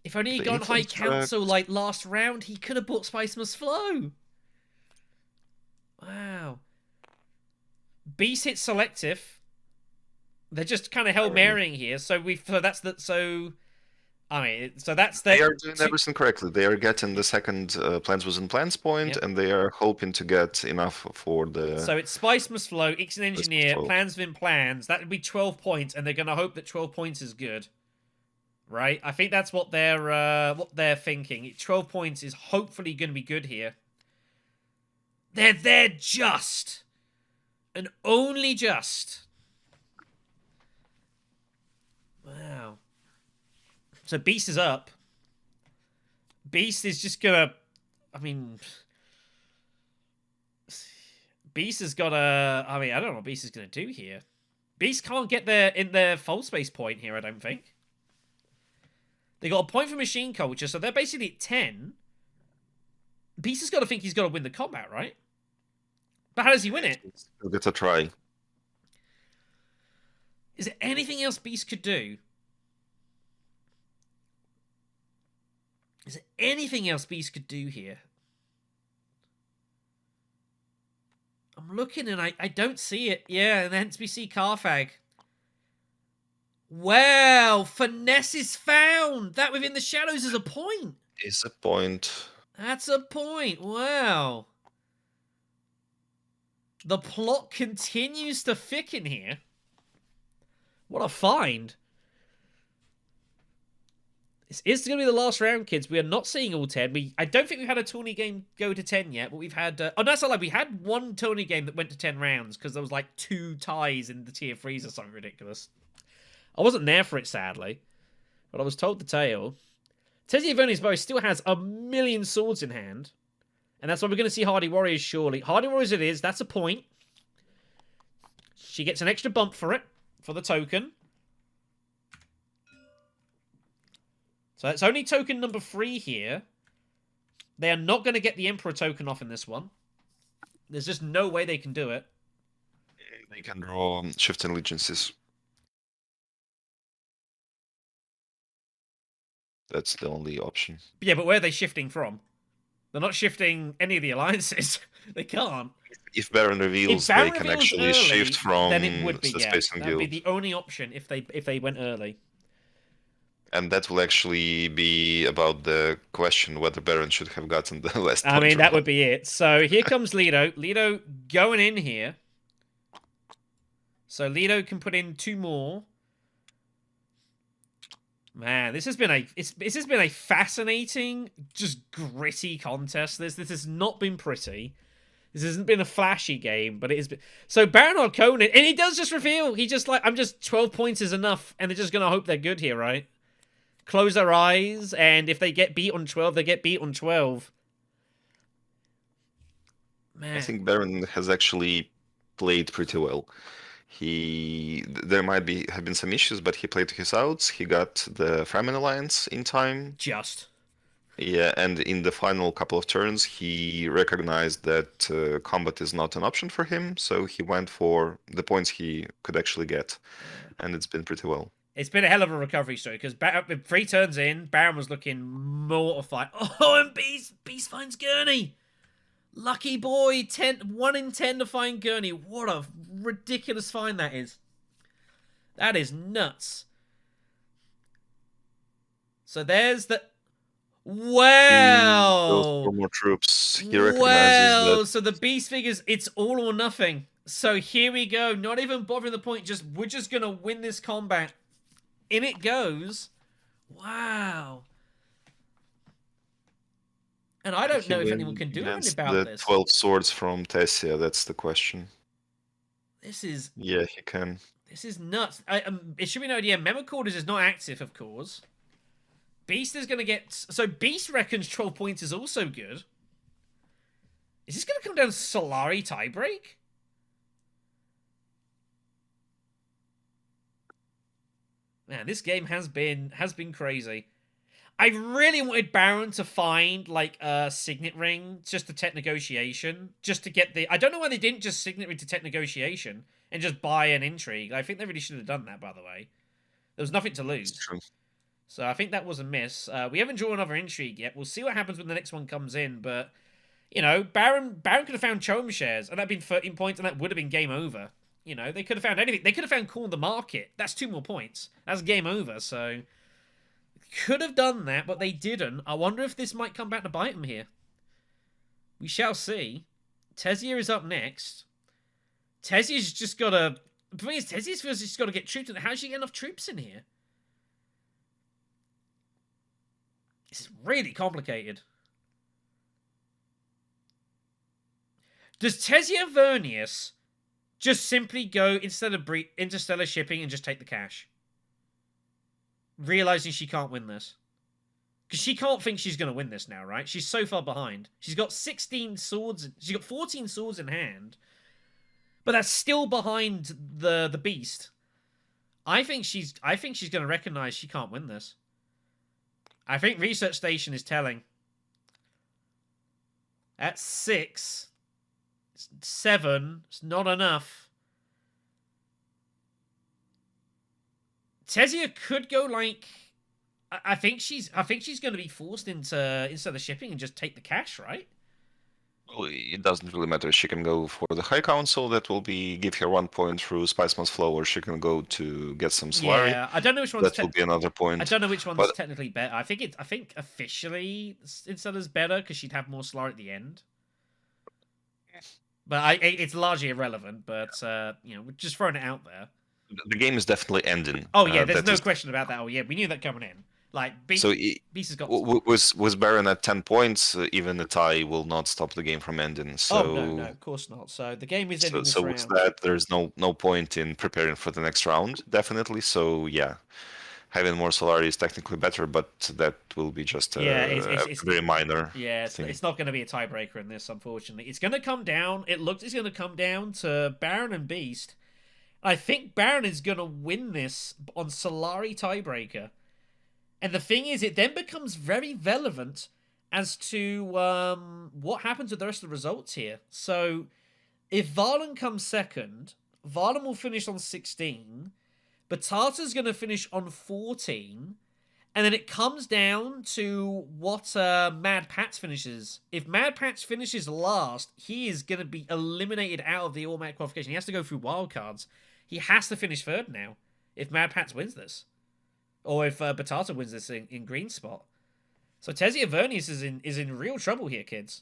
If only he got High Council like last round, he could have bought Spice Must Flow. Wow. Beast hits selective. They're just kind of Hail Marying here. So that's the... I mean, so that's the... They are doing everything correctly. They are getting the second Plans Within Plans point, and they are hoping to get enough for the... So it's Spice Must Flow, Ixen Engineer, Plans Within Plans. That would be 12 points, and they're going to hope that 12 points is good. Right? I think that's what they're thinking. 12 points is hopefully going to be good here. They're there just. And only just. Wow. So Beast is up. Beast is just gonna... I mean... Beast has got a... I mean, I don't know what Beast is gonna do here. Beast can't get in their full space point here, I don't think. They got a point for Machine Culture, so they're basically at 10. Beast has got to think he's got to win the combat, right? But how does he win it? He'll get a try. Is there anything else Beast could do? Is there anything else Beast could do here? I'm looking and I don't see it. Yeah, and hence we see Carfag. Well, finesse is found. That within the shadows is a point. Is a point. That's a point. Wow. The plot continues to thicken here. What a find. This is going to be the last round, kids. We are not seeing all 10. I don't think we've had a tourney game go to 10 yet, but we've had... oh, no, that's not like we had one tourney game that went to 10 rounds because there was like 2 ties in the tier 3s or something ridiculous. I wasn't there for it, sadly, but I was told the tale. Tezia Verni's bow still has a million swords in hand. And that's why we're going to see Hardy Warriors, surely. Hardy Warriors it is. That's a point. She gets an extra bump for it, for the token. So it's only token number 3 here. They are not going to get the Emperor token off in this one. There's just no way they can do it. They can draw Shifting Allegiances. That's the only option. Yeah, but where are they shifting from? They're not shifting any of the alliances. They can't. If Baron reveals, Baron they can reveals actually early, shift from then it would be, the yeah. Space and That would Guild. be the only option if they went early. And that will actually be about the question whether Baron should have gotten the last I point mean, or that not. would be it. So here comes Lido. Lido going in here. So Lido can put in 2 more. Man, this has been a fascinating, just gritty contest. This has not been pretty. This hasn't been a flashy game, but it has been. So Baron Harkonnen, and he does just reveal. He just like, I'm just 12 points is enough, and they're just gonna hope they're good here, right? Close their eyes, and if they get beat on 12, they get beat on 12. Man, I think Baron has actually played pretty well. There might have been some issues, but he played his outs. He got the Fremen Alliance in time. just. Yeah, and in the final couple of turns, he recognized that combat is not an option for him, so he went for the points he could actually get, and it's been pretty well. It's been a hell of a recovery story, because 3 turns in, Baron was looking mortified. Oh, and Beast finds Gurney! Lucky boy, 1 in 10 to find Gurney. What a ridiculous find that is. That is nuts. So there's the... Wow! Those 4 more troops. He recognizes that. So the Beast figures, it's all or nothing. So here we go. Not even bothering the point. We're just going to win this combat. In it goes. Wow. And I don't know if anyone can do anything about the this. 12 swords from Tessia, that's the question. This is... Yeah, he can. This is nuts. It should be no idea. Memocorders is not active, of course. Beast is going to get... So Beast reckons 12 points is also good. Is this going to come down to Solari tiebreak? Man, this game has been crazy. I really wanted Baron to find like a signet ring, just to tech negotiation, just to get the... I don't know why they didn't just signet ring to tech negotiation and just buy an intrigue. I think they really should have done that, by the way. There was nothing to lose. It's true. So I think that was a miss. We haven't drawn another intrigue yet. We'll see what happens when the next one comes in. But, you know, Baron could have found Chome shares, and that'd been 13 points, and that would have been game over. You know, they could have found anything. They could have found Corn the Market. That's 2 more points. That's game over. So, could have done that, but they didn't. I wonder if this might come back to bite them here. We shall see. Tessia is up next. Tessia's just got to... The thing is, Tessia's just got to get troops. How does she get enough troops in here? This is really complicated. Does Tessia Vernius just simply go instead of interstellar shipping and just take the cash? Realizing she can't win this. Because she can't think she's going to win this now, right? She's so far behind. She's got 16 swords. She's got 14 swords in hand. But that's still behind the beast. I think she's going to recognize she can't win this. I think Research Station is telling. At 6. 7. It's not enough. Tessia could go like... I think she's going to be forced into instead of shipping and just take the cash, right? Well, it doesn't really matter. She can go for the High Council. That will give her 1 point through Spiceman's Flow, or she can go to get some Solari. Yeah, I don't know which one's... That will be another point. I don't know which one's technically better. I think officially Instella's better because she'd have more Solari at the end. But it's largely irrelevant. But you know, we're just throwing it out there. The game is definitely ending. Oh yeah, there's no question about that. Oh yeah, we knew that coming in. Like Beast has got... Was Baron at 10 points, even a tie will not stop the game from ending. So no, of course not. So the game is ending this round. With that, there's no point in preparing for the next round, definitely. So yeah, having more Solari is technically better, but that will be just a very minor thing. It's not going to be a tiebreaker in this, unfortunately. It's going to come down. It looks it's going to come down to Baron and Beast. I think Baron is going to win this on Solari tiebreaker. And the thing is, it then becomes very relevant as to what happens with the rest of the results here. So, if Valen comes second, Valen will finish on 16. Batata's going to finish on 14. And then it comes down to what Madpatz finishes. If Madpatz finishes last, he is going to be eliminated out of the automatic qualification. He has to go through wildcards. He has to finish third now if Madpatz wins this. Or if Batata wins this in green spot. So Tezia Vernius is in real trouble here, kids.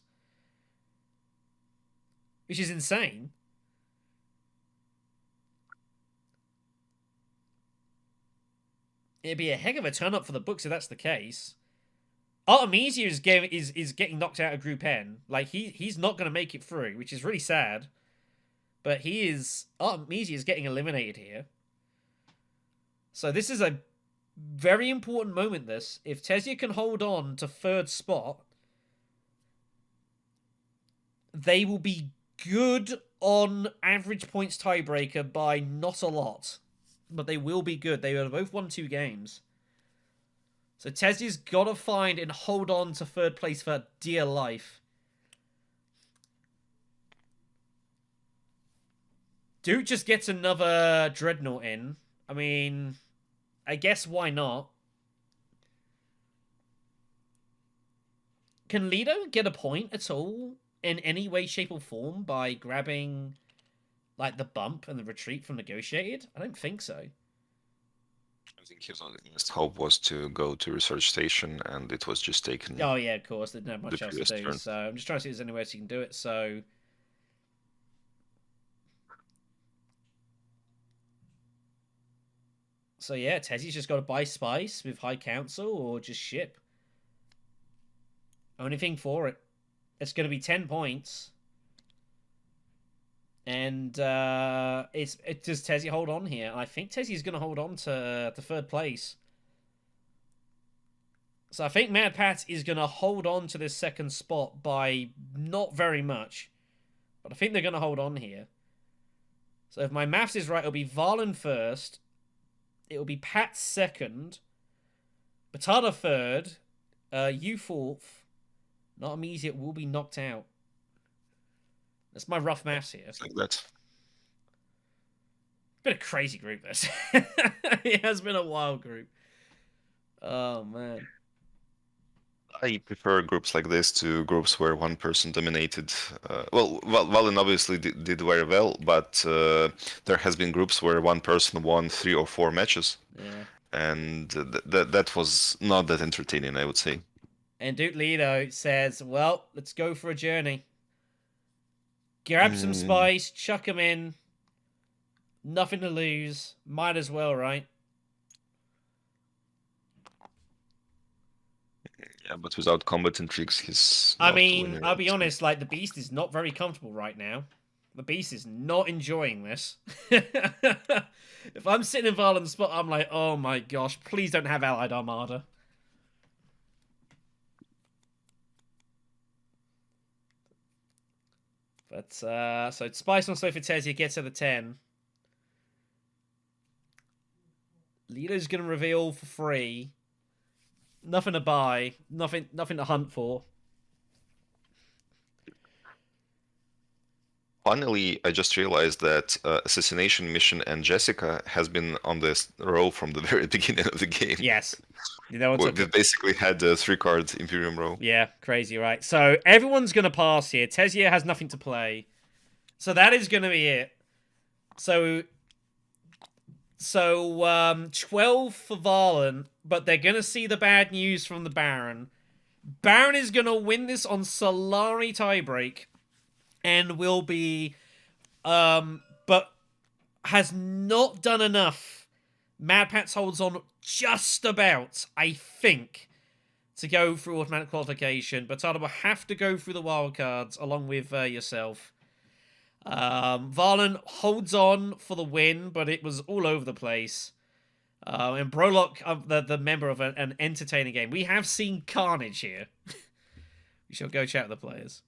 Which is insane. It'd be a heck of a turn up for the books if that's the case. Artemisia is getting knocked out of Group N. Like, he's not going to make it through, which is really sad. But Artemisia is getting eliminated here. So this is a very important moment, this. If Tezia can hold on to third spot, they will be good on average points tiebreaker by not a lot. But they will be good. They have both won 2 games. So Tezia's got to find and hold on to third place for dear life. Duke just gets another Dreadnought in. I mean, I guess why not? Can Lido get a point at all in any way, shape, or form by grabbing, like, the bump and the retreat from Negotiated? I don't think so. I think his only hope was to go to Research Station, and it was just taken. Oh, yeah, of course. They didn't have much else to do. Turn. So I'm just trying to see if there's anywhere else you can do it. So yeah, Tezia's just got to buy Spice with High Council or just ship. Only thing for it. It's going to be 10 points. And does Tezia hold on here? I think Tezia's going to hold on to third place. So I think Madpatz is going to hold on to this second spot by not very much. But I think they're going to hold on here. So if my maths is right, it'll be Valen first. It'll be Pat second. Batata third. You fourth. Not immediate will be knocked out. That's my rough maths here. Like that. Been a crazy group, this. It has been a wild group. Oh, man. I prefer groups like this to groups where one person dominated. Valen obviously did very well, but there has been groups where one person won 3 or 4 matches. Yeah. And that was not that entertaining, I would say. And Duke Lido says, well, let's go for a journey. Grab some Spice, chuck them in. Nothing to lose. Might as well, right? Yeah, but without combat intrigues, he's. I mean, I'll be honest, like, the Beast is not very comfortable right now. The Beast is not enjoying this. If I'm sitting in Valen's spot, I'm like, oh my gosh, please don't have Allied Armada. But, so Spice on Sofa Tezia gets to the 10. Lido's going to reveal for free. Nothing to buy. Nothing to hunt for. Finally, I just realized that Assassination Mission and Jessica has been on this row from the very beginning of the game. Yes. We basically had a 3-card Imperium row. Yeah, crazy, right? So everyone's going to pass here. Tezia has nothing to play. So that is going to be it. So 12 for Valen, but they're going to see the bad news from the Baron. Baron is going to win this on Solari tiebreak. And will be, but has not done enough. Madpatz holds on just about, I think, to go through automatic qualification. Batata will have to go through the wildcards along with yourself. Valen holds on for the win, but it was all over the place. And Brolock, the member of an entertaining game. We have seen carnage here. We shall go chat with the players.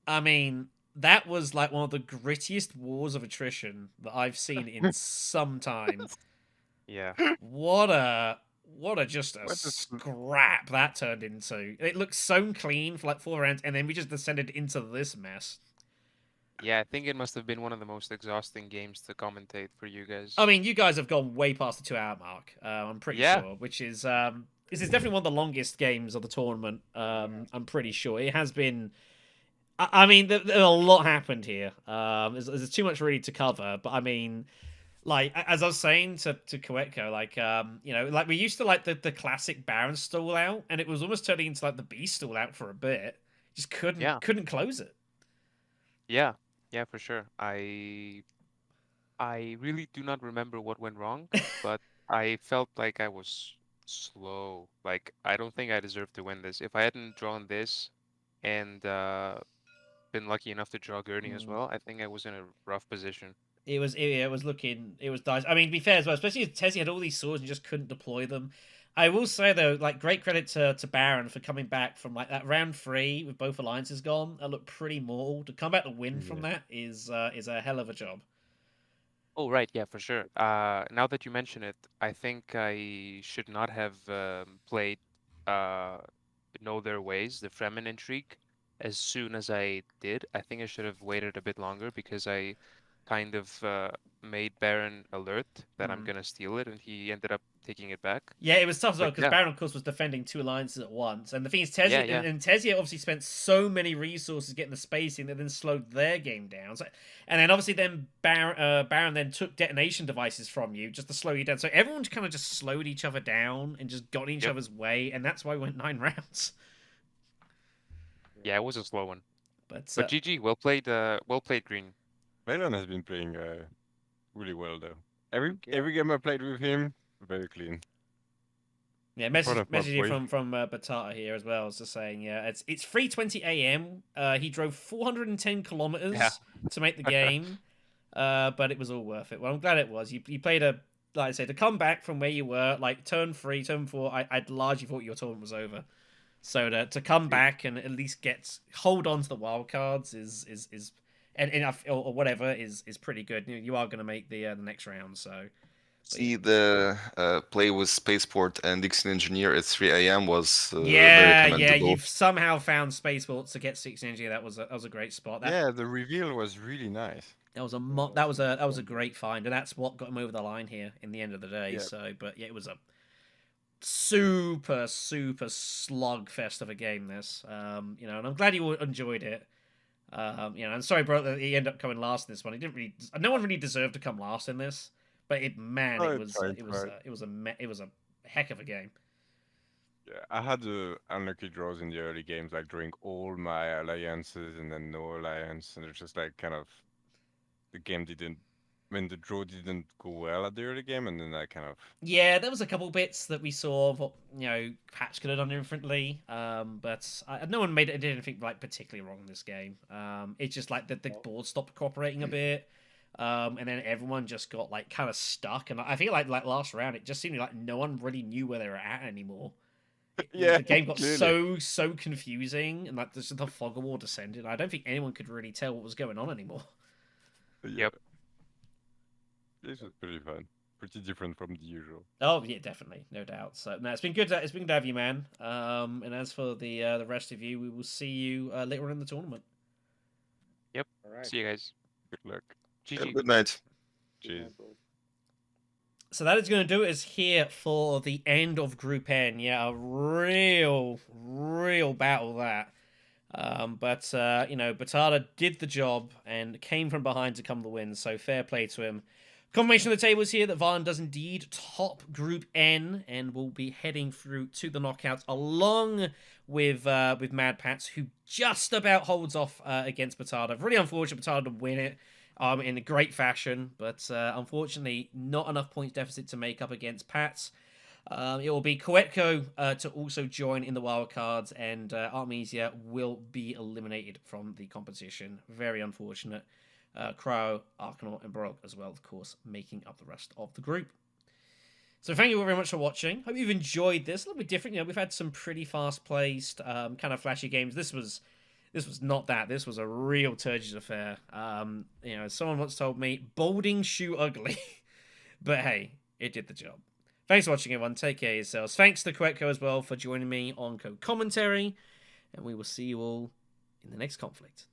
I mean, that was like one of the grittiest wars of attrition that I've seen in some time. Yeah. What a just a What a scrap that turned into. It looked so clean for like 4 rounds, and then we just descended into this mess. Yeah, I think it must have been one of the most exhausting games to commentate for you guys. I mean, you guys have gone way past the 2 hour mark. I'm pretty Yeah. sure, which is this is definitely one of the longest games of the tournament. I'm pretty sure it has been. I mean, there's a lot happened here. There's too much really to cover, but I mean, like as I was saying to Koekto, like like we used to like the classic Baron stall out, and it was almost turning into like the Beast stall out for a bit. Just couldn't close it. Yeah, yeah, for sure. I really do not remember what went wrong, but I felt like I was slow. Like I don't think I deserved to win this. If I hadn't drawn this and been lucky enough to draw Gurney as well, I think I was in a rough position. It was dice. I mean, to be fair as well, especially if Tessie had all these swords and just couldn't deploy them. I will say though, like great credit to Baron for coming back from like that round 3 with both alliances gone. That looked pretty mortal. To come back to win from that is a hell of a job. Oh, right, yeah, for sure. Now that you mention it, I think I should not have played uh, Know Their Ways, the Fremen intrigue, as soon as I did. I think I should have waited a bit longer because I kind of made Baron alert that I'm gonna steal it, and he ended up taking it back. Yeah, it was tough as well But because yeah, Baron, of course, was defending 2 alliances at once. And the thing is, Tessia yeah, yeah, and Tessia obviously spent so many resources getting the spacing that then slowed their game down. So, and then obviously then Baron then took detonation devices from you just to slow you down. So everyone kind of just slowed each other down and just got in each yep, other's way, and that's why we went 9 rounds. yeah. It was a slow one, But but GG, well played, Green. Valen has been playing really well though. Every Yeah. every game I played with him, very clean. yeah, In front message of my here boy. from Batata here as well. It's just saying, yeah, it's 3:20 a.m. He drove 410 kilometers Yeah. to make the game, but it was all worth it. Well, I'm glad it was. You played a like I said to come back from where you were, like turn 3, turn 4. I'd largely thought your tournament was over. So to come back and at least hold on to the wild cards is or whatever is pretty good. You are going to make the next round, so. See, the play with Spaceport and Dixon Engineer at 3 a.m. was very Yeah, commendable. you've somehow found spaceports to get 6 energy. That was a great spot. Yeah, the reveal was really nice. That was a great find, and that's what got him over the line here in the end of the day. Yeah. So, but yeah, it was a super slugfest of a game. This, and I'm glad you enjoyed it. I'm sorry, bro, that he ended up coming last in this one. He didn't really. No one really deserved to come last in this, but it was a heck of a game. Yeah, I had unlucky draws in the early games, like drawing all my alliances and then no alliance, and it's just like kind of the game didn't. I mean, the draw didn't go well at the early game, and then I kind of. Yeah, there was a couple bits that we saw of what Patch could have done differently, but no one did anything like particularly wrong in this game. It's just like the board stopped cooperating a bit, and then everyone just got like kind of stuck. And I feel like last round, it just seemed like no one really knew where they were at anymore. Yeah, The game got clearly. so confusing, and like the fog of war descended. I don't think anyone could really tell what was going on anymore. Yep. This was pretty fun. Pretty different from the usual. Oh yeah, definitely, no doubt. So no, it's been good. It's been good to have you, man. And as for the rest of you, we will see you later on in the tournament. Yep. All right. See you guys. Good luck. Have GG. a good night. Cheers. So that is going to do it is here for the end of Group N. Yeah, a real battle that. But Batata did the job and came from behind to come the win. So fair play to him. Confirmation of the tables here that Valen does indeed top Group N and will be heading through to the knockouts along with Madpatz, who just about holds off against Batata. Really unfortunate Batata to win it in a great fashion, but unfortunately not enough points deficit to make up against Pats. It will be Koekto to also join in the wildcards, and Artemisia will be eliminated from the competition. Very unfortunate. Crow, Arcanaut, and Brolock as well, of course, making up the rest of the group. So thank you all very much for watching. Hope you've enjoyed this. A little bit different. We've had some pretty fast-paced, kind of flashy games. This was not that. This was a real turgid affair. Someone once told me, balding shoe ugly. But hey, it did the job. Thanks for watching, everyone. Take care of yourselves. Thanks to Koekto as well for joining me on co-commentary. And we will see you all in the next conflict.